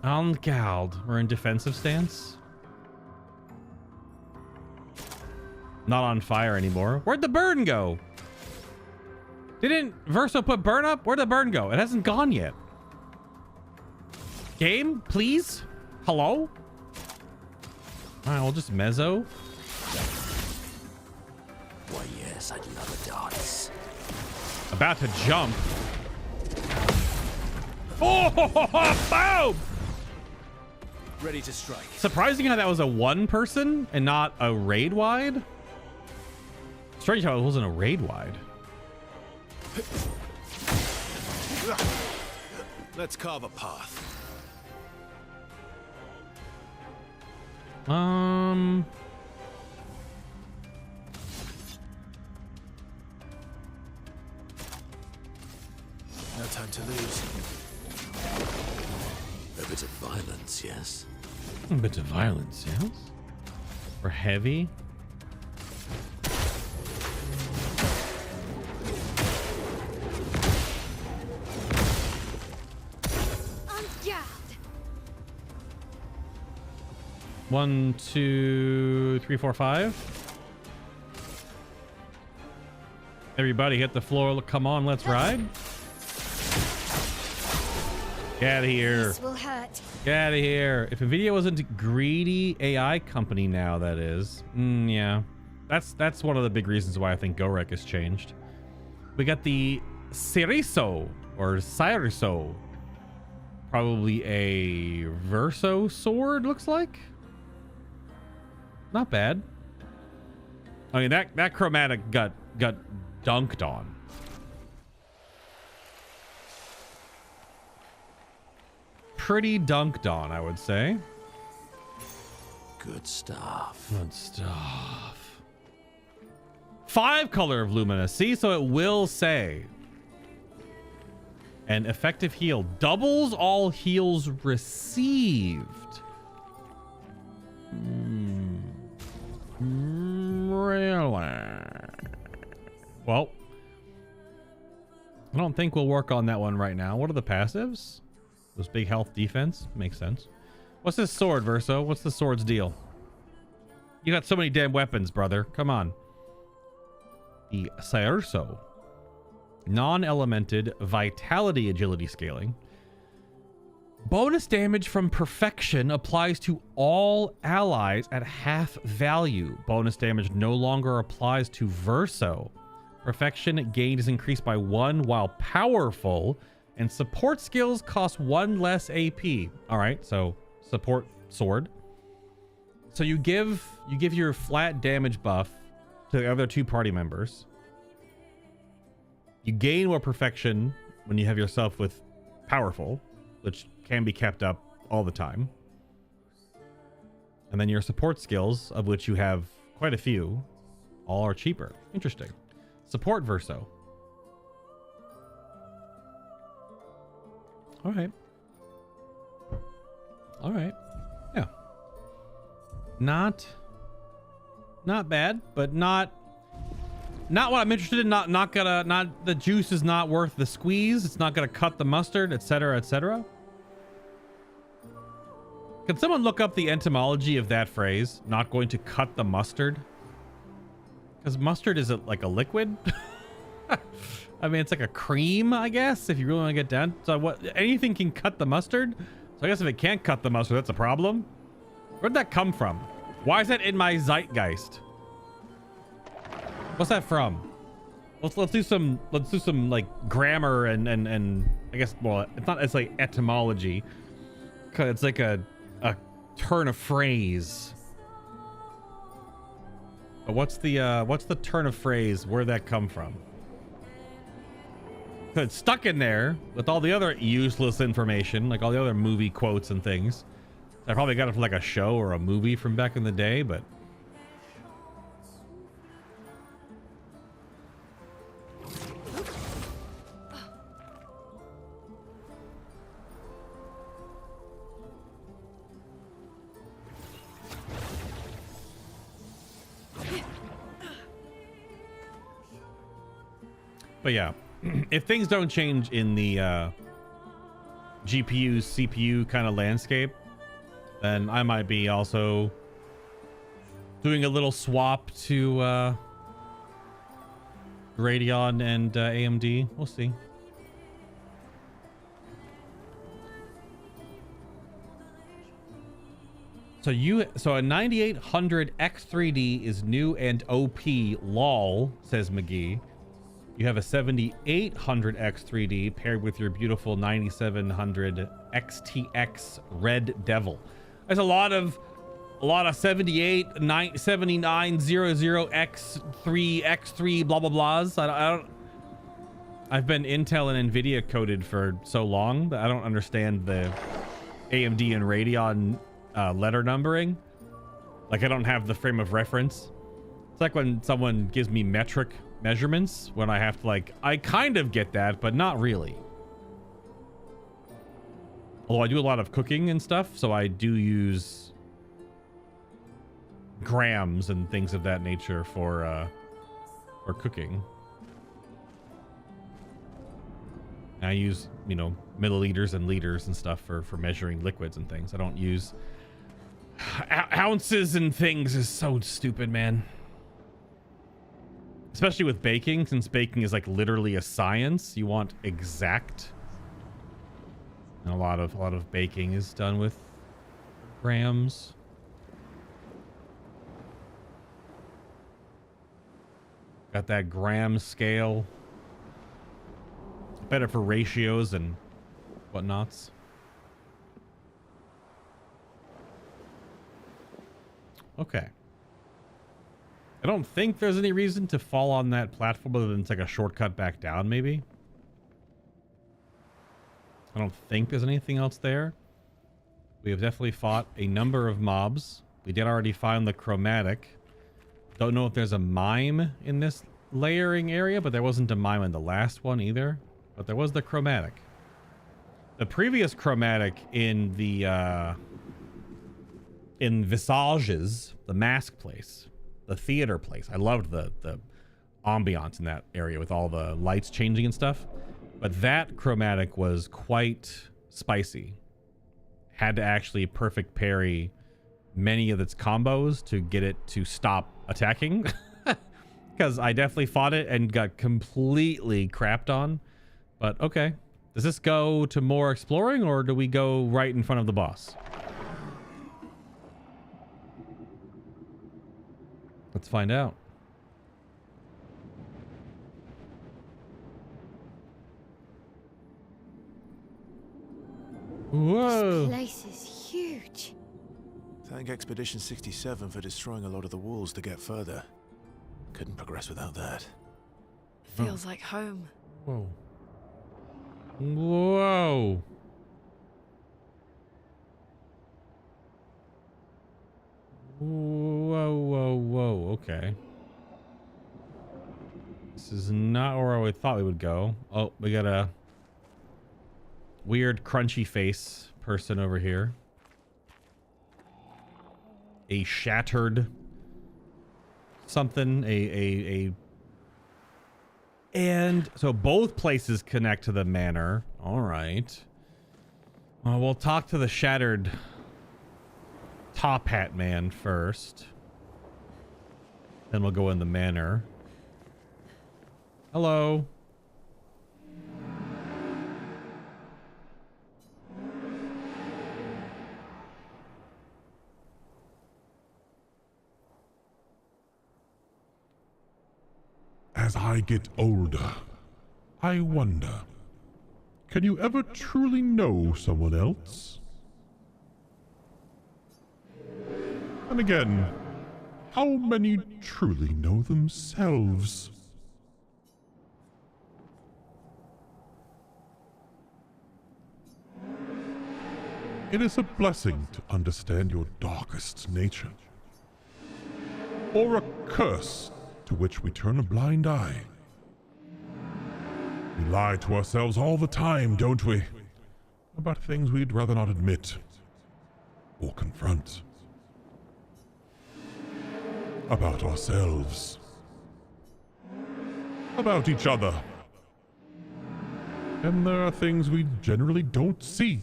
On guard. We're in defensive stance. Not on fire anymore. Where'd the burn go? Didn't Verso put burn up? Where'd the burn go? It hasn't gone yet. Game, please? Hello? Alright, we'll just mezzo. Why, yes, I'd love a dance. About to jump. Oh, boom! Ready to strike. Surprising how that was a 1 person and not a raid wide. Strange how it wasn't a raid wide. Let's carve a path. No time to lose. A bit of violence, yes? A bit of violence, yes? We're heavy. On guard. 1, 2, 3, 4, 5. Everybody hit the floor. Come on, let's ride. Get out of here. This will hurt. Get out of here. If NVIDIA wasn't a greedy AI company now, that is. Yeah. That's one of the big reasons why I think Gorek has changed. We got the Ciriso or Ciriso. Probably a Verso sword, looks like. Not bad. I mean, that chromatic got dunked on. Pretty dunked on, I would say. Good stuff. Good stuff. 5 color of luminacy, so it will say. An effective heal. Doubles all heals received. Really? Well, I don't think we'll work on that one right now. What are the passives? Those big health defense? Makes sense. What's this sword, Verso? What's the sword's deal? You got so many damn weapons, brother. Come on. The Ciriso. Non-elemented vitality agility scaling. Bonus damage from perfection applies to all allies at half value. Bonus damage no longer applies to Verso. Perfection gained is increased by 1 while powerful, and support skills cost 1 less AP. All right, so support sword. So you give your flat damage buff to the other 2 party members. You gain more perfection when you have yourself with powerful, which can be kept up all the time. And then your support skills, of which you have quite a few, all are cheaper. Interesting. Support Verso. All right. All right. Yeah. Not bad, but not what I'm interested in. Not the juice is not worth the squeeze. It's not gonna cut the mustard, etc., etc. Can someone look up the etymology of that phrase? Not going to cut the mustard? Because mustard is like a liquid. I mean, it's like a cream, I guess, if you really want to get down. So what? Anything can cut the mustard. So I guess if it can't cut the mustard, that's a problem. Where'd that come from? Why is that in my zeitgeist? What's that from? Let's do some like grammar and I guess, well, it's like etymology. Cause it's like a turn of phrase. But what's the turn of phrase? Where'd that come from? It's stuck in there with all the other useless information, like all the other movie quotes and things. I probably got it from like a show or a movie from back in the day, but yeah, if things don't change in the GPU, CPU kind of landscape, then I might be also doing a little swap to Radeon and AMD. We'll see. So a 9800 X3D is new and OP. Lol, says McGee. You have a 7800 X3D paired with your beautiful 9700 XTX Red Devil. There's a lot of 78, 7900 X3 blah blah blahs. I've been Intel and Nvidia coded for so long that I don't understand the AMD and Radeon letter numbering. Like I don't have the frame of reference. It's like when someone gives me metric measurements when I have to, like, I kind of get that, but not really. Although I do a lot of cooking and stuff, so I do use grams and things of that nature for cooking. And I use, you know, milliliters and liters and stuff for measuring liquids and things. I don't use ounces and things. Is so stupid, man. Especially with baking, since baking is like literally a science. You want exact And a lot of baking is done with grams. Got that gram scale. Better for ratios and whatnots. Okay. I don't think there's any reason to fall on that platform other than it's like a shortcut back down, maybe. I don't think there's anything else there. We have definitely fought a number of mobs. We did already find the chromatic. Don't know if there's a mime in this layering area, but there wasn't a mime in the last one either. But there was the chromatic. The previous chromatic in the in Visages, the mask place, the theater place. I loved the ambiance in that area with all the lights changing and stuff. But that chromatic was quite spicy. Had to actually perfect parry many of its combos to get it to stop attacking. Because I definitely fought it and got completely crapped on. But okay. Does this go to more exploring or do we go right in front of the boss? Let's find out. Whoa. This place is huge. Thank Expedition 67 for destroying a lot of the walls to get further. Couldn't progress without that. Feels like home. Whoa. Whoa. Whoa, whoa, whoa. Okay. This is not where we thought we would go. Oh, we got a weird crunchy face person over here. A shattered something. And so both places connect to the manor. All right. Well, we'll talk to the shattered top hat man first. Then we'll go in the manor. Hello. As I get older, I wonder, can you ever truly know someone else? And again, how many truly know themselves? It is a blessing to understand your darkest nature, or a curse to which we turn a blind eye. We lie to ourselves all the time, don't we? About things we'd rather not admit or confront. About ourselves. About each other. And there are things we generally don't see.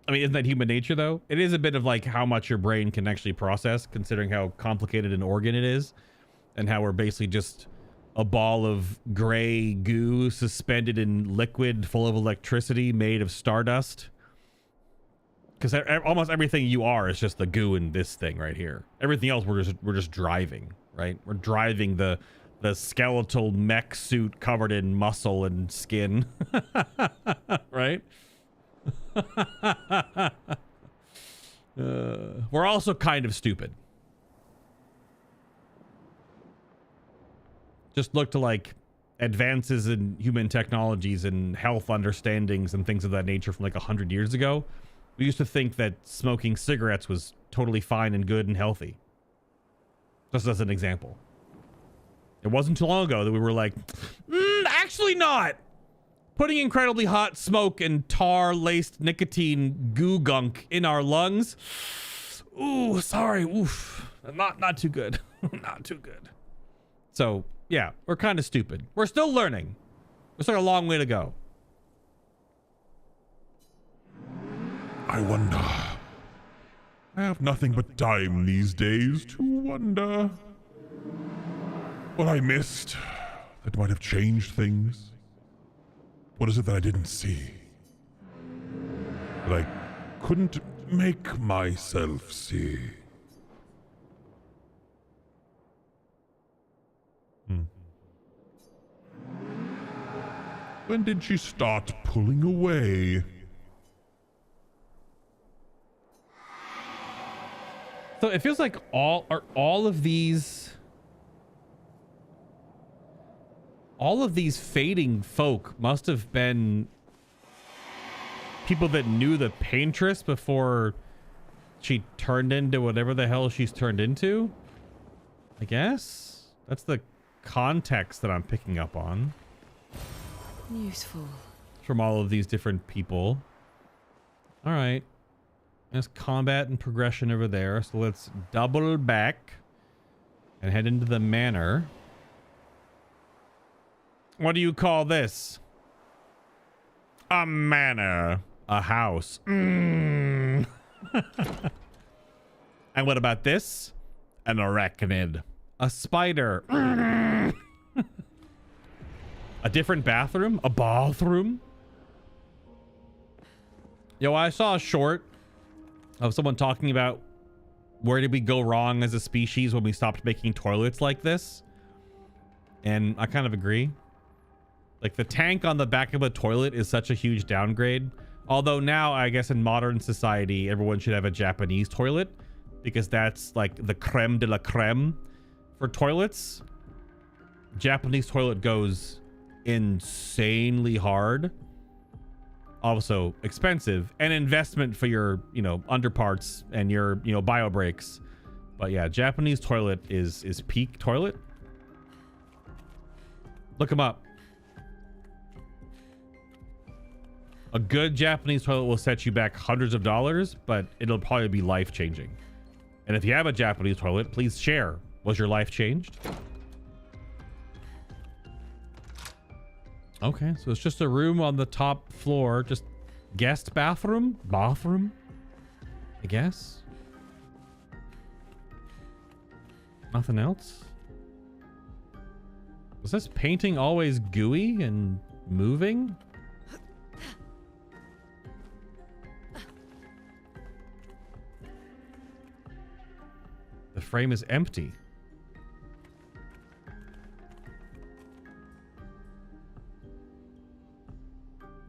I mean, isn't that human nature, though? It is a bit of like how much your brain can actually process, considering how complicated an organ it is, and how we're basically just a ball of gray goo suspended in liquid full of electricity made of stardust. Because almost everything you are is just the goo in this thing right here. Everything else we're just driving, right? We're driving the skeletal mech suit covered in muscle and skin, right? We're also kind of stupid. Just look to like advances in human technologies and health understandings and things of that nature from like 100 years ago. We used to think that smoking cigarettes was totally fine and good and healthy. Just as an example. It wasn't too long ago that we were like, actually not. Putting incredibly hot smoke and tar-laced nicotine goo gunk in our lungs. Ooh, sorry. Oof. Not too good. Not too good. So, yeah, we're kind of stupid. We're still learning. We're still a long way to go. I wonder. I have nothing but time these days to wonder what I missed that might have changed things. What is it that I didn't see? That I couldn't make myself see? When did she start pulling away? So it feels like all of these fading folk must have been people that knew the Paintress before she turned into whatever the hell she's turned into. I guess that's the context that I'm picking up on. Useful. From all of these different people. All right. There's combat and progression over there. So let's double back and head into the manor. What do you call this? A manor. A house. And what about this? An arachnid. A spider. A different bathroom? A bathroom? Yo, I saw a short of someone talking about where did we go wrong as a species when we stopped making toilets like this? And I kind of agree. Like, the tank on the back of a toilet is such a huge downgrade. Although now, I guess in modern society, everyone should have a Japanese toilet because that's like the creme de la creme for toilets. Japanese toilet goes insanely hard, also expensive, and investment for your underparts and your bio brakes. But yeah, Japanese toilet is peak toilet. Look them up. A good Japanese toilet will set you back hundreds of dollars, but it'll probably be life changing. And if you have a Japanese toilet, please share. Was your life changed? Okay, so it's just a room on the top floor, just guest bathroom, I guess. Nothing else. Was this painting always gooey and moving? The frame is empty.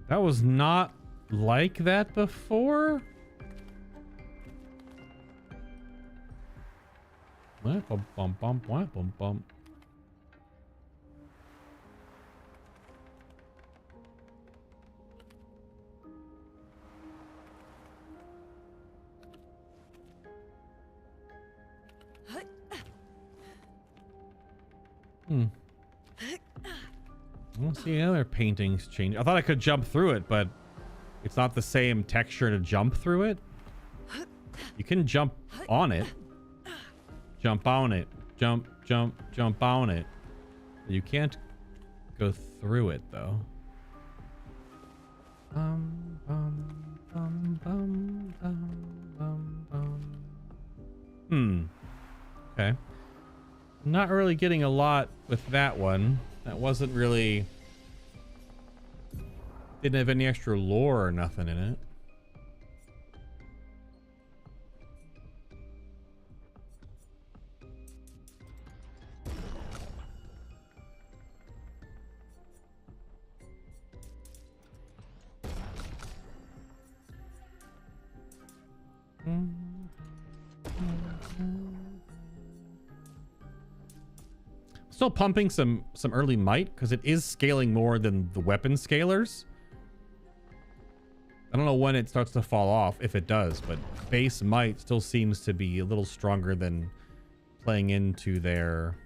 That was not like that before? Bum, bum, bum, bum, bum, bum. I don't see any other paintings change. I thought I could jump through it, but it's not the same texture to jump through it. You can jump on it. Jump on it. Jump on it. You can't go through it, though. Okay. Not really getting a lot with that one. That wasn't really... Didn't have any extra lore or nothing in it. Still pumping some early might because it is scaling more than the weapon scalers. I don't know when it starts to fall off, if it does, but base might still seems to be a little stronger than playing into their...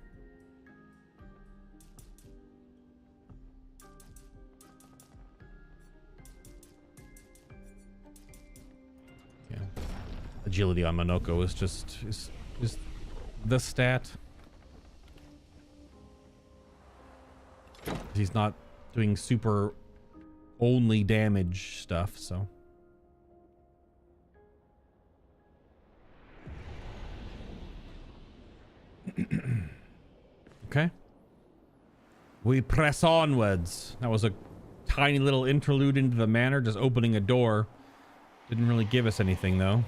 Yeah. Agility on Monoko is just is the stat. He's not doing super only damage stuff, so. Okay. We press onwards. That was a tiny little interlude into the manor, just opening a door. Didn't really give us anything though.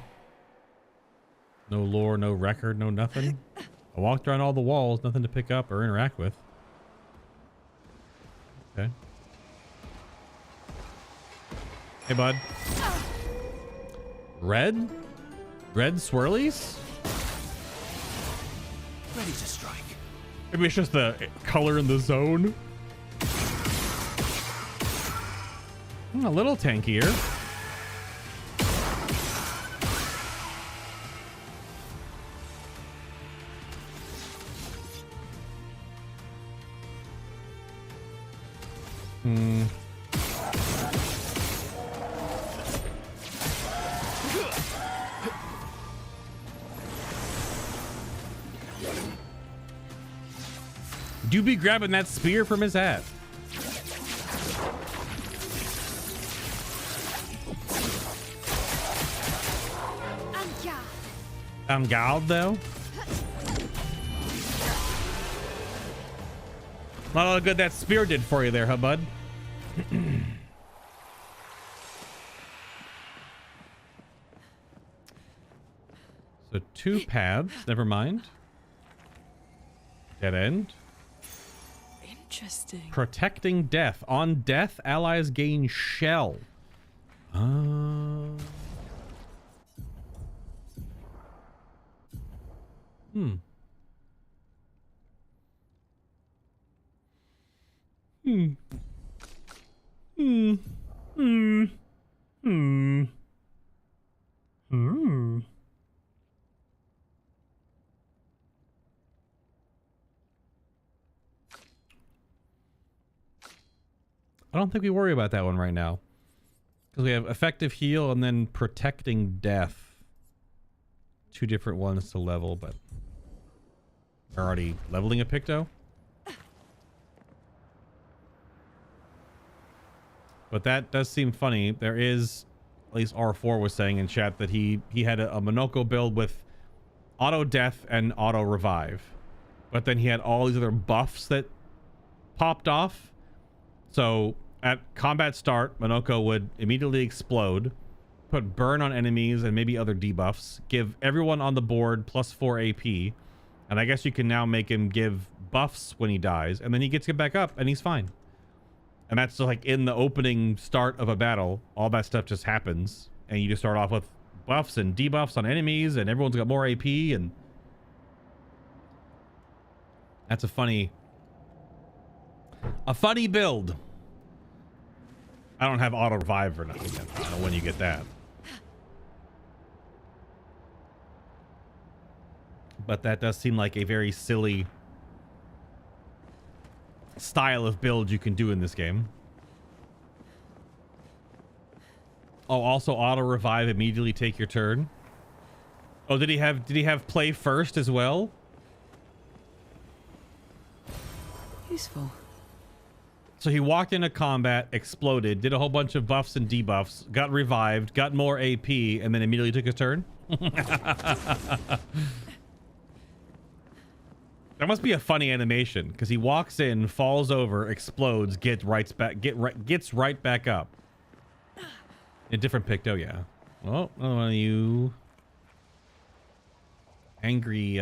No lore, no record, no nothing. I walked around all the walls, nothing to pick up or interact with. Okay. Hey, bud. Red? Red swirlies? Ready to strike. Maybe it's just the color in the zone. A little tankier. Do be grabbing that spear from his hat. I'm galled though. Not all good that spear did for you there, huh, bud? So 2 paths, never mind. Dead end. Interesting. Protecting death. On death, allies gain shell. Hmm. Hmm. Hmm. Hmm. Hmm. Hmm. I don't think we worry about that one right now. Because we have effective heal and then protecting death. 2 different ones to level, but we're already leveling a Picto. But that does seem funny. There is, at least R4 was saying in chat, that he had a Monoko build with auto death and auto revive. But then he had all these other buffs that popped off. So at combat start, Monoko would immediately explode, put burn on enemies and maybe other debuffs, give everyone on the board +4 AP. And I guess you can now make him give buffs when he dies, and then he gets to get back up and he's fine. And that's just like in the opening start of a battle, all that stuff just happens. And you just start off with buffs and debuffs on enemies and everyone's got more AP, and that's a funny build. I don't have auto revive or nothing yet. I don't know when you get that. But that does seem like a very silly style of build you can do in this game. Oh, also auto revive, immediately take your turn. Oh, did he have play first as well? Useful. So he walked into combat, exploded, did a whole bunch of buffs and debuffs, got revived, got more AP, and then immediately took his turn. That must be a funny animation, because he walks in, falls over, explodes, gets right back up. A different Picto, yeah. Well, another one of you angry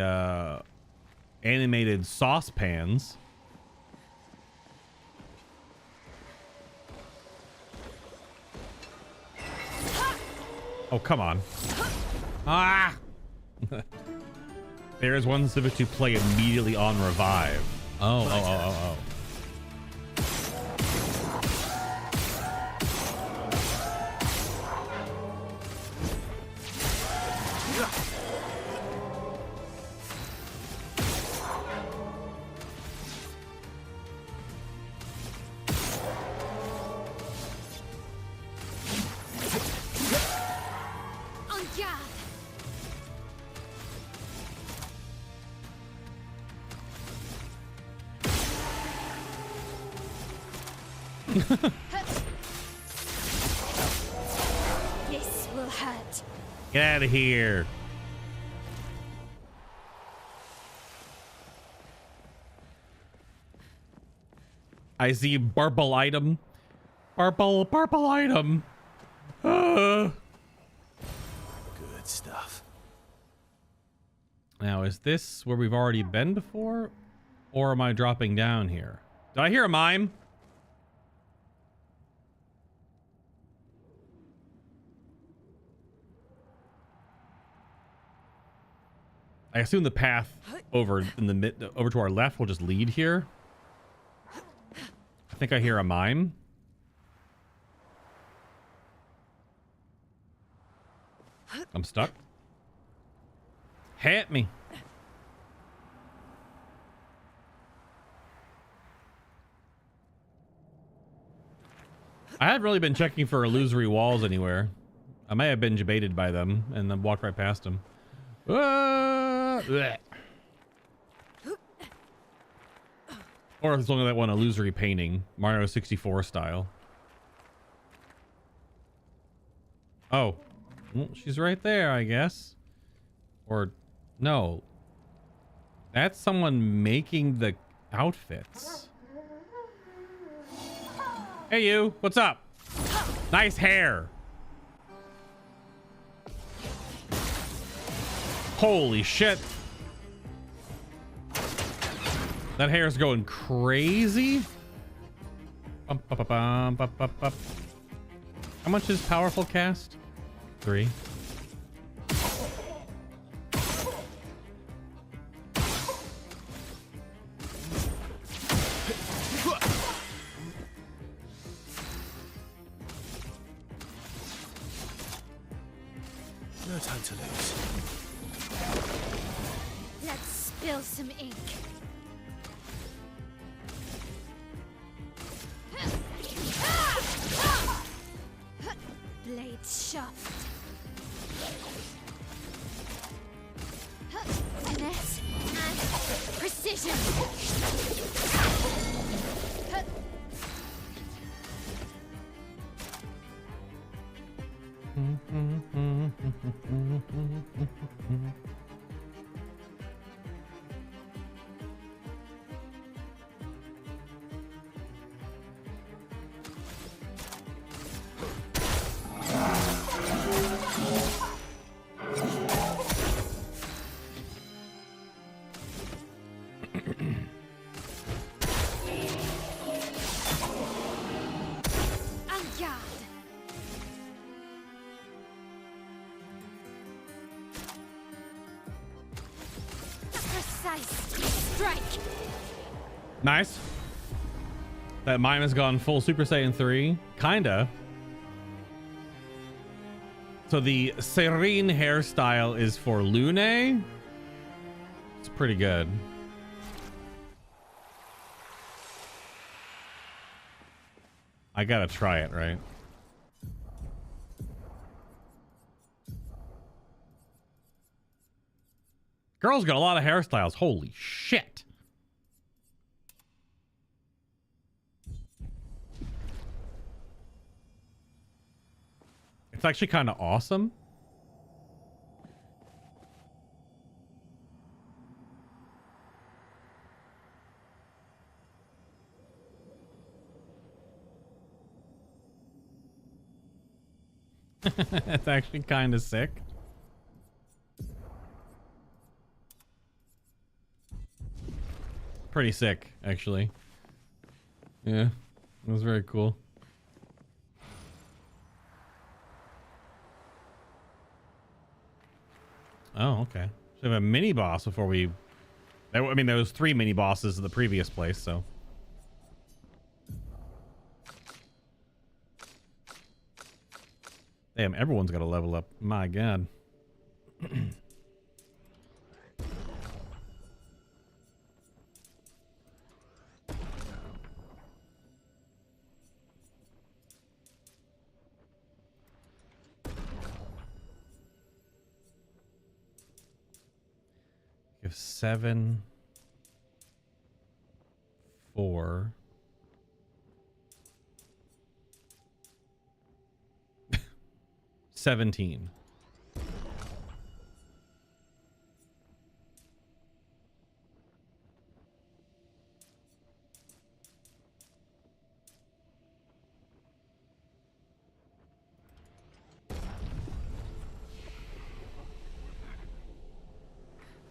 animated saucepans. Oh, come on. Ah! There's one supposed to play immediately on revive. Oh. This will hurt. Get out of here. I see purple item. Purple item. Good stuff. Now, is this where we've already been before? Or am I dropping down here? Did I hear a mime? I assume the path over over to our left will just lead here. I think I hear a mime. I'm stuck. Hit me. I haven't really been checking for illusory walls anywhere. I may have been debated by them and then walked right past them. Blech. Or it's only that one illusory painting, Mario 64 style. Oh, well, she's right there, I guess. Or no, that's someone making the outfits. Hey, you, what's up? Nice hair. Holy shit. That hair's going crazy. Bum, bum, bum, bum, bum, bum. How much is powerful cast? 3. No time to lose. Let's spill some ink. Blades sharp. Finesse and precision. Nice. That mime has gone full Super Saiyan 3. Kinda. So the Sirene hairstyle is for Lune. It's pretty good. I gotta try it, right? Girl's got a lot of hairstyles. Holy shit. It's actually kind of awesome. It's actually kind of sick. Pretty sick, actually. Yeah, it was very cool. Oh, okay. So we have a mini boss before we... I mean, there was 3 mini bosses in the previous place, so... Damn, everyone's got to level up. My god. Give 7, 4. 17.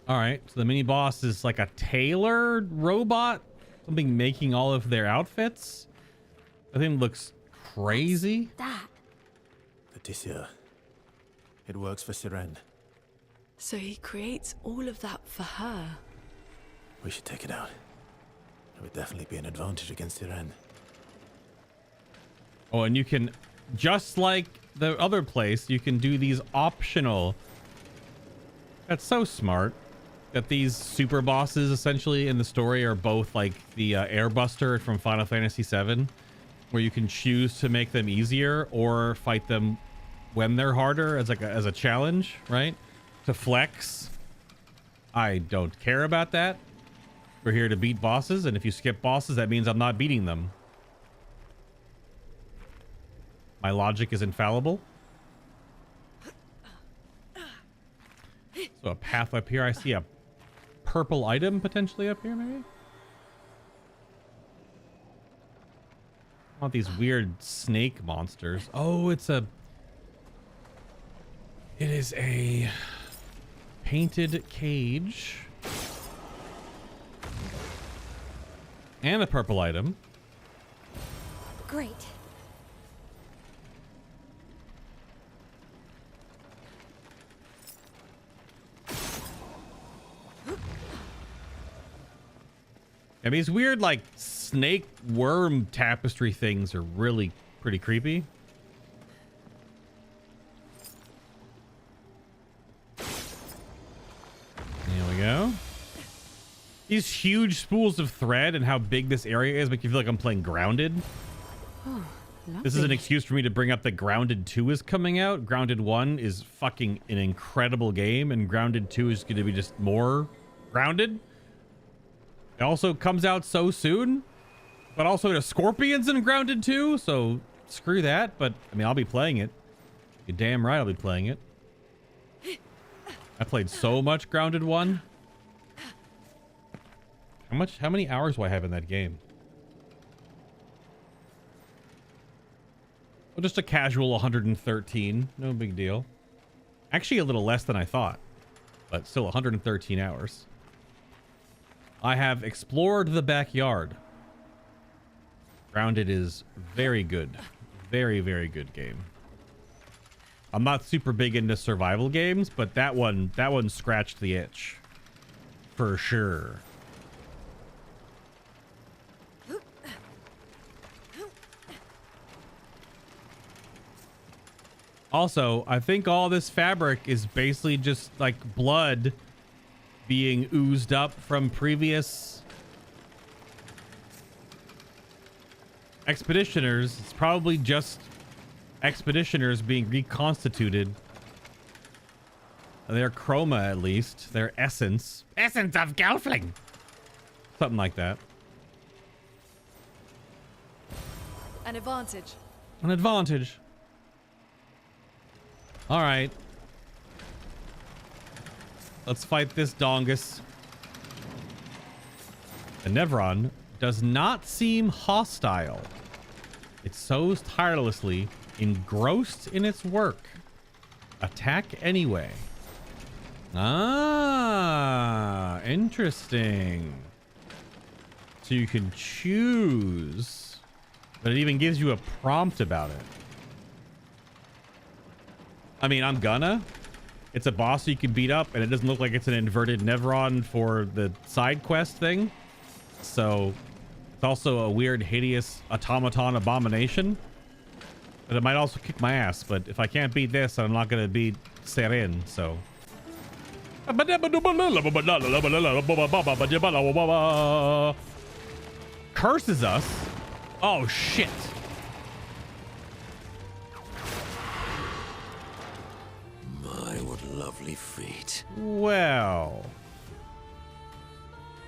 All right, so the mini boss is like a tailored robot, something making all of their outfits. I think it looks crazy. That. The Tisseur. It works for Sirene. So he creates all of that for her. We should take it out. It would definitely be an advantage against Sirene. Oh, and you can, just like the other place, you can do these optional. That's so smart. That these super bosses essentially in the story are both like the Airbuster from Final Fantasy VII, where you can choose to make them easier or fight them when they're harder as like as a challenge, right? To flex. I don't care about that. We're here to beat bosses, and if you skip bosses, that means I'm not beating them. My logic is infallible. So a path up here. I see a purple item potentially up here, maybe? I want these weird snake monsters. Oh, it is a painted cage. And a purple item. Great. And these weird, like, snake worm tapestry things are really pretty creepy. There we go. These huge spools of thread and how big this area is make you feel like I'm playing Grounded. Oh, this is an excuse for me to bring up that Grounded 2 is coming out. Grounded 1 is fucking an incredible game, and Grounded 2 is going to be just more grounded. It also comes out so soon, but also the Scorpions in Grounded 2, so screw that. But I mean, I'll be playing it. You're damn right I'll be playing it. I played so much Grounded 1. How many hours do I have in that game? Well, just a casual 113. No big deal. Actually, a little less than I thought, but still 113 hours. I have explored the backyard. Grounded is very good. Very, very good game. I'm not super big into survival games, but that one scratched the itch. For sure. Also, I think all this fabric is basically just like blood being oozed up from previous expeditioners. It's probably just expeditioners being reconstituted. Their chroma, at least. Their essence. Essence of Gelfling! Something like that. An advantage. An advantage. All right. Let's fight this dongus. The Nevron does not seem hostile. It sows tirelessly, engrossed in its work. Attack anyway. Ah, interesting. So you can choose, but it even gives you a prompt about it. I mean, I'm gonna. It's a boss you can beat up, and it doesn't look like it's an inverted Nevron for the side quest thing. So it's also a weird, hideous automaton abomination. But it might also kick my ass. But if I can't beat this, I'm not gonna beat Sirene. So. Curses us. Oh shit. Lovely feet. Well,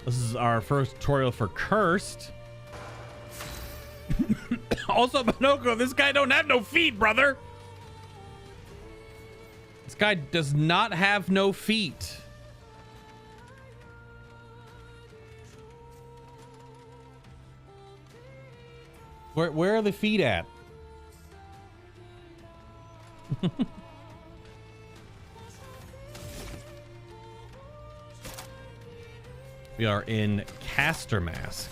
this is our first tutorial for Cursed. Also, Minoko, this guy don't have no feet, brother. This guy does not have no feet. Where are the feet at? We are in Caster Mask.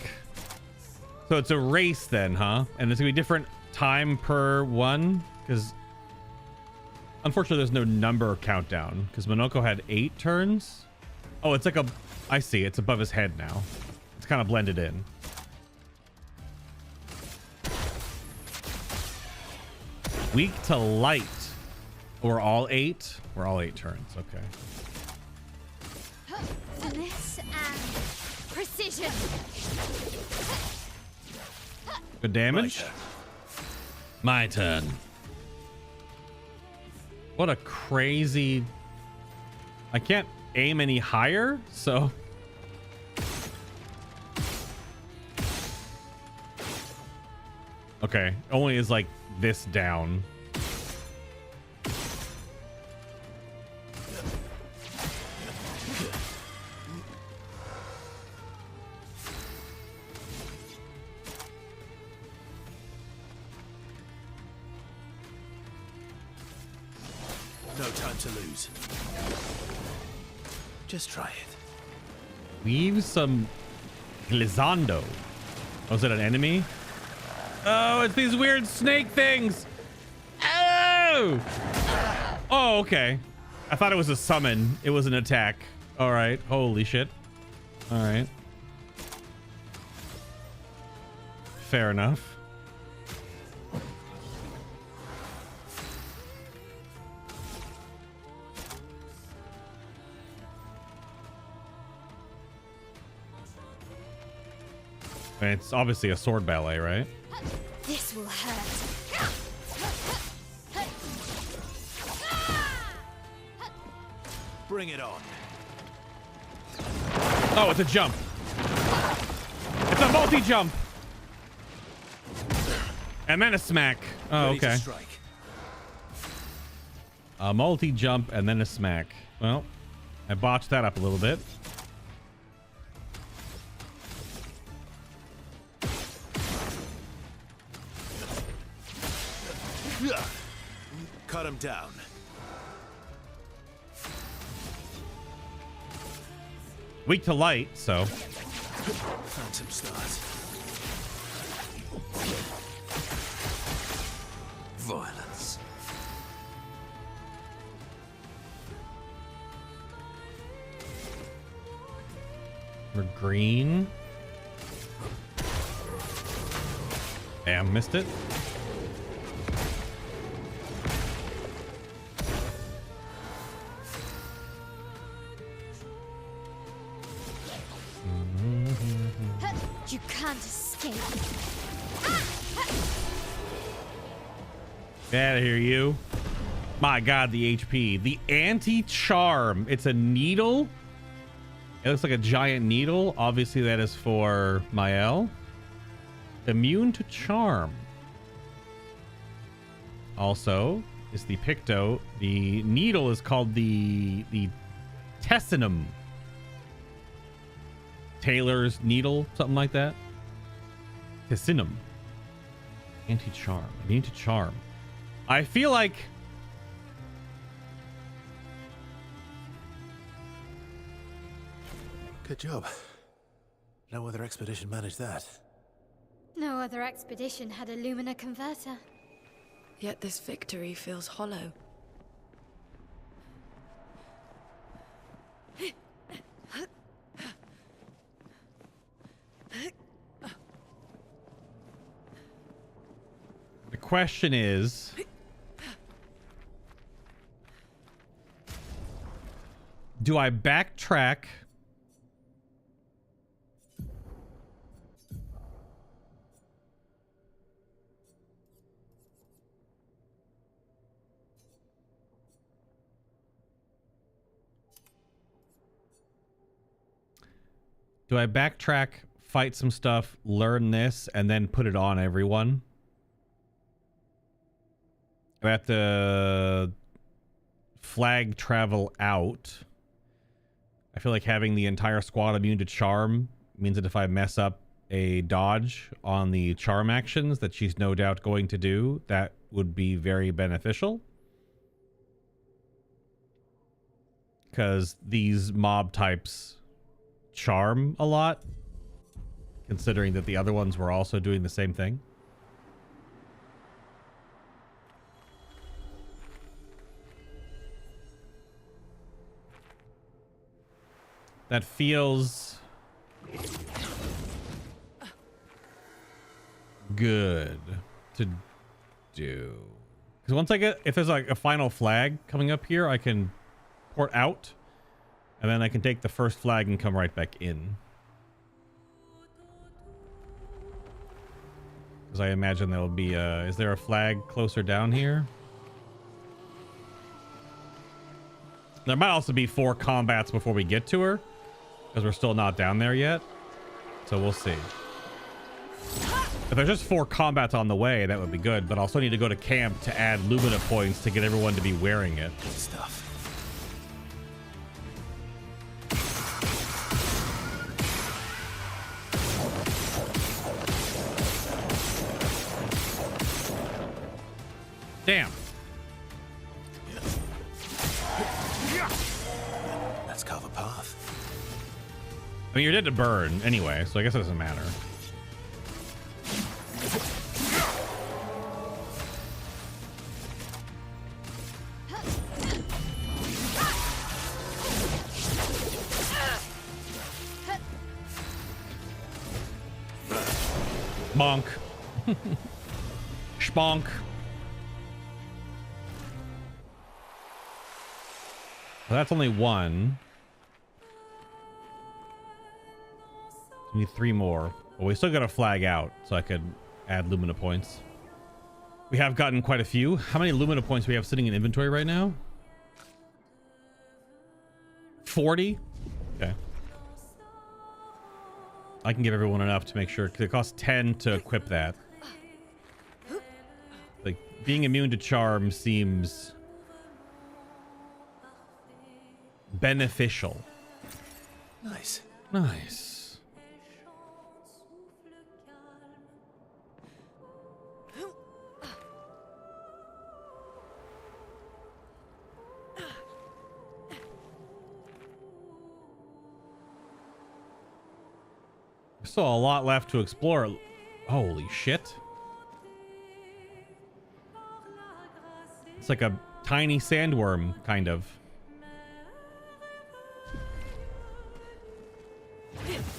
So it's a race then, huh? And it's gonna be different time per one? Because unfortunately there's no number countdown. Because Monoko had 8 turns. Oh, it's like a... I see, it's above his head now. It's kind of blended in. Weak to light. We're all 8? We're all 8 turns, okay. Finesse and precision. Good damage. My turn. What a crazy... I can't aim any higher, so... Okay, only is like this down. No time to lose. Just try it. Leave some Glizzando. Oh, is it an enemy? Oh, it's these weird snake things. Oh! Oh, okay. I thought it was a summon. It was an attack. All right. Holy shit. All right. Fair enough. It's obviously a sword ballet, right? This will hurt. Bring it on. Oh, it's a jump. It's a multi-jump. And then a smack. Oh, Ready to okay. strike. A multi-jump and then a smack. Well, I botched that up a little bit. Cut him down. Weak to light, so. Phantom stars. Violence. We're green. Damn, missed it. You can't escape. Get out of here, you. My god, the HP. The anti-charm. It's a needle. It looks like a giant needle. Obviously, that is for Mael. Immune to charm. Also, is the Picto. The needle is called the Tessinum. Taylor's needle, something like that. Tessinum. Anti-charm. Immune to charm. I feel like... Good job. No other expedition managed that. No other expedition had a Lumina converter. Yet this victory feels hollow. The question is... do I backtrack? Do I backtrack, fight some stuff, learn this, and then put it on everyone? I have to flag travel out. I feel like having the entire squad immune to charm means that if I mess up a dodge on the charm actions that she's no doubt going to do, that would be very beneficial. Because these mob types charm a lot, considering that the other ones were also doing the same thing. That feels good to do. Because once I get, if there's like a final flag coming up here, I can port out, and then I can take the first flag and come right back in. Because I imagine there'll be is there a flag closer down here? There might also be 4 combats before we get to her, because we're still not down there yet. So we'll see. If there's just 4 combats on the way, that would be good, but I also need to go to camp to add Lumina points to get everyone to be wearing it. Good stuff. Damn. Let's carve a path. I mean, you're dead to burn anyway, so I guess it doesn't matter. Bonk. Sponk. Well, that's only 1. We need 3 more. But we still got a flag out, so I could add Lumina points. We have gotten quite a few. How many Lumina points do we have sitting in inventory right now? 40? Okay. I can give everyone enough to make sure, because it costs 10 to equip that. Like, being immune to charm seems beneficial. Nice. Nice. There's still a lot left to explore. Holy shit. It's like a tiny sandworm, kind of.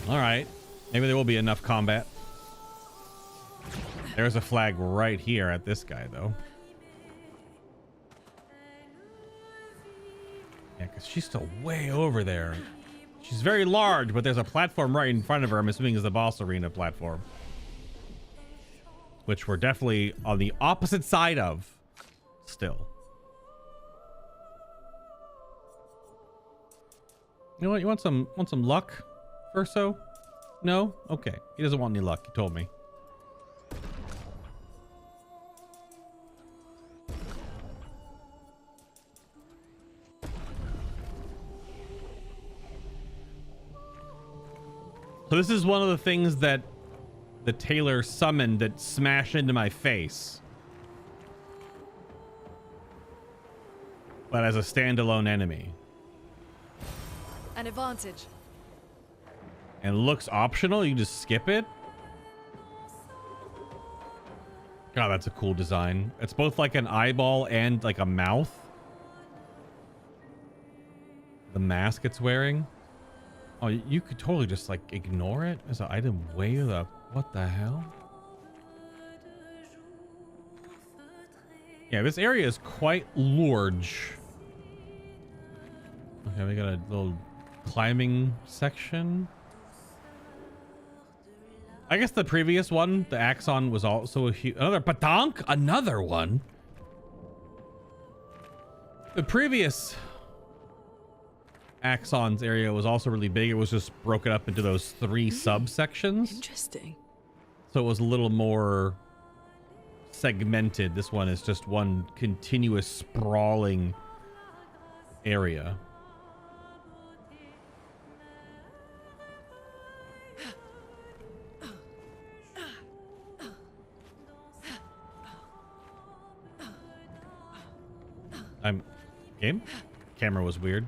All right. Maybe there will be enough combat. There's a flag right here at this guy, though. Yeah, because she's still way over there. She's very large, but there's a platform right in front of her. I'm assuming is the boss arena platform. Which we're definitely on the opposite side of still. You know what? You want some luck, Verso? No? Okay. He doesn't want any luck. He told me. So this is one of the things that the tailor summoned that smashed into my face. But as a standalone enemy. An advantage. And looks optional. You can just skip it. God, that's a cool design. It's both like an eyeball and like a mouth. The mask it's wearing. Oh, you could totally just like ignore it as an item way up. What the hell? Yeah, this area is quite large. Okay, we got a little climbing section. I guess the previous one, the Axon, was also a huge... Another Patank? Another one? The previous Axon's area was also really big. It was just broken up into those 3 subsections. Interesting. So it was a little more segmented. This one is just one continuous sprawling area. Game? Camera was weird.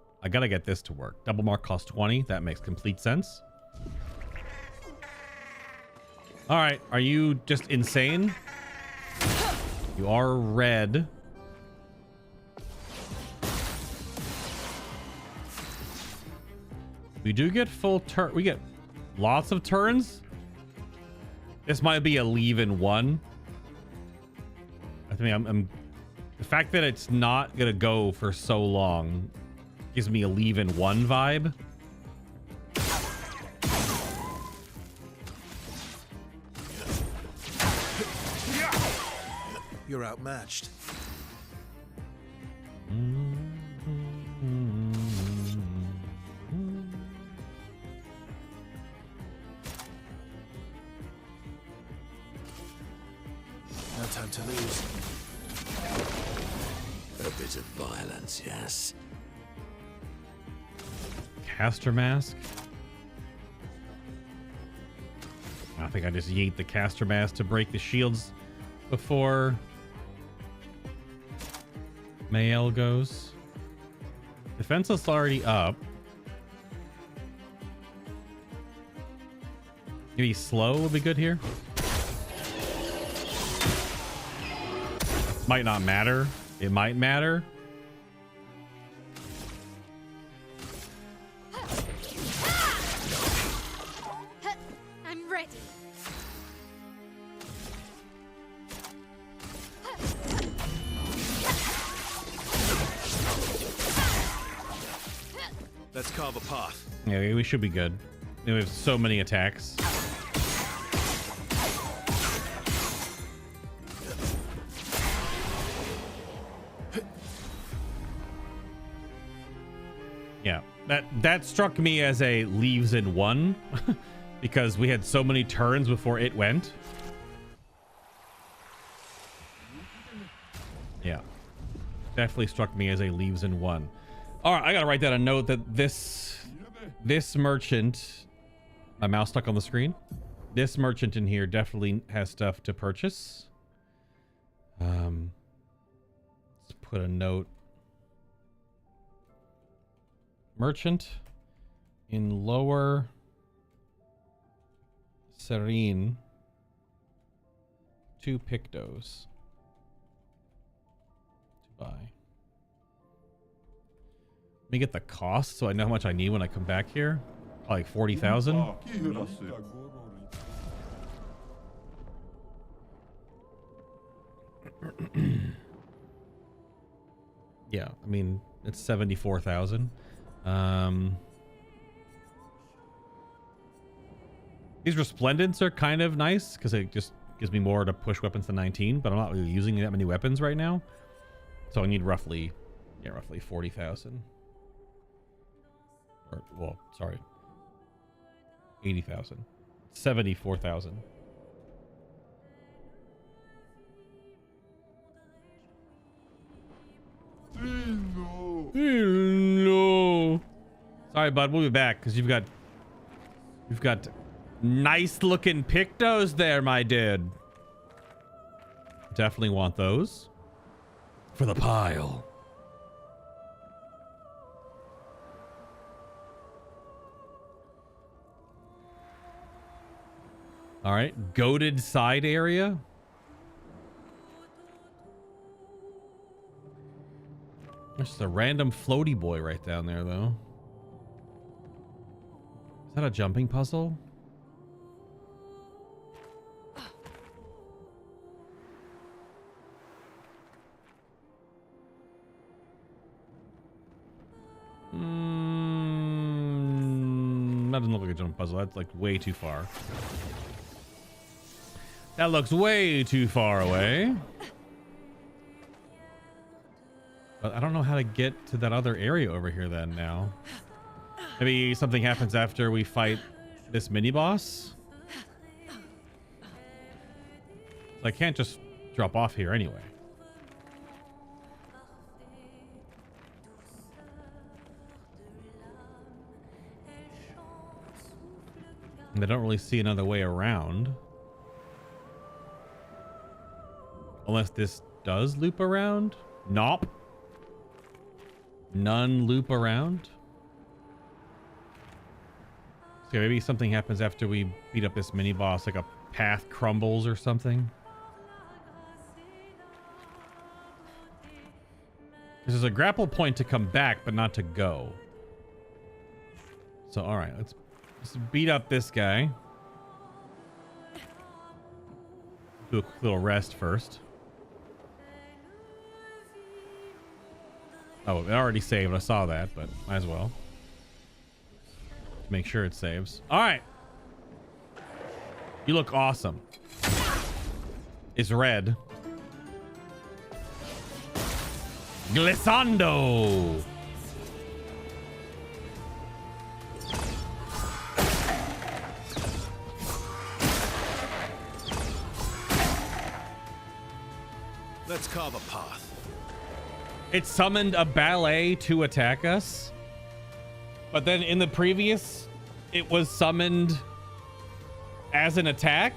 I gotta get this to work. Double mark costs 20. That makes complete sense. All right, are you just insane? You are red. We do get full turn. We get lots of turns. This might be a leave in one. I think I'm the fact that it's not gonna go for so long gives me a leave in one vibe. You're outmatched. No time to lose. A bit of violence, yes. Caster mask. I think I just yeet the caster mask to break the shields before Mael goes. Defense is already up. Maybe slow would be good here. Might not matter. It might matter. I'm ready. Let's carve a path. Yeah, we should be good. We have so many attacks. Yeah, that struck me as a leaves in one because we had so many turns before it went. Yeah, definitely struck me as a leaves in one. All right, I gotta write down a note that this merchant, my mouse stuck on the screen. This merchant in here definitely has stuff to purchase. Let's put a note. Merchant in Lower Sirene, 2 pictos to buy. Let me get the cost so I know how much I need when I come back here. Probably 40,000. Yeah, I mean, it's 74,000. These resplendents are kind of nice because it just gives me more to push weapons to 19, but I'm not really using that many weapons right now. So I need roughly 40,000. Or, well, sorry. 80,000. 74,000. No. Sorry, bud. We'll be back because you've got nice looking pictos there, my dude. Definitely want those for the pile. All right, goated side area. There's just a random floaty boy right down there, though. Is that a jumping puzzle? That doesn't look like a jumping puzzle. That's like way too far. That looks way too far away. But I don't know how to get to that other area over here then now. Maybe something happens after we fight this mini-boss? I can't just drop off here anyway. And I don't really see another way around. Unless this does loop around? Nope. None loop around. So maybe something happens after we beat up this mini boss, like a path crumbles or something. There's a grapple point to come back, but not to go. So, all right, let's beat up this guy. Do a quick little rest first. Oh, it already saved. I saw that, but might as well. Make sure it saves. All right. You look awesome. It's red. Glizzando. Let's carve a path. It summoned a ballet to attack us. But then in the previous, it was summoned as an attack.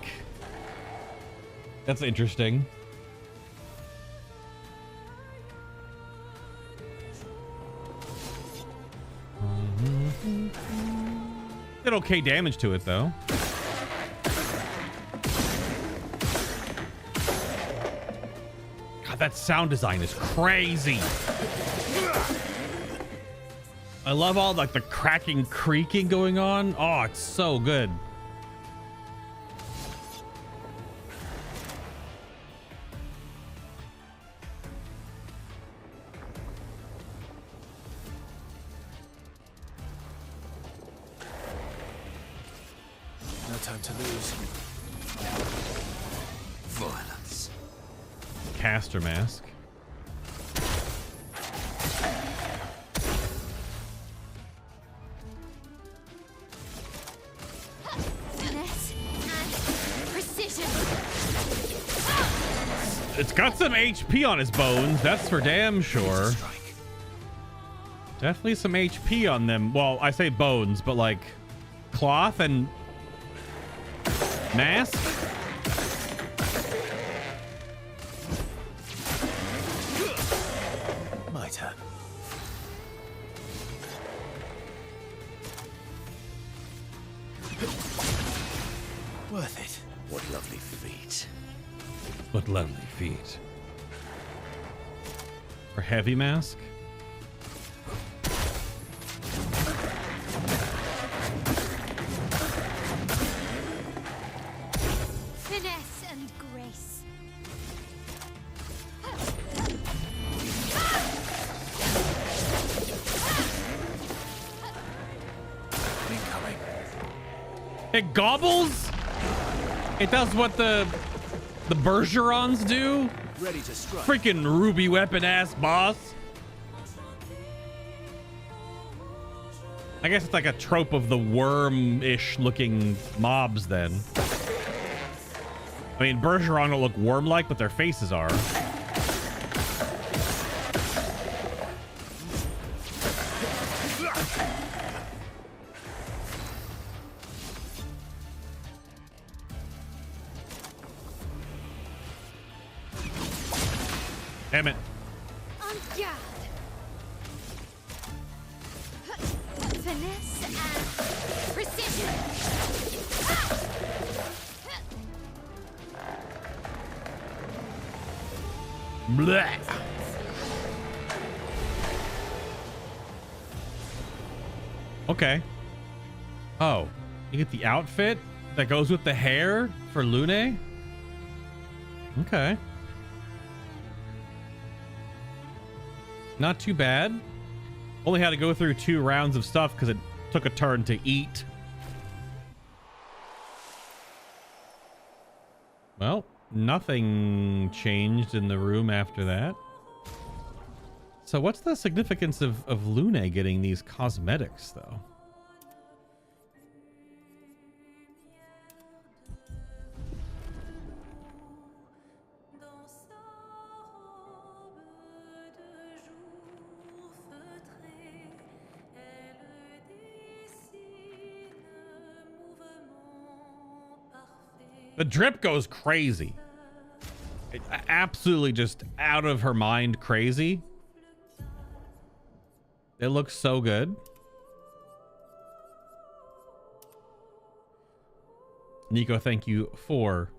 That's interesting. Did okay damage to it though. God, that sound design is crazy. I love all like the cracking, creaking going on. Oh, it's so good. No time to lose. Violence. Caster mask. It's got some HP on his bones, that's for damn sure. Definitely some HP on them. Well, I say bones, but like cloth and mask. My turn. Worth it. What lovely feet. What lovely feet. For heavy mask. Finesse and grace. Incoming. It gobbles? It does what the Bergerons do? Ready to strike. Freaking ruby weapon ass boss. I guess it's like a trope of the worm-ish looking mobs then. I mean, Bergeron don't look worm-like, but their faces are. Damn it. On guard. Finesse and precision. Blech. Okay. Oh, you get the outfit that goes with the hair for Lune? Okay. Not too bad. Only had to go through 2 rounds of stuff because it took a turn to eat. Well, nothing changed in the room after that. So what's the significance of Lune getting these cosmetics, though? The drip goes crazy. Absolutely just out of her mind crazy. It looks so good. Nico, thank you for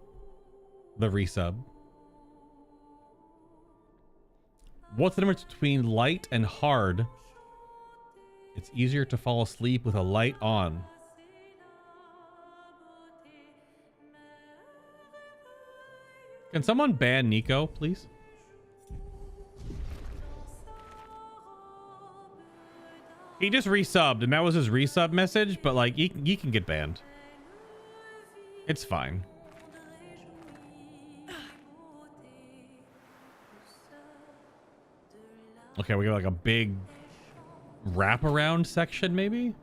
the resub. What's the difference between light and hard? It's easier to fall asleep with a light on. Can someone ban Nico, please? He just resubbed, and that was his resub message, but like, he can get banned. It's fine. Okay, we got like a big wraparound section, maybe?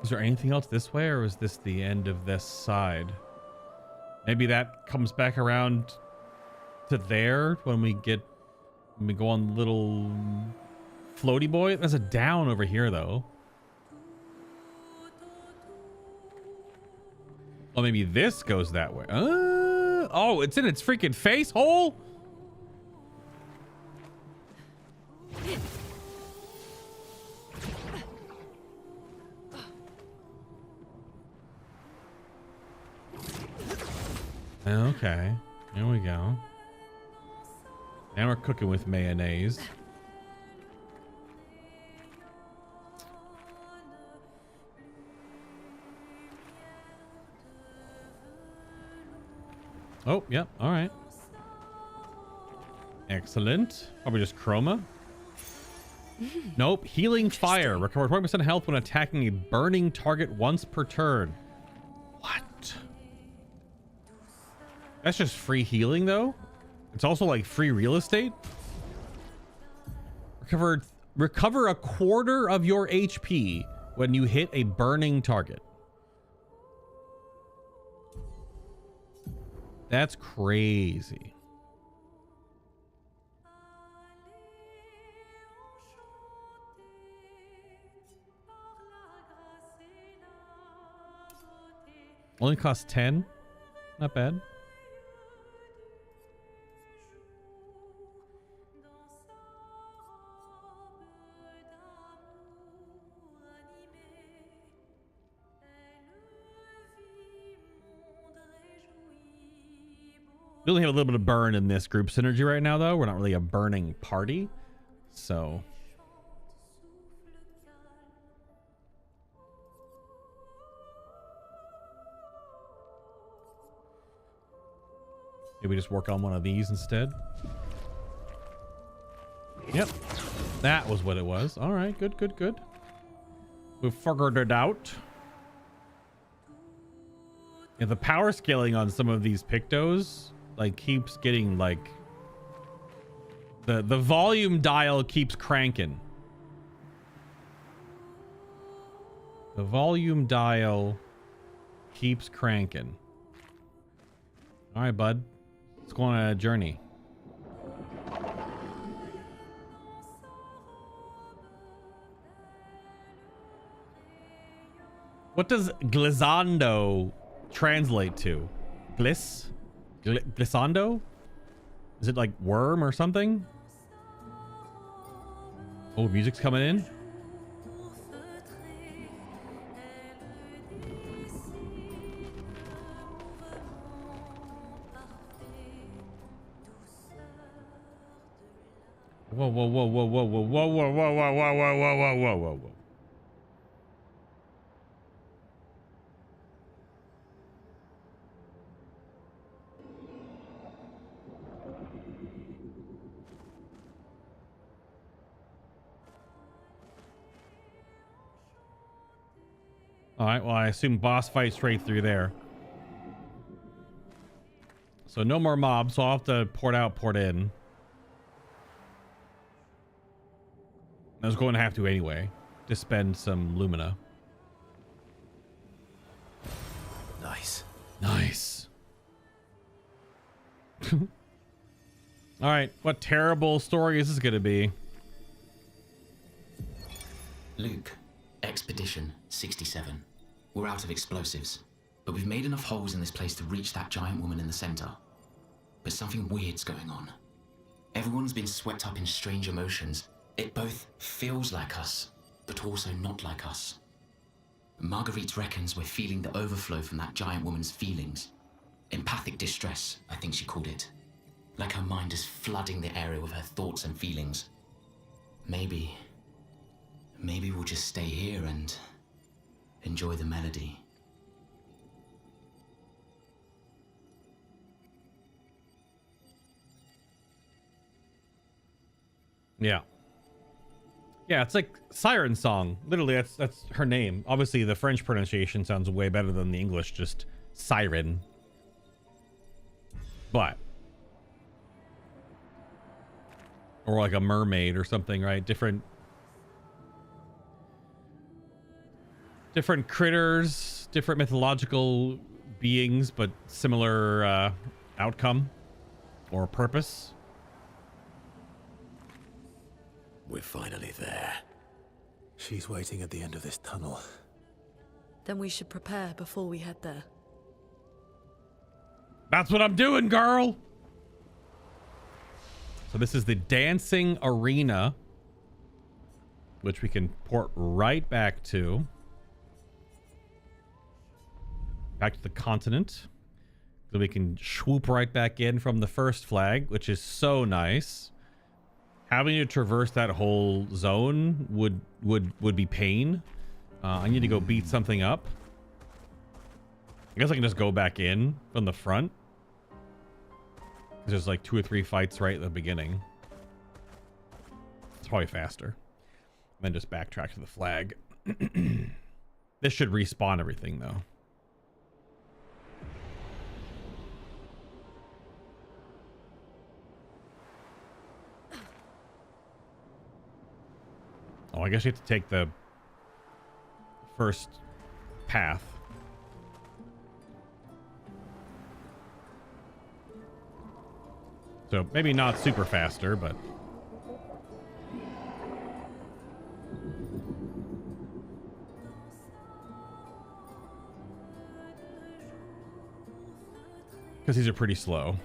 Is there anything else this way, or is this the end of this side? Maybe that comes back around to there when we go on the little floaty boy. There's a down over here, though. Oh, maybe this goes that way. Oh, it's in its freaking face hole? Okay, here we go. Now we're cooking with mayonnaise. Oh, yep, all right. Excellent. Probably just chroma. Nope, healing fire. Recover 20% health when attacking a burning target once per turn. What? That's just free healing, though? It's also like free real estate? Recover a quarter of your HP when you hit a burning target. That's crazy. Only costs 10. Not bad. We only have a little bit of burn in this group synergy right now, though. We're not really a burning party, so. Maybe just work on one of these instead. Yep, that was what it was. All right, good, good, good. We figured it out. Yeah, the power scaling on some of these pictos like keeps getting like the volume dial keeps cranking. The volume dial keeps cranking. All right, bud. Let's go on a journey. What does Glizzando translate to? Glissando? Is it like worm or something? Oh, music's coming in. Whoa, whoa, whoa, whoa, whoa, whoa, whoa, whoa, whoa, whoa, whoa, whoa, whoa, whoa, whoa, whoa. All right, well, I assume boss fight straight through there. So no more mobs, so I'll have to port out, port in. I was going to have to anyway, to spend some Lumina. Nice. Nice. All right, what terrible story is this going to be? Luke, Expedition 67. We're out of explosives, but we've made enough holes in this place to reach that giant woman in the center. But something weird's going on. Everyone's been swept up in strange emotions. It both feels like us, but also not like us. Marguerite reckons we're feeling the overflow from that giant woman's feelings. Empathic distress, I think she called it. Like her mind is flooding the area with her thoughts and feelings. Maybe we'll just stay here and enjoy the melody. Yeah. Yeah, it's like Siren Song. Literally, that's her name. Obviously, the French pronunciation sounds way better than the English, just siren. But or like a mermaid or something, right? Different critters, different mythological beings, but similar outcome or purpose. We're finally there. She's waiting at the end of this tunnel. Then we should prepare before we head there. That's what I'm doing, girl. So this is the dancing arena, which we can port right back to. Back to the continent. So we can swoop right back in from the first flag, which is so nice. Having to traverse that whole zone would be pain. I need to go beat something up. I guess I can just go back in from the front. There's like 2 or 3 fights right at the beginning. It's probably faster. And then just backtrack to the flag. This should respawn everything though. Oh, I guess you have to take the first path. So maybe not super faster, but because these are pretty slow.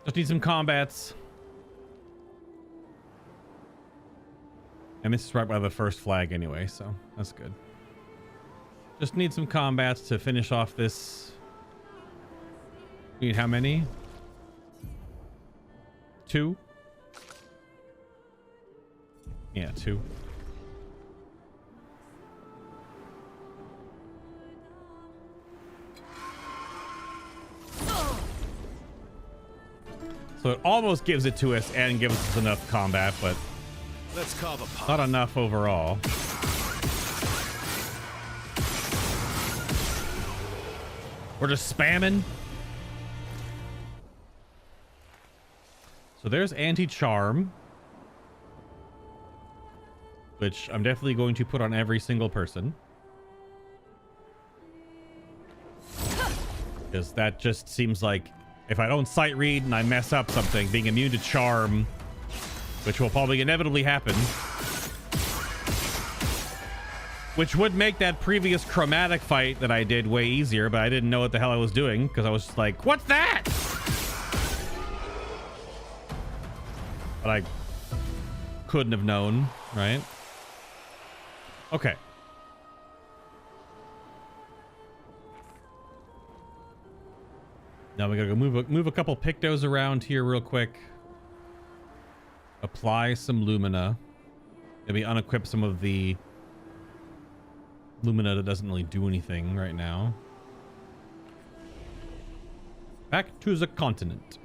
Just need some combats. And this is right by the first flag anyway, so that's good. Just need some combats to finish off this. You need how many? 2? Yeah, 2. So it almost gives it to us and gives us enough combat, but Let's carve a path. not enough overall. We're just spamming. So there's anti-charm, which I'm definitely going to put on every single person. Because that just seems like if I don't sight read and I mess up something, being immune to charm, which will probably inevitably happen, which would make that previous chromatic fight that I did way easier, but I didn't know what the hell I was doing because I was just like, what's that? But I couldn't have known, right? Okay. Now we gotta go move a couple pictos around here real quick. Apply some lumina. Maybe unequip some of the lumina that doesn't really do anything right now. Back to the continent.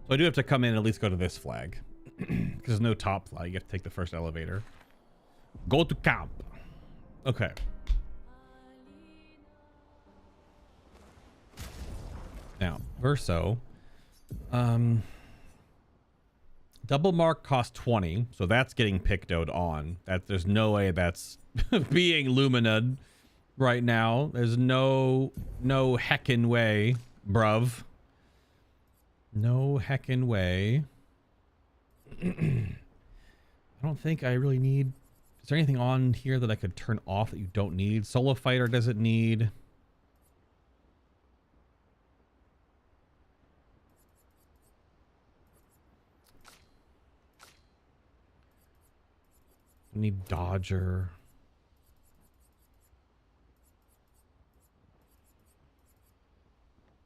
So I do have to come in and at least go to this flag. Because there's no top flag. You have to take the first elevator. Go to camp. Okay. Now, Verso. Double mark cost 20, so that's getting pictoed on. That there's no way that's being luminaed right now. There's no heckin' way, bruv. No heckin' way. I don't think I really need... Is there anything on here that I could turn off that you don't need? Solo Fighter doesn't need. I need Dodger.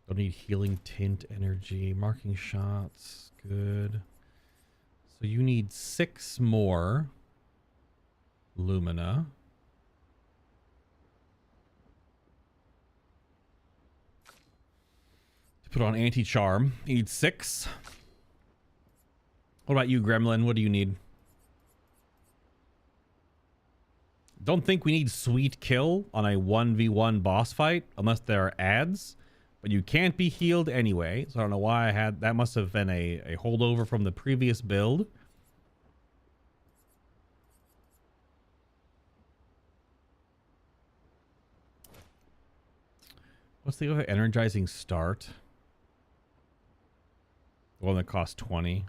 Don't need Healing Tint Energy. Marking Shots. Good. So you need 6 more Lumina. To put on Anti-Charm. You need 6. What about you, Gremlin? What do you need? Don't think we need Sweet Kill on a 1v1 boss fight unless there are ads. But you can't be healed anyway. So I don't know why I had... That must have been a holdover from the previous build. What's the other energizing start? The one that costs 20.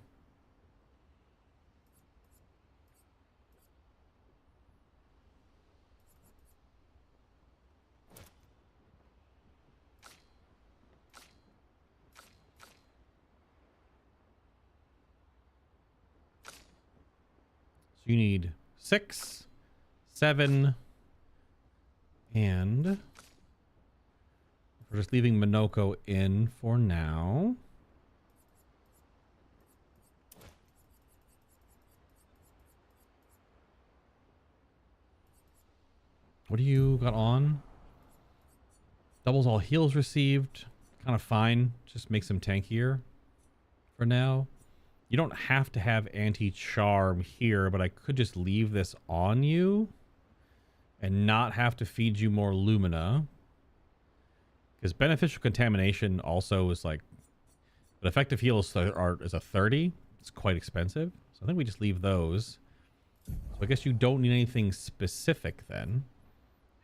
So you need 6, 7, and we're just leaving Minoko in for now. What do you got on? Doubles all heals received. Kind of fine. Just makes him tankier for now. You don't have to have anti-charm here, but I could just leave this on you and not have to feed you more Lumina. Because beneficial contamination also is like... But effective heal is a 30. It's quite expensive. So I think we just leave those. So I guess you don't need anything specific then.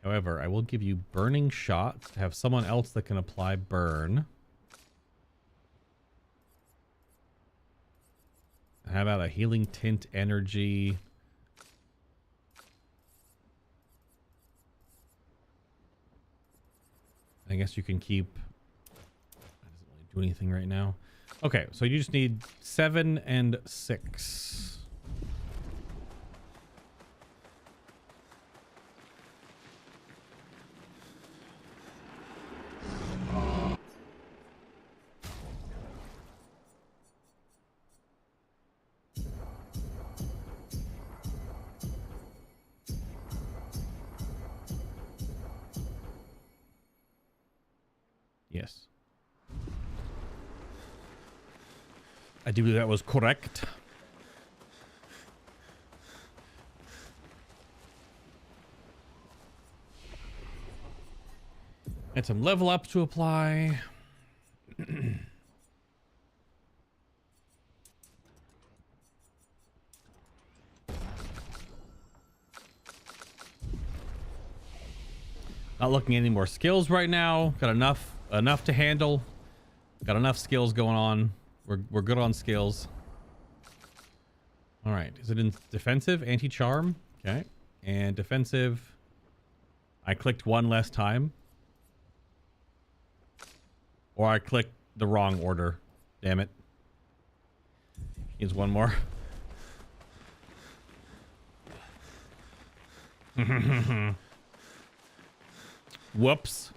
However, I will give you burning shots to have someone else that can apply burn. How about a healing tint energy? I guess you can keep... That doesn't really do anything right now. Okay, so you just need 7 and 6. Yes. I do believe that was correct. And some level ups to apply. Not looking at any more skills right now. Got enough to handle. Got enough skills going on. We're good on skills. All right. Is it in defensive? Anti-charm. Okay. And defensive. I clicked one less time. Or I clicked the wrong order. Damn it. Needs one more. Whoops.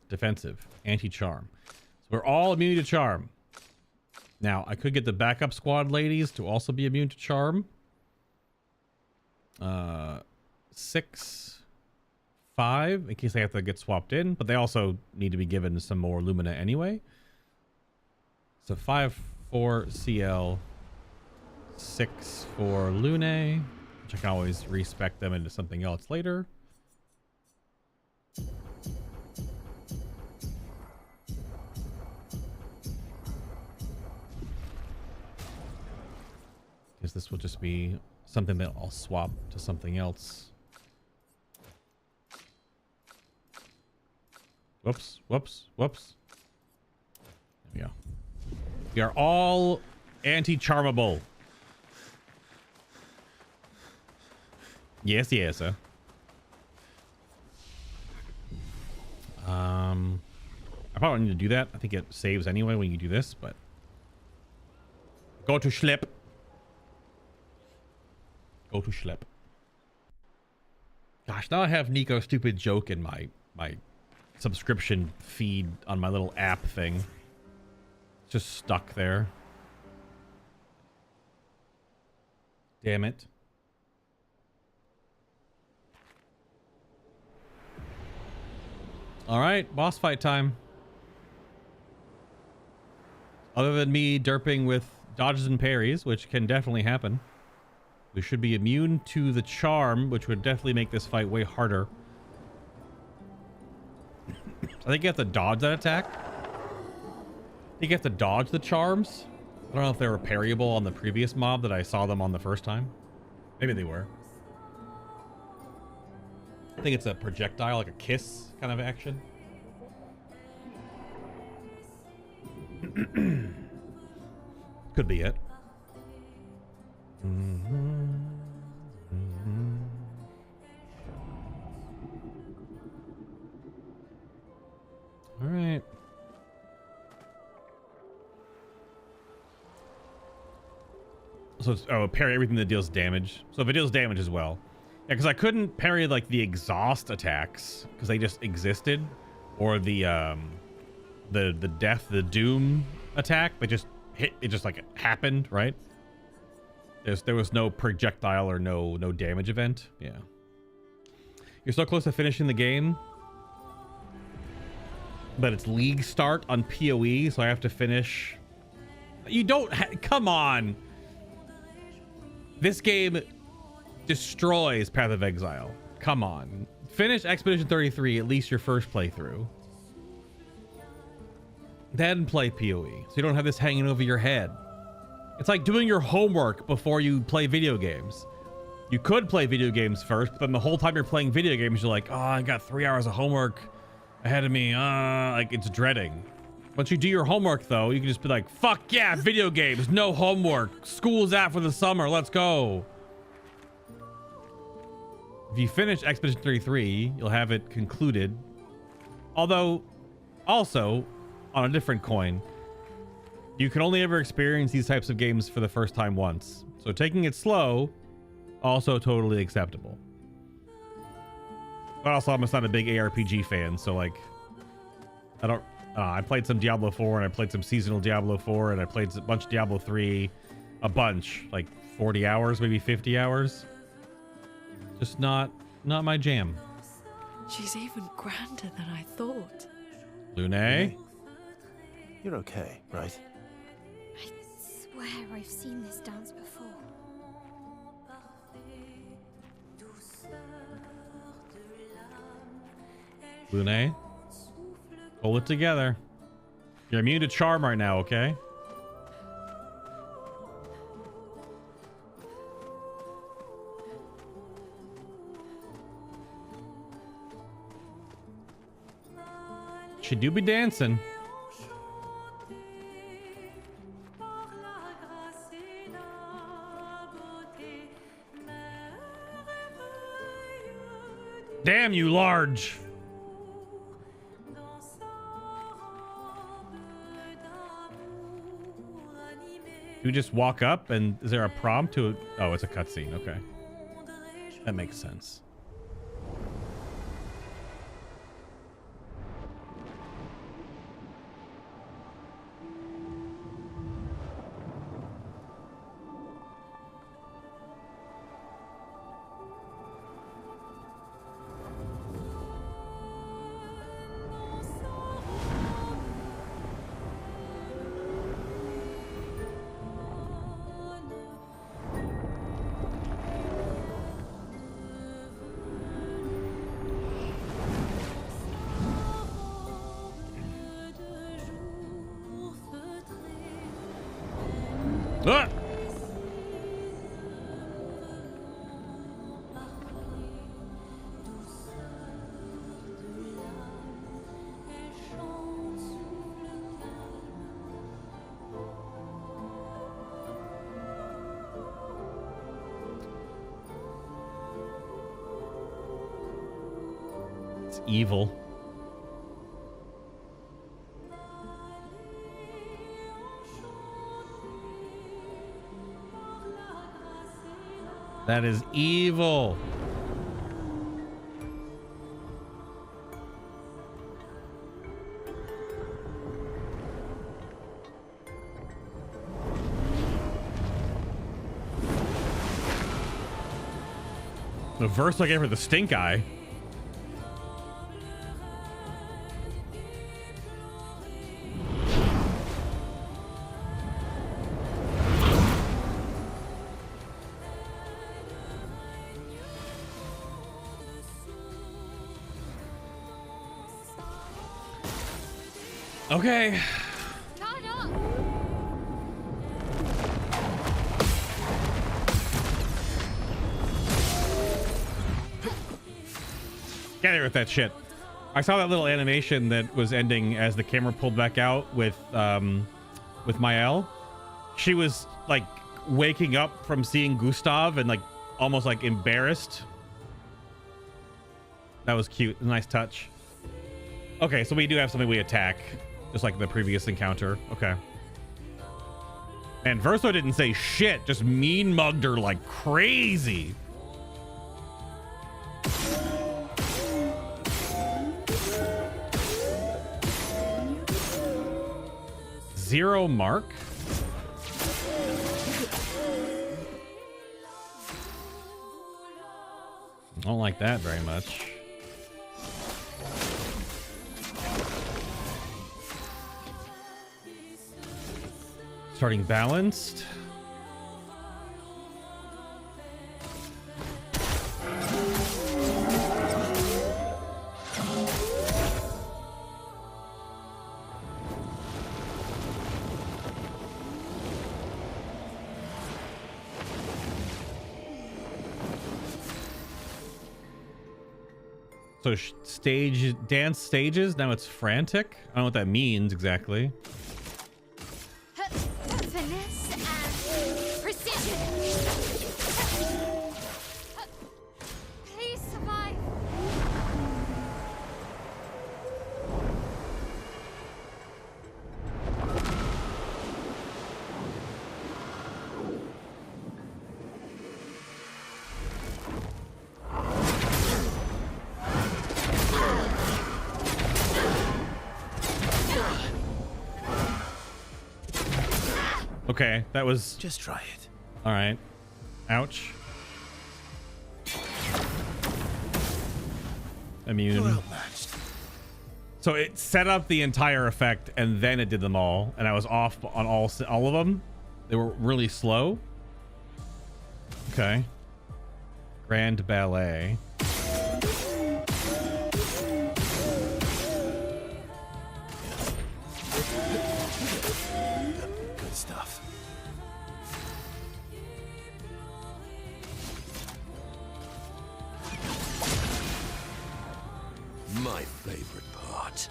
Defensive. Anti-charm. So we're all immune to charm. Now, I could get the backup squad ladies to also be immune to charm. 6, 5, in case they have to get swapped in, but they also need to be given some more Lumina anyway. So 5 for CL, 6 for Lune, which I can always respec them into something else later. Because this will just be something that I'll swap to something else. Whoops, whoops, whoops. There we go. We are all anti-charmable. Yes, yes, sir. I probably need to do that. I think it saves anyway when you do this, but go to Schlep. Go to Schlep. Gosh, now I have Nico's stupid joke in my subscription feed on my little app thing. It's just stuck there. Damn it. All right, boss fight time. Other than me derping with dodges and parries, which can definitely happen, we should be immune to the charm, which would definitely make this fight way harder. I think you have to dodge that attack. I think you have to dodge the charms. I don't know if they were parryable on the previous mob that I saw them on the first time. Maybe they were. I think it's a projectile, like a kiss kind of action. Could be it. All right. So it's, oh, parry everything that deals damage. So if it deals damage as well. Yeah, because I couldn't parry like the exhaust attacks because they just existed, or the death, the doom attack, but just hit. It just like happened, right? There was no projectile or no damage event. Yeah. You're so close to finishing the game, but it's league start on PoE, so I have to finish. You don't. Come on. This game destroys Path of Exile. Come on. Finish Expedition 33, at least your first playthrough. Then play PoE, so you don't have this hanging over your head. It's like doing your homework before you play video games. You could play video games first, but then the whole time you're playing video games, you're like, oh, I got 3 hours of homework ahead of me. Like, it's dreading. Once you do your homework, though, you can just be like, fuck yeah, video games, no homework. School's out for the summer, let's go. If you finish Expedition 33, you'll have it concluded. Although, also, on a different coin, you can only ever experience these types of games for the first time once. So taking it slow, also totally acceptable. But also, I'm just not a big ARPG fan, so like, I played some Diablo 4, and I played some seasonal Diablo 4, and I played a bunch of Diablo 3, a bunch, like 40 hours, maybe 50 hours. Just not my jam. She's even grander than I thought. Lune? You're okay, right? I swear I've seen this dance before. Lune? Hold it together. You're immune to charm right now, okay? She do be dancing. Damn you, large. You just walk up, and is there a prompt to it? Oh, it's a cutscene. Okay. That makes sense. That's evil. That is evil. The verse I gave her the stink eye. Okay. Get here with that shit. I saw that little animation that was ending as the camera pulled back out with Mael. She was like waking up from seeing Gustav and like almost like embarrassed. That was cute. Nice touch. Okay, so we do have something we attack, just like the previous encounter. Okay. And Verso didn't say shit, just mean mugged her like crazy. Zero mark. I don't like that very much. Starting balanced. So dance stages, now it's frantic. I don't know what that means exactly. Finesse and precision. Please survive. Okay, that was... Just try it. All right. Ouch. Immune. You're outmatched. So it set up the entire effect and then it did them all, and I was off on all of them. They were really slow. Okay. Grand Ballet. Good stuff. My favorite part.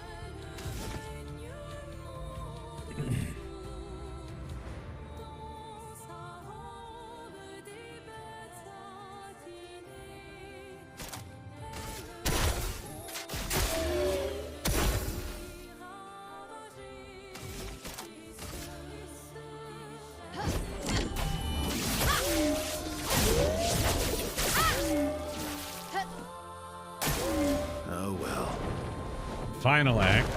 Oh well. Final act.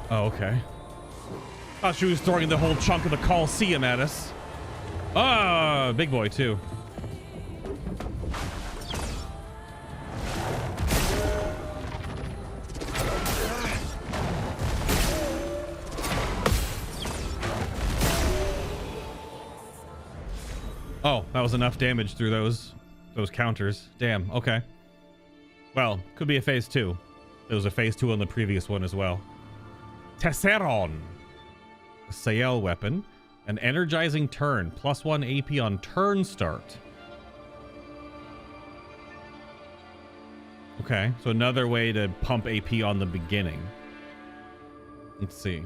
Oh, okay. Thought she was throwing the whole chunk of the Coliseum at us. Ah, big boy too. Oh, that was enough damage through those counters. Damn, okay. Well, could be a phase 2. There was a phase 2 on the previous one as well. Tesseron. A Sael weapon. An energizing turn. +1 AP on turn start. Okay, so another way to pump AP on the beginning. Let's see.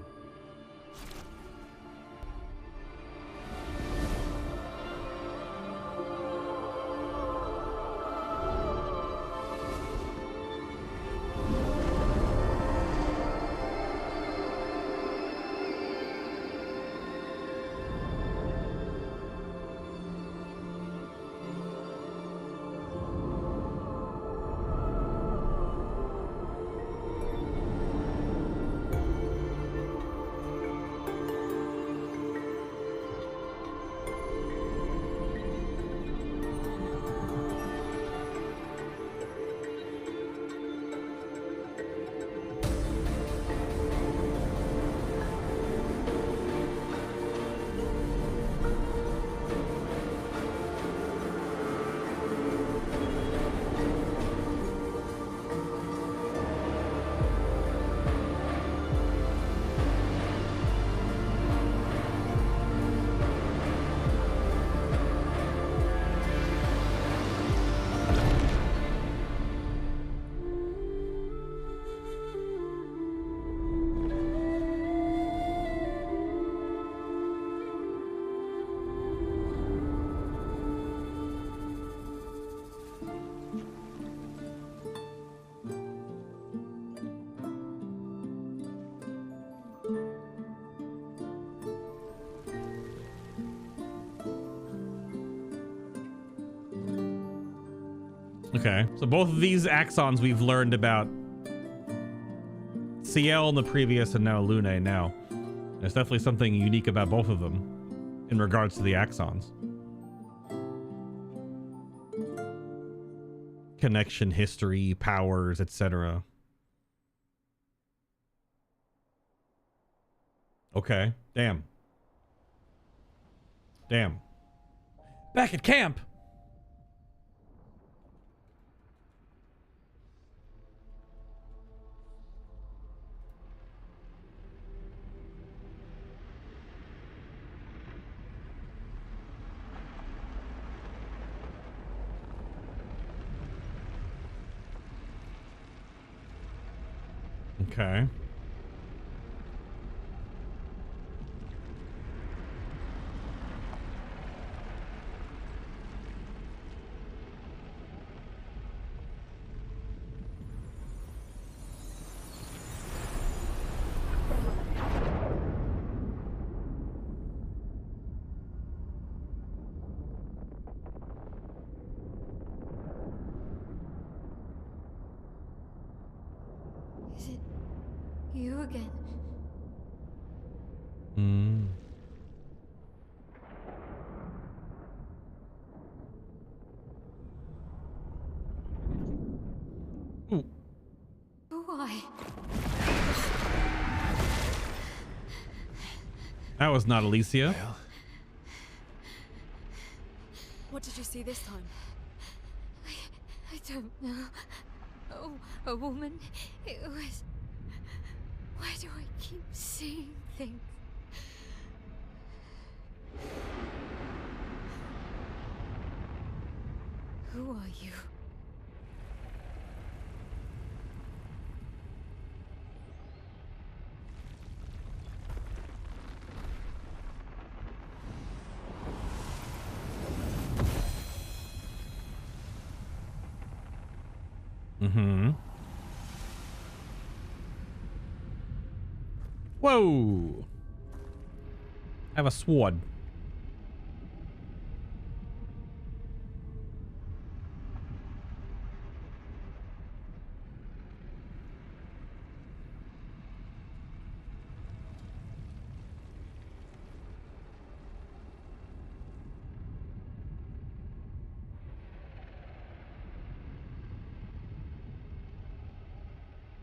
Okay, so both of these axons we've learned about. CL in the previous and now Lune now. There's definitely something unique about both of them in regards to the axons. Connection history, powers, etc. Okay, damn. Damn. Back at camp! Okay. Is it you again? Hmm. Ooh. Why? That was not Alicia. Well, What did you see this time? I don't know. Oh, a woman. It was... Why do I keep seeing things? Who are you? Mm-hmm. Whoa! I have a sword.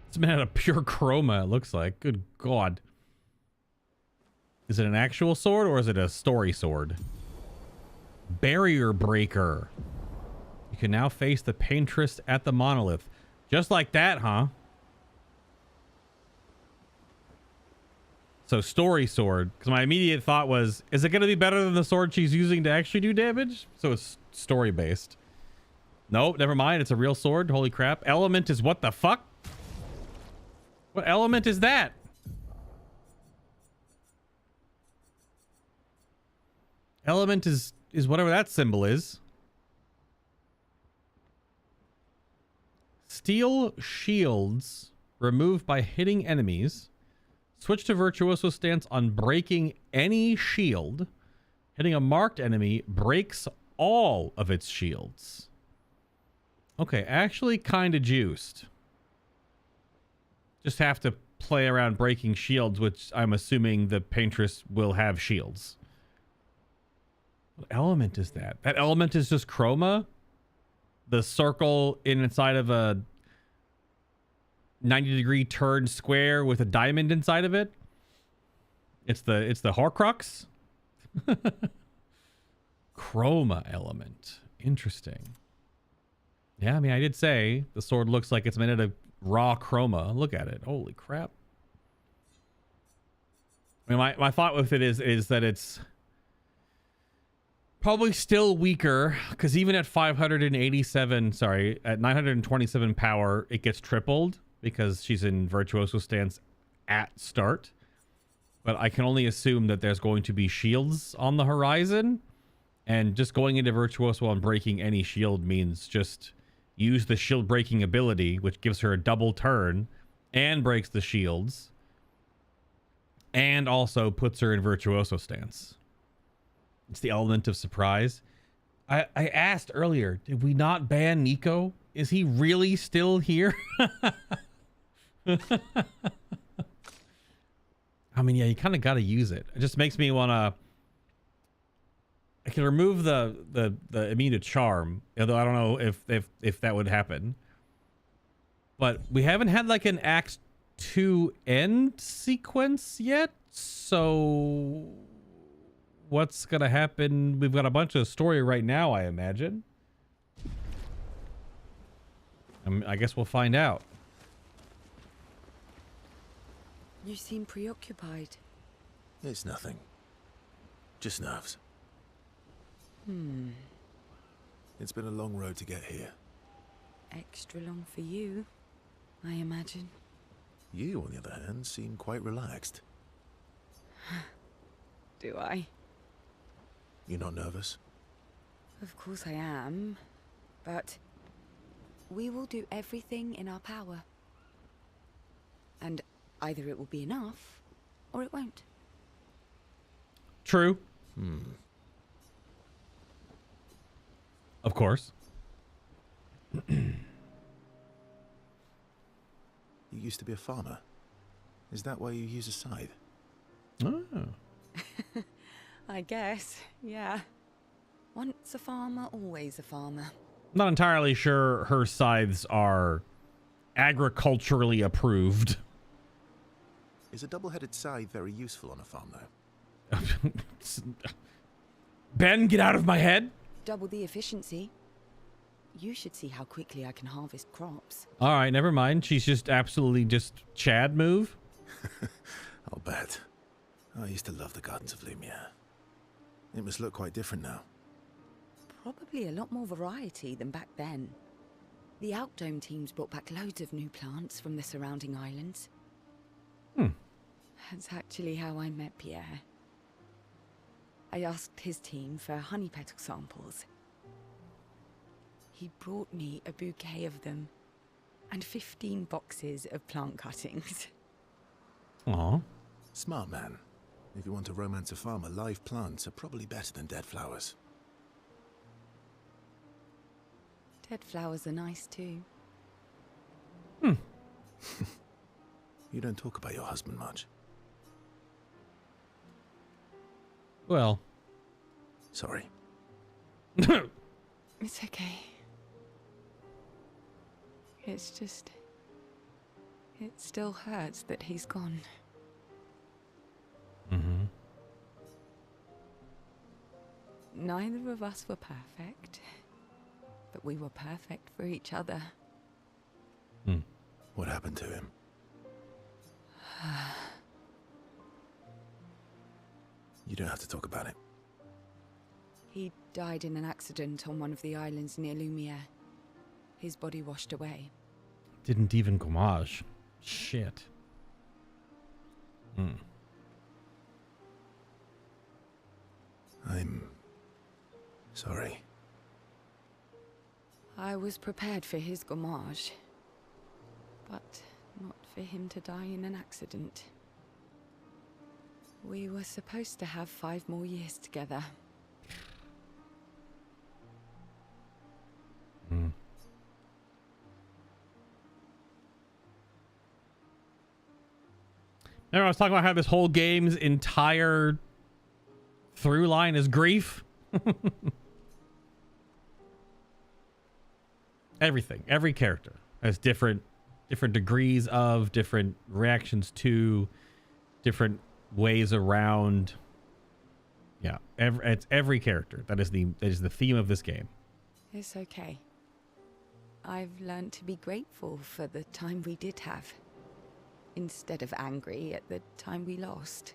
It's made out of pure chroma, it looks like. Good God. Is it an actual sword or is it a story sword? Barrier breaker. You can now face the Paintress at the monolith. Just like that, huh? So story sword. Because my immediate thought was, is it going to be better than the sword she's using to actually do damage? So it's story based. Nope, never mind. It's a real sword. Holy crap. Element is what the fuck? What element is that? Element is whatever that symbol is. Steel shields removed by hitting enemies. Switch to virtuoso stance on breaking any shield. Hitting a marked enemy breaks all of its shields. Okay, actually kind of juiced. Just have to play around breaking shields, which I'm assuming the Paintress will have shields. What element is that? That element is just chroma? The circle inside of a 90-degree turned square with a diamond inside of it? It's the Horcrux? Chroma element. Interesting. Yeah, I mean, I did say the sword looks like it's made out of raw chroma. Look at it. Holy crap. I mean, my thought with it is that it's probably still weaker because even at 927 power, it gets tripled because she's in virtuoso stance at start. But I can only assume that there's going to be shields on the horizon, and just going into virtuoso and breaking any shield means just use the shield breaking ability, which gives her a double turn and breaks the shields and also puts her in virtuoso stance. It's the element of surprise. I asked earlier, did we not ban Nico Is he really still here? I mean, yeah, you kind of got to use it. It just makes me want to... I can remove the immune to charm, although I don't know if that would happen. But we haven't had like an Act 2 end sequence yet, so what's gonna happen? We've got a bunch of story right now, I imagine. I guess we'll find out. You seem preoccupied. It's nothing. Just nerves. It's been a long road to get here. Extra long for you, I imagine. You, on the other hand, seem quite relaxed. Do I? You're not nervous? Of course I am, but we will do everything in our power. And either it will be enough, or it won't. True. Of course. You used to be a farmer. Is that why you use a scythe? Oh. I guess, yeah. Once a farmer, always a farmer. Not entirely sure her scythes are agriculturally approved. Is a double-headed scythe very useful on a farm, though? Ben, get out of my head. Double the efficiency. You should see how quickly I can harvest crops. All right, never mind. She's just absolutely just Chad move. I'll bet. I used to love the gardens of Lumiere. It must look quite different now. Probably a lot more variety than back then. The Outdome teams brought back loads of new plants from the surrounding islands. That's actually how I met Pierre. I asked his team for honey petal samples. He brought me a bouquet of them and 15 boxes of plant cuttings. Aw. Smart man. If you want to romance a farmer, live plants are probably better than dead flowers. Dead flowers are nice too. You don't talk about your husband much. Well. Sorry. It's okay. It's just... it still hurts that he's gone. Neither of us were perfect, but we were perfect for each other. What happened to him? You don't have to talk about it. He died in an accident on one of the islands near Lumiere. His body washed away. Didn't even gommage. Shit. I'm sorry. I was prepared for his gommage, but not for him to die in an accident. We were supposed to have 5 more years together. Remember I was talking about how this whole game's entire through line is grief? Everything, every character has different degrees of, different reactions to, different ways around. Yeah, it's every character. That is the theme of this game. It's okay. I've learned to be grateful for the time we did have, instead of angry at the time we lost.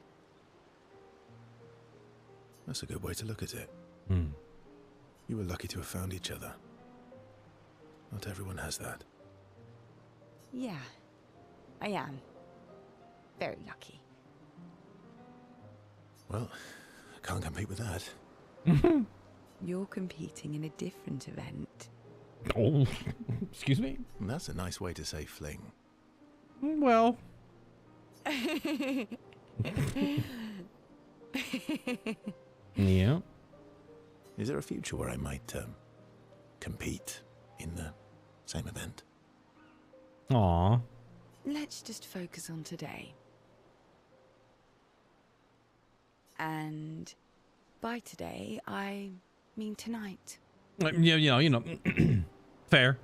That's a good way to look at it. You were lucky to have found each other. Not everyone has that. Yeah, I am. Very lucky. Well, I can't compete with that. You're competing in a different event. Oh, excuse me? That's a nice way to say fling. Well. Yeah. Is there a future where I might compete in the Same event. Aw. Let's just focus on today. And by today, I mean tonight. Yeah, fair.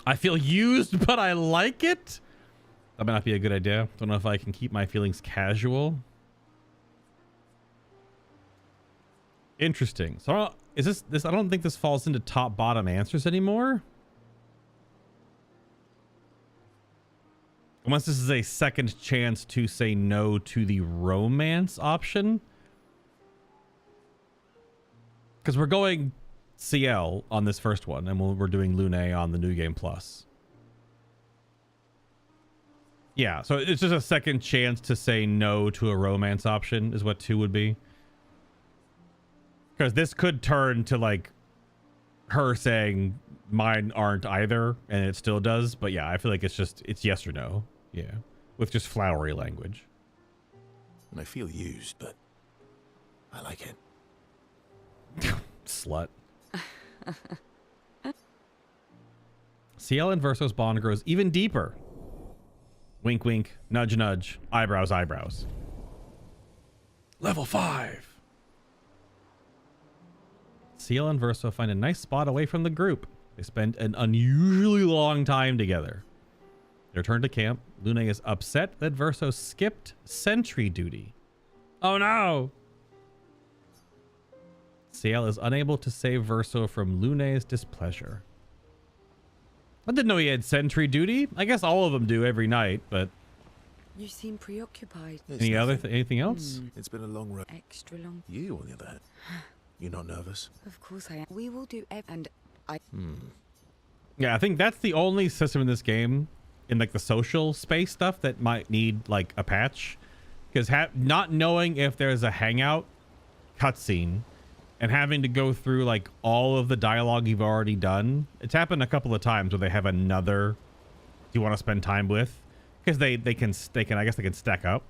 I feel used, but I like it. That might not be a good idea. Don't know if I can keep my feelings casual. Interesting. So is this? I don't think this falls into top bottom answers anymore. Unless this is a second chance to say no to the romance option. Because we're going CL on this first one, and we're doing Lune on the New Game Plus. Yeah, so it's just a second chance to say no to a romance option is what 2 would be. Because this could turn to like her saying mine aren't either, and it still does. But yeah, I feel like it's yes or no. Yeah, with just flowery language. And I feel used, but I like it. Slut. CL and Verso's bond grows even deeper. Wink, wink, nudge, nudge, eyebrows, eyebrows. Level 5. CL and Verso find a nice spot away from the group. They spend an unusually long time together. They return to camp. Lune is upset that Verso skipped sentry duty. Oh no! CL is unable to save Verso from Lune's displeasure. I didn't know he had sentry duty. I guess all of them do every night, but... You seem preoccupied. Anything else? It's been a long road. Extra long. You, on the other hand, you're not nervous? Of course I am. We will do and I... Yeah, I think that's the only system in this game, in like the social space stuff, that might need like a patch. Because not knowing if there's a hangout cutscene and having to go through like all of the dialogue you've already done. It's happened a couple of times where they have another you want to spend time with, because they can I guess they can stack up.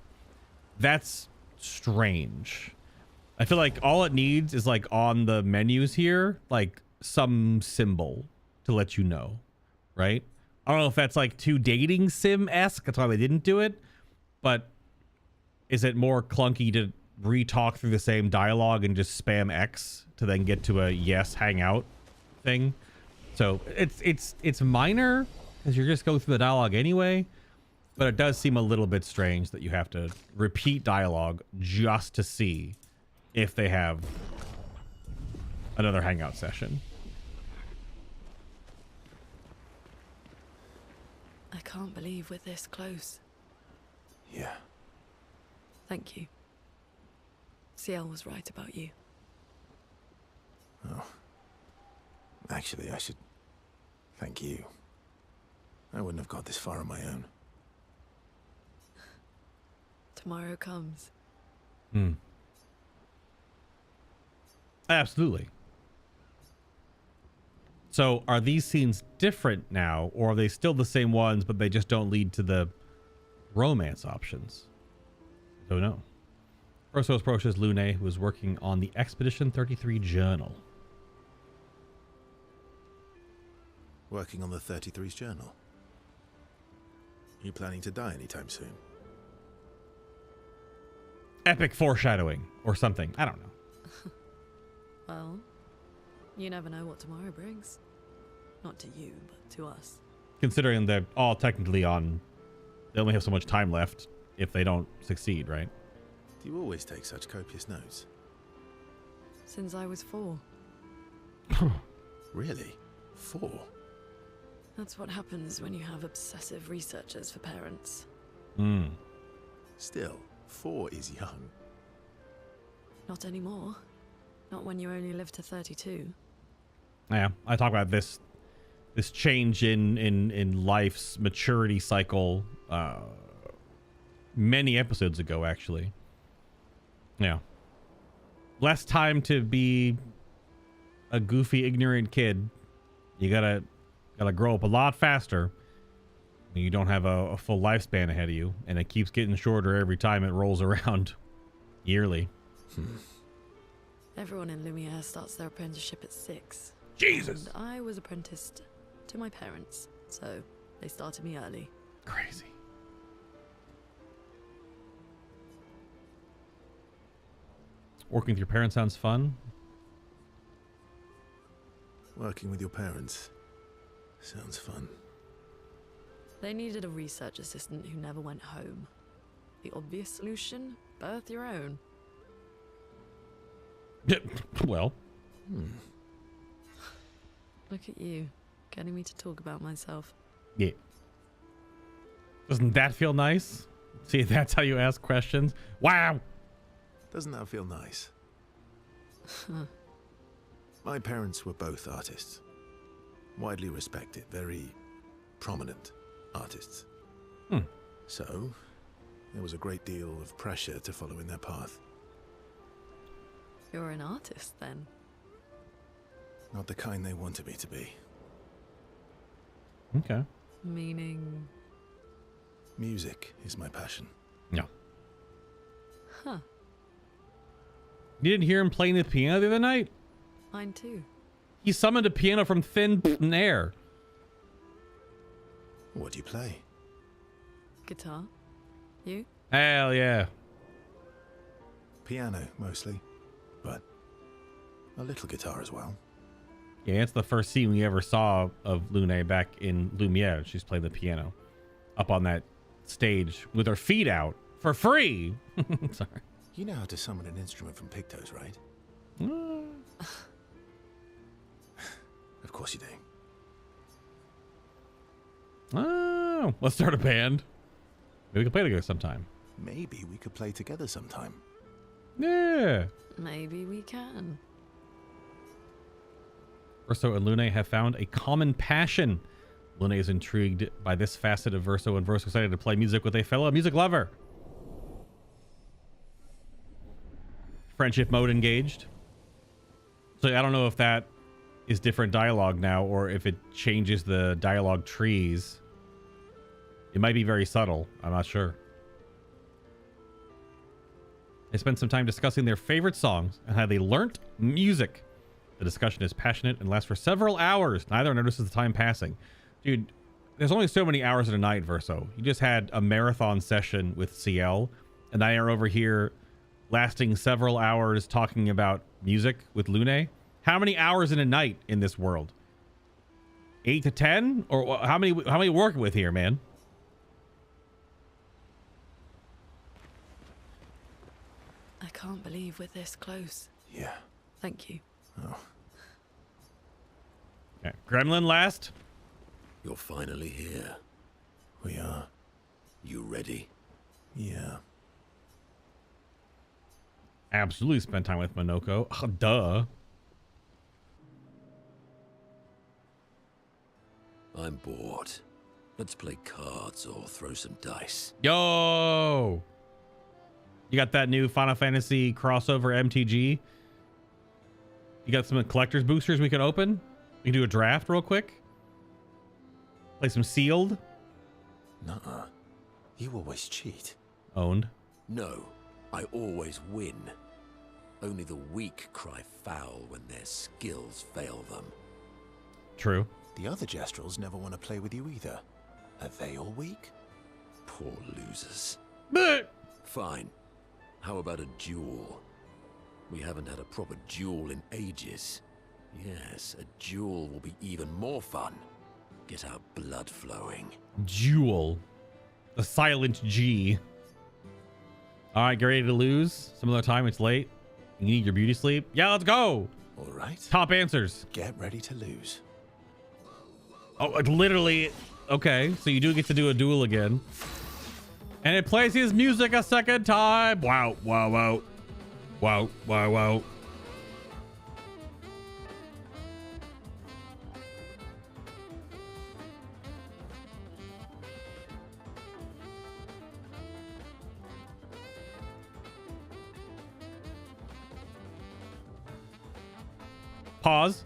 That's strange. I feel like all it needs is like on the menus here, like some symbol to let you know, right? I don't know if that's like too dating sim-esque. That's why they didn't do it. But is it more clunky to re-talk through the same dialogue and just spam X to then get to a yes hangout thing? So it's minor because you're just going through the dialogue anyway, but it does seem a little bit strange that you have to repeat dialogue just to see if they have another hangout session. I can't believe we're this close. Yeah. Thank you. CL was right about you. Oh. Actually, I should thank you. I wouldn't have got this far on my own. Tomorrow comes. Absolutely. So are these scenes different now, or are they still the same ones, but they just don't lead to the romance options? Don't know. Verso approaches Lune, who is working on the Expedition 33 journal. Working on the 33's journal. You planning to die anytime soon? Epic foreshadowing or something. I don't know. Well, you never know what tomorrow brings. Not to you, but to us. Considering they're all technically on... They only have so much time left if they don't succeed, right? Do you always take such copious notes? Since I was 4. Really? 4? That's what happens when you have obsessive researchers for parents. Still, 4 is young. Not anymore. Not when you only live to 32. Yeah, I talk about this change in life's maturity cycle many episodes ago, actually. Yeah. Less time to be a goofy, ignorant kid. You gotta grow up a lot faster. You don't have a full lifespan ahead of you, and it keeps getting shorter every time it rolls around yearly. Everyone in Lumiere starts their apprenticeship at 6. Jesus. And I was apprenticed to my parents, so they started me early. Crazy. Working with your parents sounds fun. Working with your parents sounds fun. They needed a research assistant who never went home. The obvious solution? Birth your own. Well. Look at you, getting me to talk about myself. Yeah. Doesn't that feel nice? See, that's how you ask questions. Wow. Doesn't that feel nice? My parents were both artists. Widely respected, very prominent artists. So, there was a great deal of pressure to follow in their path. You're an artist, then? Not the kind they wanted me to be. Okay. Meaning? Music is my passion. No. Huh. You didn't hear him playing the piano the other night? Mine too. He summoned a piano from thin air. What do you play? Guitar. You? Hell yeah. Piano, mostly. But a little guitar as well. Yeah, it's the first scene we ever saw of Lune back in Lumiere. She's playing the piano up on that stage with her feet out for free. Sorry. You know how to summon an instrument from Pictos, right? Of course you do. Oh, let's start a band. Maybe we can play together sometime. Maybe we could play together sometime. Yeah. Maybe we can. Verso and Lune have found a common passion. Lune is intrigued by this facet of Verso, and Verso excited to play music with a fellow music lover. Friendship mode engaged. So I don't know if that is different dialogue now or if it changes the dialogue trees. It might be very subtle. I'm not sure. They spend some time discussing their favorite songs and how they learnt music. The discussion is passionate and lasts for several hours. Neither notices the time passing. Dude, there's only so many hours in a night, Verso. You just had a marathon session with CL, and I are over here lasting several hours talking about music with Lune. How many hours in a night in this world? 8 to 10? Or how many working with here, man? I can't believe we're this close. Yeah. Thank you. Oh. Okay. Gremlin last. You're finally here. We are. You ready? Yeah. Absolutely spend time with Monoko. Oh, duh. I'm bored. Let's play cards or throw some dice. Yo! You got that new Final Fantasy crossover MTG? You got some collector's boosters we could open? We can do a draft real quick? Play some sealed? Nuh-uh. You always cheat. Owned. No, I always win. Only the weak cry foul when their skills fail them. True. The other Jestrels never want to play with you either. Are they all weak? Poor losers. Bleh! Fine. How about a duel? We haven't had a proper duel in ages. Yes, a duel will be even more fun. Get our blood flowing. Jewel. The silent G. Alright, get ready to lose. Some other time, it's late. You need your beauty sleep. Yeah, let's go. All right. Top answers. Get ready to lose. Oh, like literally. Okay, so you do get to do a duel again. And it plays his music a second time. Wow, wow, wow. Wow, wow, wow. Pause.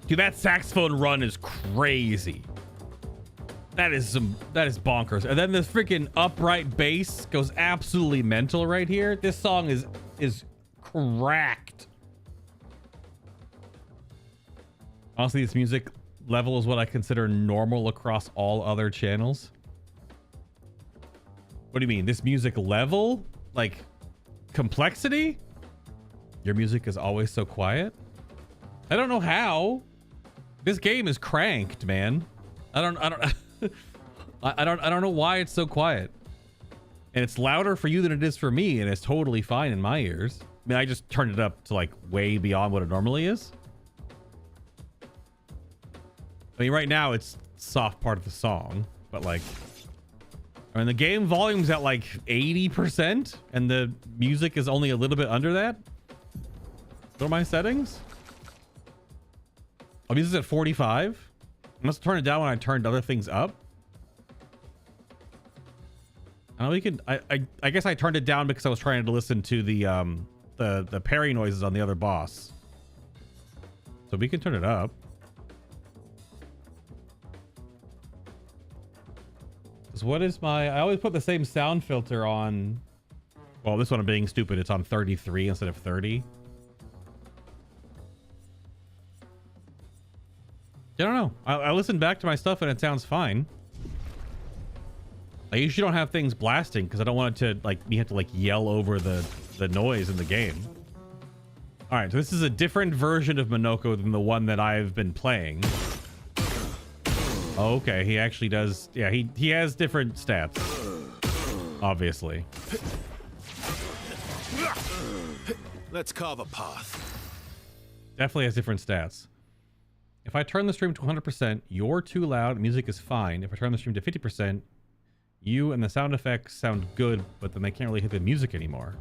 Dude, that saxophone run is crazy. That is bonkers. And then this freaking upright bass goes absolutely mental right here. This song is cracked. Honestly, this music level is what I consider normal across all other channels. What do you mean? This music level? Like complexity? Your music is always so quiet? I don't know how. This game is cranked, man. I don't I don't know why it's so quiet. And it's louder for you than it is for me, and it's totally fine in my ears. I mean, I just turned it up to like way beyond what it normally is. I mean, right now it's soft part of the song, but like, I mean, the game volume's at like 80% and the music is only a little bit under that. What are my settings? Oh, this is at 45. I must turn it down when I turned other things up. Oh, we can. I guess I turned it down because I was trying to listen to the parry noises on the other boss. So we can turn it up. So what is my? I always put the same sound filter on. Well, this one I'm being stupid. It's on 33 instead of 30. I don't know. I listened back to my stuff and it sounds fine. I usually don't have things blasting because I don't want it to like me have to like yell over the noise in the game. All right, so this is a different version of Minoko than the one that I've been playing. Oh, okay, he actually does. Yeah, he has different stats. Obviously. Let's carve a path. Definitely has different stats. If I turn the stream to 100%, you're too loud, music is fine. If I turn the stream to 50%, you and the sound effects sound good, but then they can't really hit the music anymore.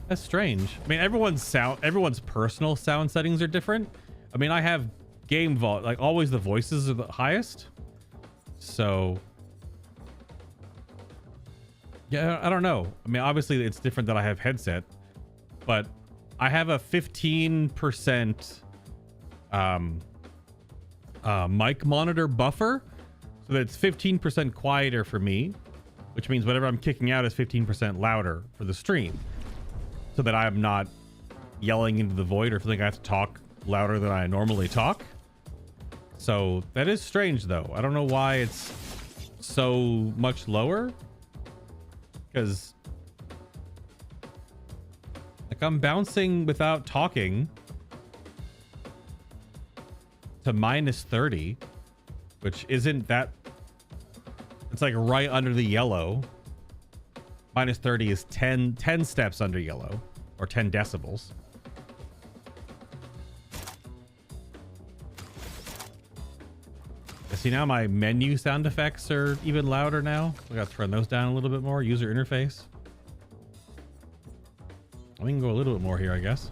That's strange. I mean, everyone's personal sound settings are different. I mean, I have game vault, like always the voices are the highest. So yeah, I don't know. I mean, obviously it's different that I have headset, but I have a 15% mic monitor buffer, so that it's 15% quieter for me, which means whatever I'm kicking out is 15% louder for the stream, so that I'm not yelling into the void or feeling I have to talk louder than I normally talk. So that is strange though. I don't know why it's so much lower, because like I'm bouncing without talking to -30, which isn't that, it's like right under the yellow. -30 is 10 steps under yellow, or 10 decibels. See, now my menu sound effects are even louder now. I gotta turn those down a little bit more. User interface. We can go a little bit more here, I guess.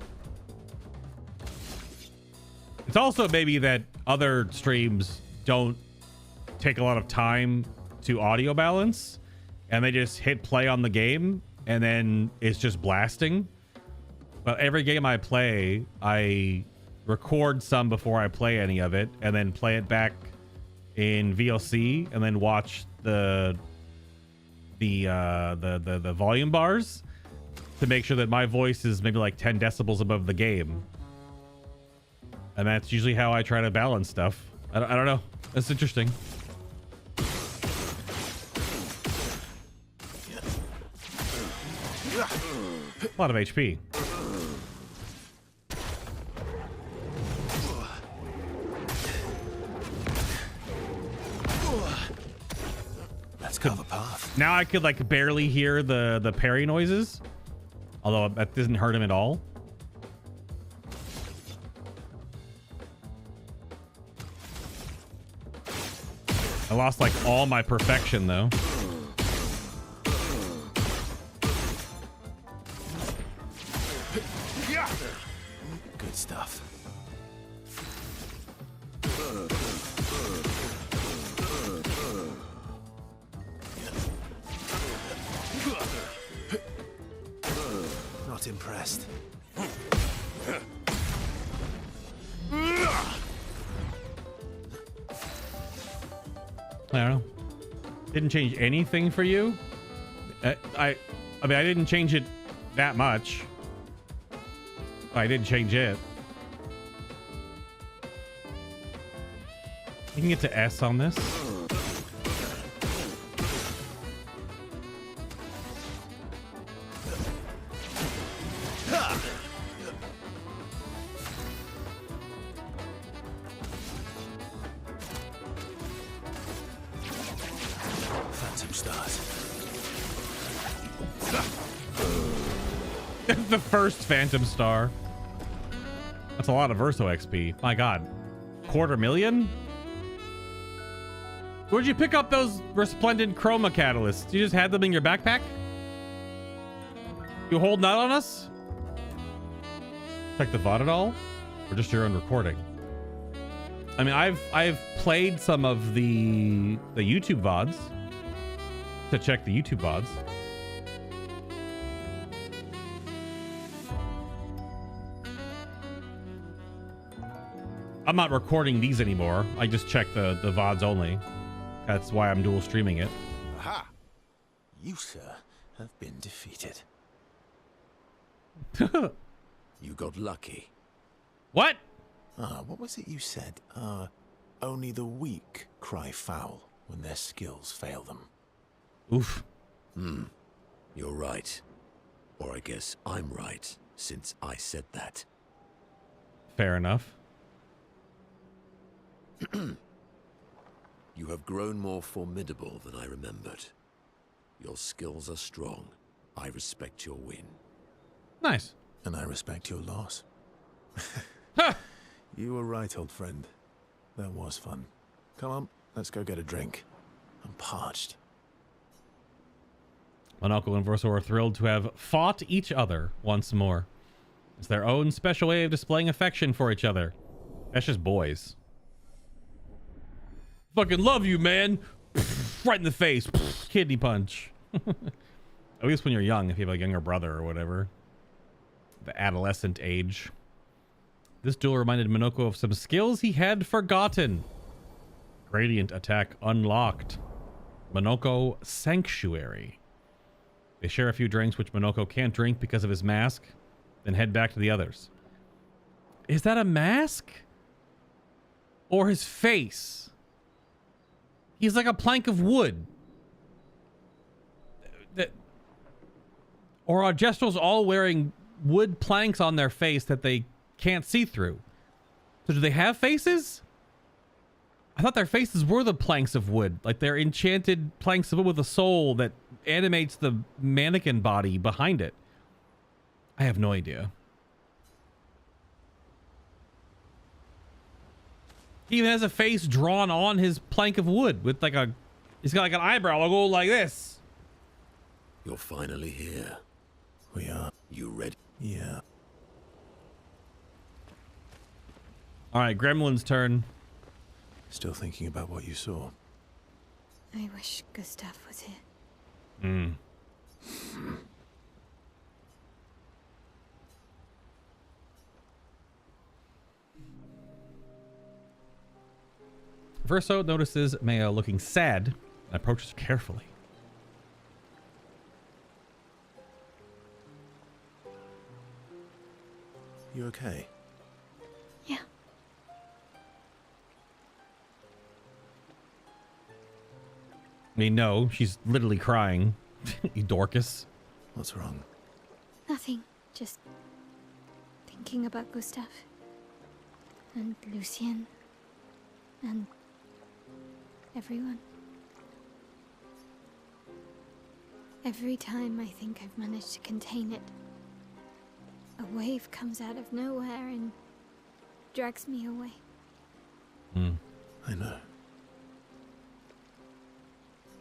It's also maybe that other streams don't take a lot of time to audio balance, and they just hit play on the game and then it's just blasting. But every game I play, I record some before I play any of it and then play it back in VLC and then watch the volume bars to make sure that my voice is maybe like 10 decibels above the game. And that's usually how I try to balance stuff. I don't know. That's interesting. A lot of HP. Let's carve a path. Now I could like barely hear the parry noises, although that doesn't hurt him at all. I lost like all my perfection though. Good stuff. Not impressed. I don't know. Didn't change anything for you. I mean, I didn't change it that much. I did change it. You can get to S on this. Phantom stars. The first Phantom Star. That's a lot of Verso XP. My God. 250,000? Where'd you pick up those resplendent chroma catalysts? You just had them in your backpack? You holding out on us? Check the VOD at all? Or just your own recording? I mean, I've played some of the YouTube VODs to check the YouTube VODs. I'm not recording these anymore. I just check the VODs only. That's why I'm dual streaming it. Aha! You, sir, have been defeated. You got lucky. What? What was it you said? Only the weak cry foul when their skills fail them. Oof. You're right. Or I guess I'm right, since I said that. Fair enough. You have grown more formidable than I remembered. Your skills are strong. I respect your win. Nice. And I respect your loss. Ha! You were right, old friend. That was fun. Come on, let's go get a drink. I'm parched. Monoko and Verso are thrilled to have fought each other once more. It's their own special way of displaying affection for each other. That's just boys. Fucking love you, man. Right in the face. Kidney punch. At least when you're young, if you have a younger brother or whatever. The adolescent age. This duel reminded Monoko of some skills he had forgotten. Gradient attack unlocked. Monoko Sanctuary. They share a few drinks which Monoko can't drink because of his mask, then head back to the others. Is that a mask? Or his face? He's like a plank of wood. Or are Jestrels all wearing wood planks on their face that they can't see through? So do they have faces? I thought their faces were the planks of wood. Like they're enchanted planks of wood with a soul that animates the mannequin body behind it. I have no idea. He even has a face drawn on his plank of wood with like a... He's got like an eyebrow. I'll go like this. You're finally here. We are. You ready? Yeah. All right, Gremlin's turn. Still thinking about what you saw. I wish Gustav was here. Verso notices Maya looking sad and approaches her carefully. You okay? Yeah. I mean, no, she's literally crying. You Dorcas. What's wrong? Nothing. Just thinking about Gustav. And Lucien. And everyone. Every time I think I've managed to contain it, a wave comes out of nowhere and drags me away. I know.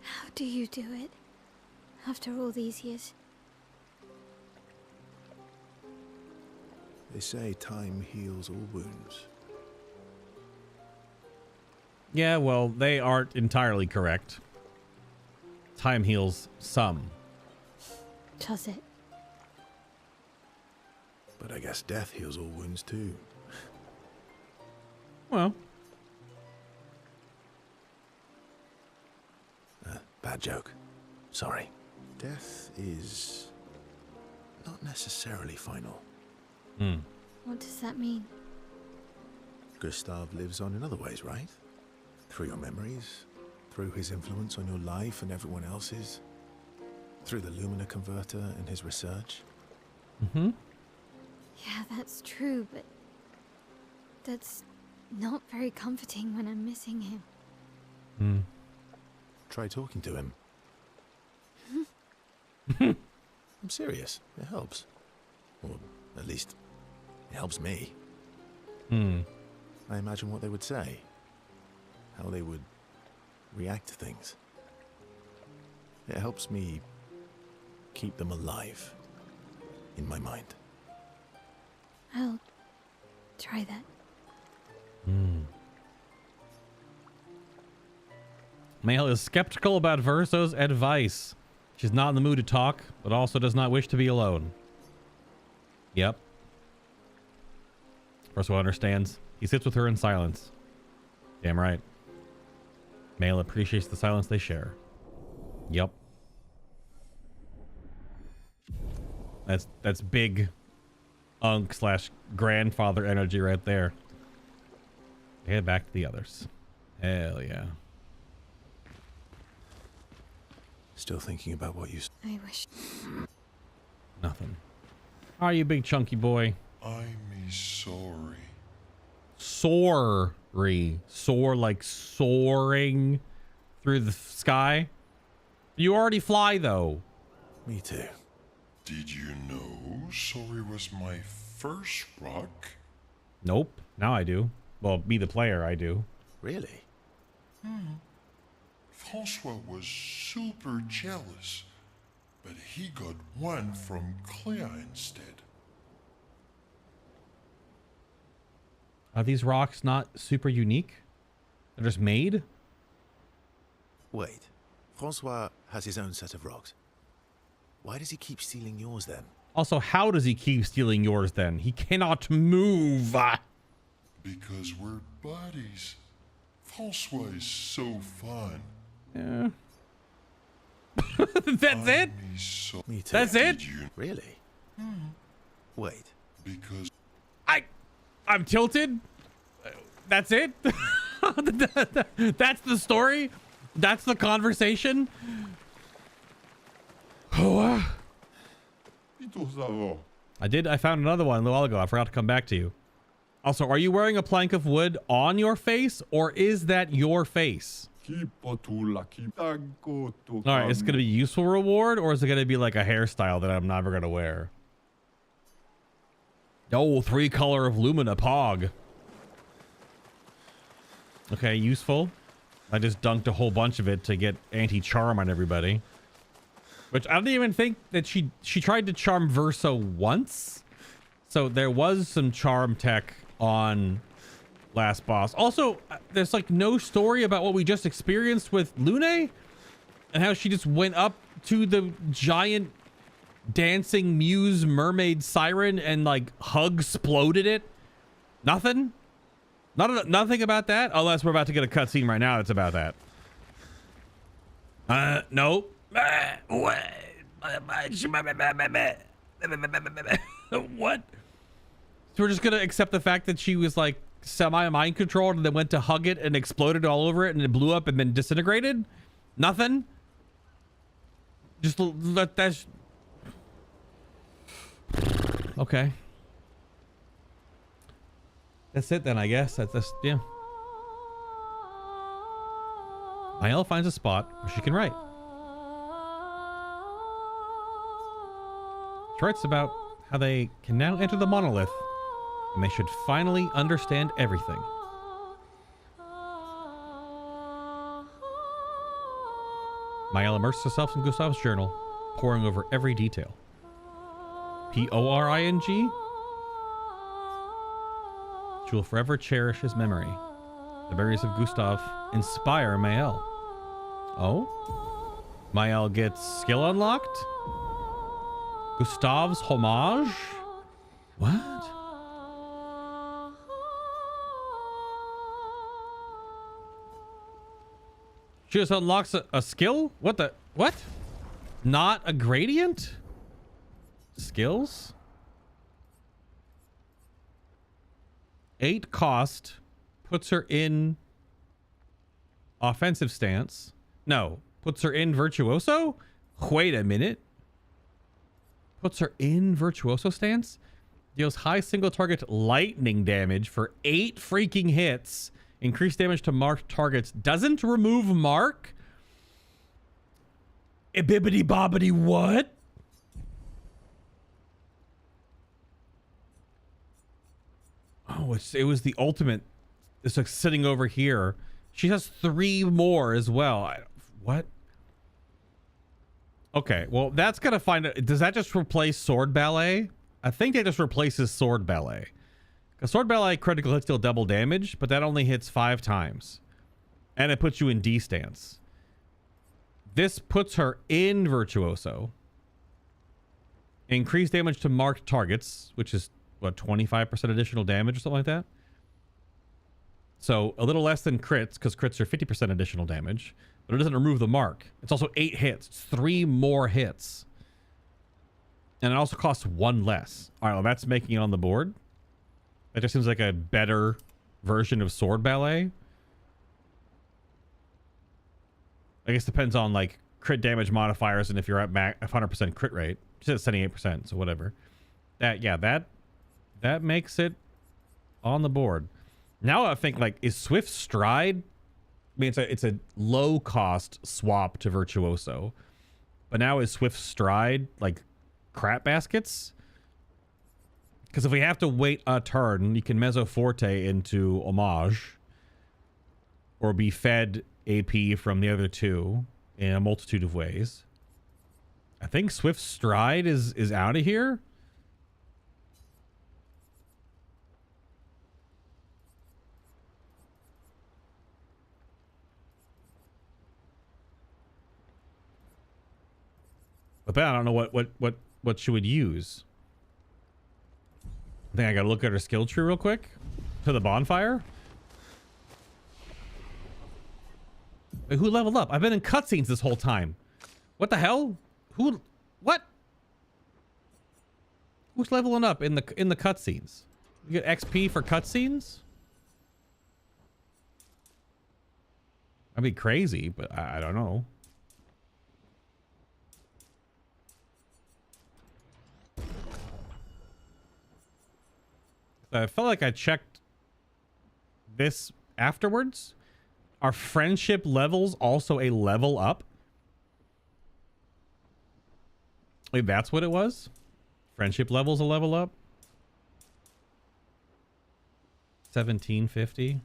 How do you do it? After all these years? They say time heals all wounds. Yeah, well, they aren't entirely correct. Time heals some. Does it? But I guess death heals all wounds too. Well. bad joke. Sorry. Death is not necessarily final. What does that mean? Gustav lives on in other ways, right? Through your memories, through his influence on your life and everyone else's, through the Lumina converter and his research. Yeah, that's true, but that's not very comforting when I'm missing him. Try talking to him. I'm serious. It helps. Or at least, it helps me. I imagine what they would say. How they would react to things. It helps me keep them alive in my mind. I'll try that. Mael is skeptical about Verso's advice. She's not in the mood to talk, but also does not wish to be alone. Yep. Verso understands. He sits with her in silence. Damn right. Mael appreciates the silence they share. Yep. That's big unk / grandfather energy right there. Head back to the others. Hell yeah. Still thinking about what you said. I wish. Nothing. How are you, big chunky boy? I'm sorry. Sorry. Soar like soaring through the sky? You already fly, though. Me too. Did you know sorry was my first rock? Nope. Now I do. Well, me the player, I do. Really? Francois was super jealous, but he got one from Claire instead. Are these rocks not super unique? They're just made? Wait. Francois has his own set of rocks. Why does he keep stealing yours then? Also, how does he keep stealing yours then? He cannot move. Because we're buddies. Francois is so fun. Yeah. That's it? Me too. That's it? Really? Wait. Because I'm tilted. That's it? That's the story? That's the conversation? I found another one a little while ago. I forgot to come back to you. Also, are you wearing a plank of wood on your face, or is that your face? All right, is it going to be a useful reward, or is it going to be like a hairstyle that I'm never going to wear? Oh, 3 color of Lumina Pog. Okay, useful. I just dunked a whole bunch of it to get anti-charm on everybody. Which I don't even think that she tried to charm Verso once. So there was some charm tech on last boss. Also, there's like no story about what we just experienced with Lune and how she just went up to the giant dancing muse mermaid siren and like hug-sploded it. Nothing? Nothing about that? Unless we're about to get a cutscene right now that's about that. Nope. What? So we're just gonna accept the fact that she was like semi-mind controlled and then went to hug it and exploded all over it and it blew up and then disintegrated? Nothing? Just let that... Okay. That's it then, I guess. That's yeah. Mael finds a spot where she can write. She writes about how they can now enter the monolith and they should finally understand everything. Mael immerses herself in Gustav's journal, poring over every detail. Poring? She will forever cherish his memory. The memories of Gustav inspire Mael. Oh? Mael gets skill unlocked? Gustav's homage? What? She just unlocks a skill? What the? What? Not a gradient? Skills? 8 cost puts her in offensive stance. No, puts her in virtuoso? Wait a minute. Puts her in virtuoso stance? Deals high single target lightning damage for 8 freaking hits. Increased damage to marked targets. Doesn't remove mark? Bibbidi bobbidi what? Oh, it was the ultimate. It's like sitting over here. She has 3 more as well. What? Okay, well, that's gonna find it. Does that just replace sword ballet? I think it just replaces sword ballet. Because sword ballet critical hits deal double damage, but that only hits 5 times. And it puts you in D stance. This puts her in virtuoso. Increased damage to marked targets, which is what, 25% additional damage or something like that? So a little less than crits, because crits are 50% additional damage, but it doesn't remove the mark. It's also 8 hits. It's 3 more hits. And it also costs 1 less. All right, well, that's making it on the board. That just seems like a better version of sword ballet. I guess depends on like crit damage modifiers and if you're at 100% crit rate. She's at 78%, so whatever. That makes it on the board. Now I think, like, is Swift Stride? I mean, it's a low cost swap to Virtuoso, but now is Swift Stride like crap baskets? Because if we have to wait a turn, you can Mezzo Forte into Homage, or be fed AP from the other 2 in a multitude of ways. I think Swift Stride is out of here. But then I don't know what she would use. I think I gotta look at her skill tree real quick. To the bonfire. Wait, who leveled up? I've been in cutscenes this whole time. What the hell? What? Who's leveling up in the cutscenes? You get XP for cutscenes? That'd be crazy, but I don't know. I felt like I checked this afterwards. Are friendship levels also a level up? Wait, that's what it was? Friendship levels a level up? 1750?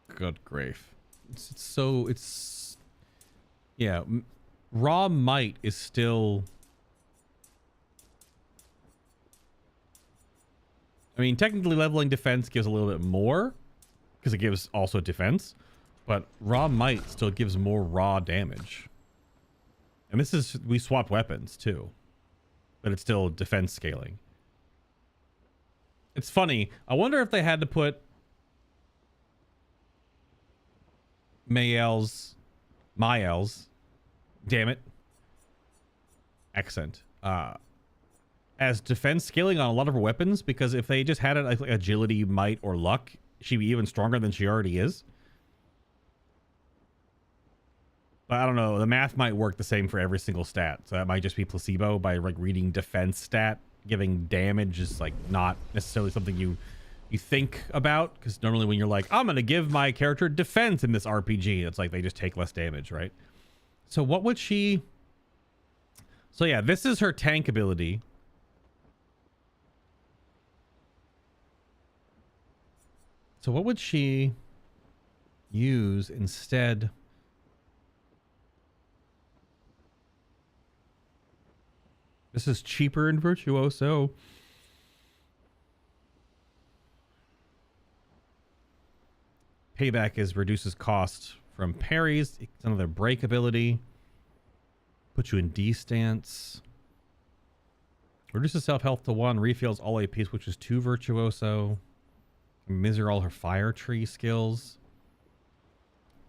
Good grief. It's yeah, raw might is still... I mean, technically leveling defense gives a little bit more because it gives also defense, but raw might still gives more raw damage. And this is, we swapped weapons too, but it's still defense scaling. It's funny. I wonder if they had to put Mael's, damn it, accent, as defense scaling on a lot of her weapons, because if they just had it like agility, might, or luck, she'd be even stronger than she already is. But I don't know, the math might work the same for every single stat, so that might just be placebo by like reading defense stat. Giving damage is like not necessarily something you think about, because normally when you're like, I'm gonna give my character defense in this RPG, it's like they just take less damage, right? So what would she... So yeah, this is her tank ability. So what would she use instead? This is cheaper in Virtuoso. Payback is reduces cost from parries. It's another break ability. Put you in D stance. Reduces self-health to 1. Refills all APs, which is 2 Virtuoso. Miser all her fire tree skills.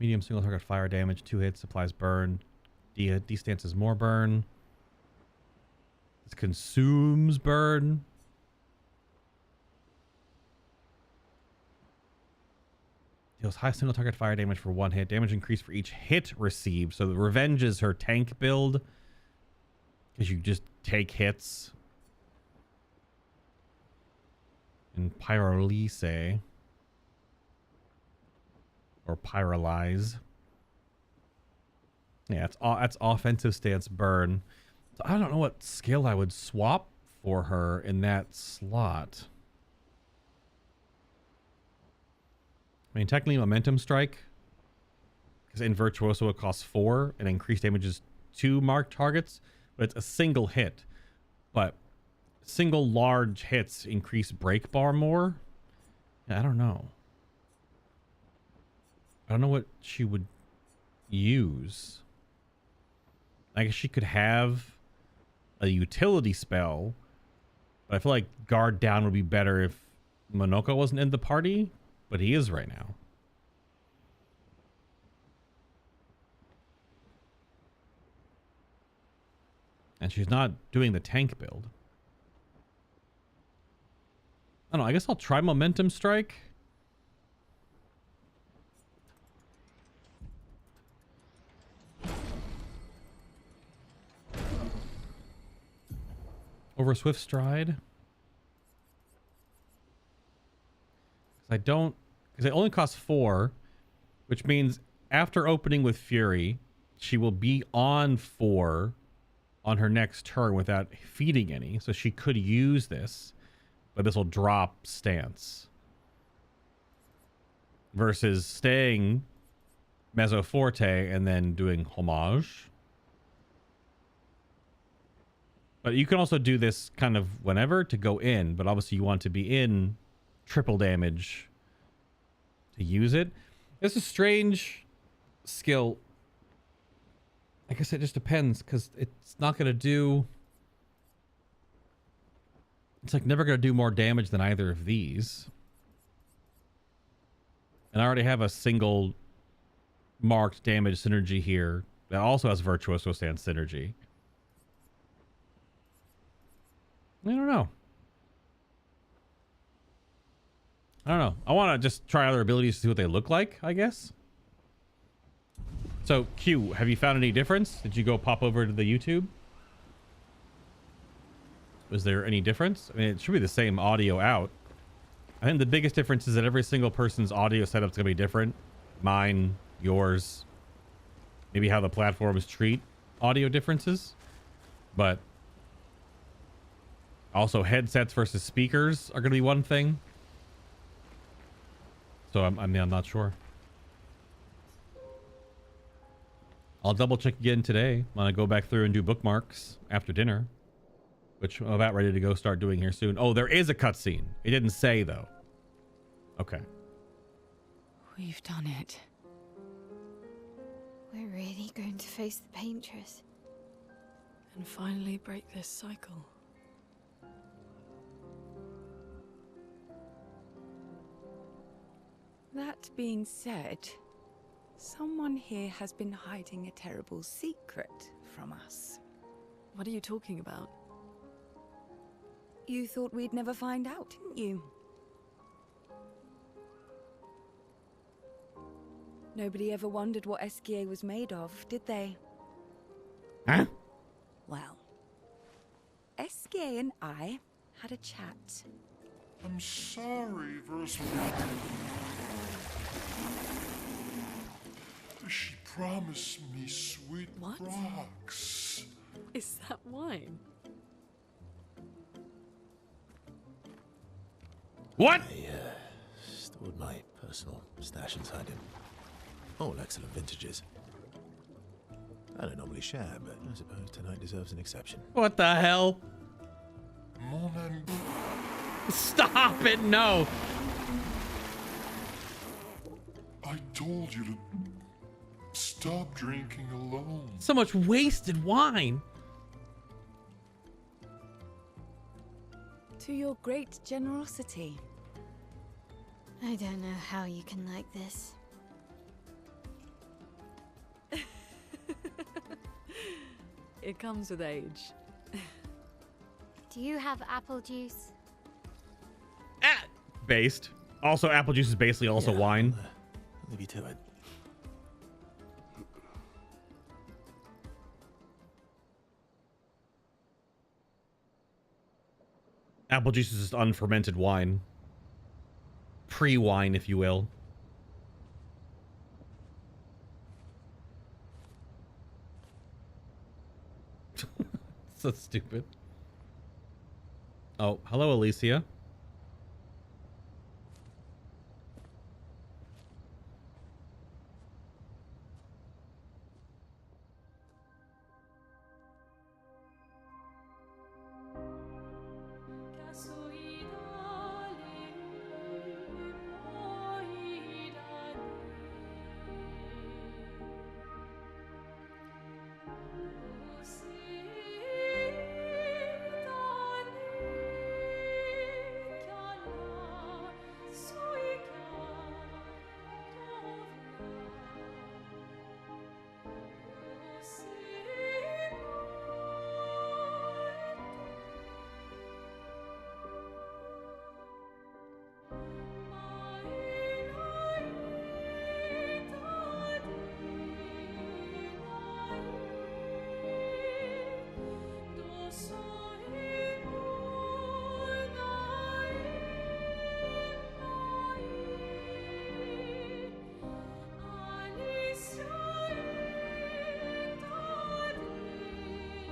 Medium single target fire damage, 2 hits, supplies burn. D-stance is more burn. This consumes burn. Deals high single target fire damage for 1 hit. Damage increase for each hit received. So the Revenge is her tank build. Because you just take hits. And Pyrolyse. Or Pyrolyze. Yeah, that's offensive stance burn. So I don't know what skill I would swap for her in that slot. I mean, technically Momentum Strike. Because in Virtuoso it costs 4 and increased damage is 2 marked targets. But it's a single hit. But single large hits increase break bar more. Yeah, I don't know. I don't know what she would use. I guess she could have a utility spell, but I feel like guard down would be better if Monoko wasn't in the party, but he is right now. And she's not doing the tank build. I don't know, I guess I'll try Momentum Strike. Over Swift Stride. Because it only costs 4, which means after opening with Fury, she will be on 4 on her next turn without feeding any. So she could use this, but this will drop stance. Versus staying Mezzo Forte and then doing Homage. But you can also do this kind of whenever to go in, but obviously you want to be in triple damage to use it. It's a strange skill. I guess it just depends, because it's not going to do... It's like never going to do more damage than either of these. And I already have a single marked damage synergy here that also has Virtuoso Stance synergy. I don't know. I want to just try other abilities to see what they look like, I guess. So, Q, have you found any difference? Did you go pop over to the YouTube? Was there any difference? I mean, it should be the same audio out. I think the biggest difference is that every single person's audio setup is going to be different. Mine, yours, maybe how the platforms treat audio differences. But also headsets versus speakers are going to be one thing. So I'm not sure. I'll double check again today when I go back through and do bookmarks after dinner, which I'm about ready to go start doing here soon. Oh, there is a cutscene. It didn't say though. Okay. We've done it. We're really going to face the Paintress. And finally break this cycle. That being said, someone here has been hiding a terrible secret from us. What are you talking about? You thought we'd never find out, didn't you? Nobody ever wondered what Esquier was made of, did they? Huh? Well, Esquier and I had a chat. I'm sorry, verse. She promised me sweet rocks. Is that wine? What? I stored my personal stash inside him. All excellent vintages. I don't normally share, but I suppose tonight deserves an exception. What the hell? Stop it, no. I told you to stop drinking alone. So much wasted wine. To your great generosity. I don't know how you can like this. It comes with age. Do you have apple juice? Based. Also, apple juice is basically also wine. Leave you to it. Apple juice is just unfermented wine. Pre-wine, if you will. So stupid. Oh, hello, Alicia.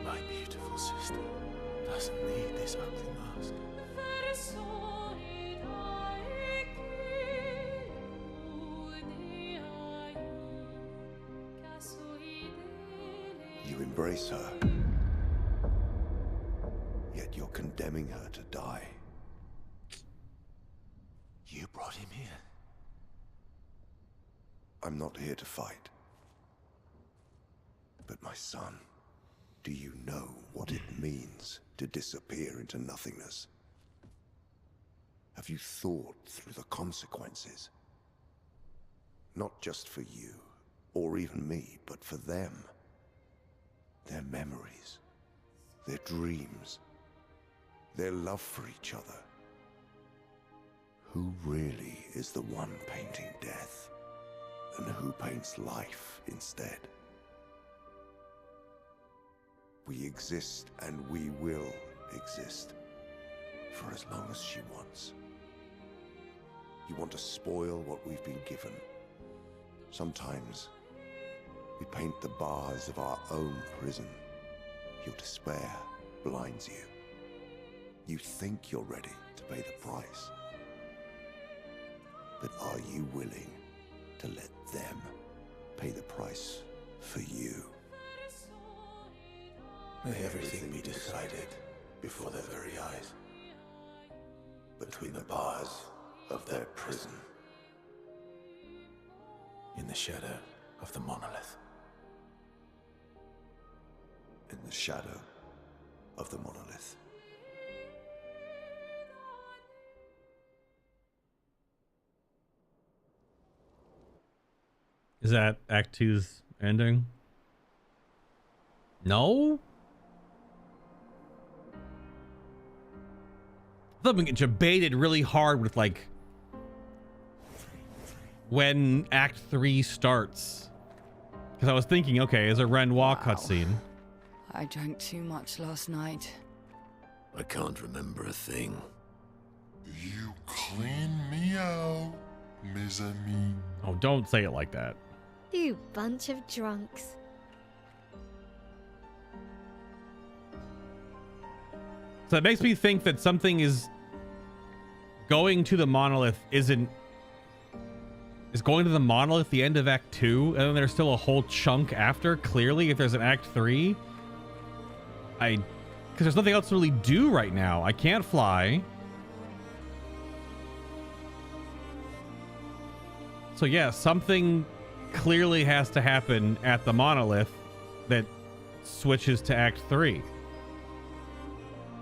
My beautiful sister doesn't need this ugly mask. You embrace her, yet you're condemning her to die. You brought him here. I'm not here to fight. But my son, do you know what it means to disappear into nothingness? Have you thought through the consequences? Not just for you, or even me, but for them. Their memories, their dreams, their love for each other. Who really is the one painting death, and who paints life instead? We exist and we will exist for as long as she wants. You want to spoil what we've been given. Sometimes we paint the bars of our own prison. Your despair blinds you. You think you're ready to pay the price. But are you willing to let them pay the price for you? May everything be decided before their very eyes, between the bars of their prison, in the shadow of the monolith. In the shadow of the monolith. Is that Act 2's ending? No? I thought we get debated really hard with like when Act 3 starts. Because I was thinking, okay, is a Renoir cutscene? I drank too much last night. I can't remember a thing. You clean me out, mes amis. Oh, don't say it like that. You bunch of drunks. So it makes me think that something is going to the monolith is going to the monolith the end of Act 2, and then there's still a whole chunk after. Clearly, if there's an Act 3, because there's nothing else to really do right now. I can't fly. So yeah, something clearly has to happen at the monolith that switches to Act 3.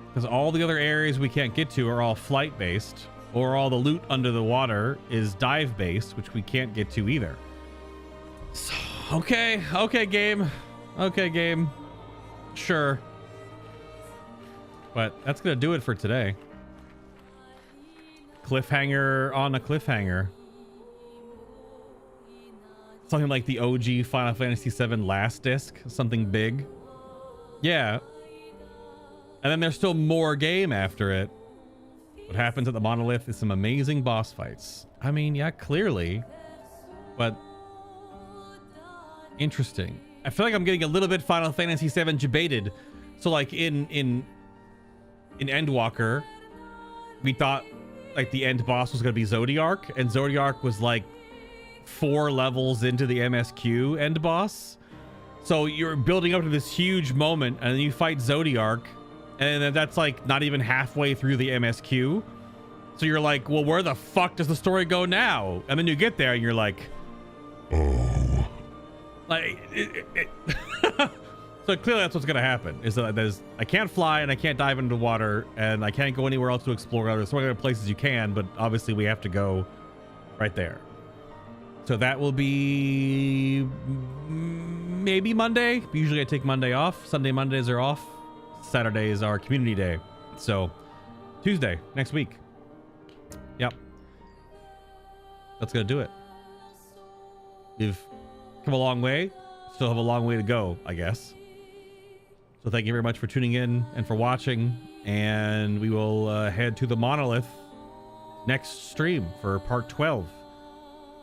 Because all the other areas we can't get to are all flight based, or all the loot under the water is dive based, which we can't get to either. So, okay game. Sure. But that's going to do it for today. Cliffhanger on a cliffhanger. Something like the OG Final Fantasy VII last disc. Something big. Yeah. And then there's still more game after it. What happens at the Monolith is some amazing boss fights. I mean, yeah, clearly. But interesting. I feel like I'm getting a little bit Final Fantasy VII debated. So like in Endwalker, we thought like the end boss was going to be Zodiark, and Zodiark was like 4 levels into the MSQ end boss. So you're building up to this huge moment, and then you fight Zodiark, and then that's like not even halfway through the MSQ. So you're like, well, where the fuck does the story go now? And then you get there and you're like, Oh. like so clearly that's what's gonna happen, is that I can't fly and I can't dive into the water and I can't go anywhere else to explore. There's so many other places you can, but obviously we have to go right there. So that will be maybe Monday. Usually I take Monday off. Sunday, Mondays are off. Saturday is our community day. So Tuesday next week. Yep. That's gonna do it. We've come a long way. Still have a long way to go, I guess. So thank you very much for tuning in and for watching. And we will head to the Monolith next stream for part 12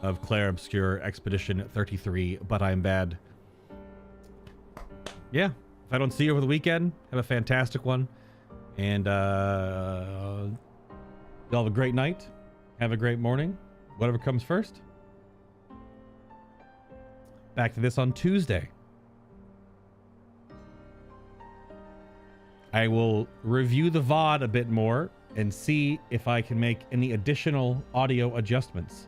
of CLAIR OBSCUR Expedition 33, But I'm Bad. Yeah, if I don't see you over the weekend, have a fantastic one. And y'all have a great night. Have a great morning. Whatever comes first. Back to this on Tuesday. I will review the VOD a bit more and see if I can make any additional audio adjustments.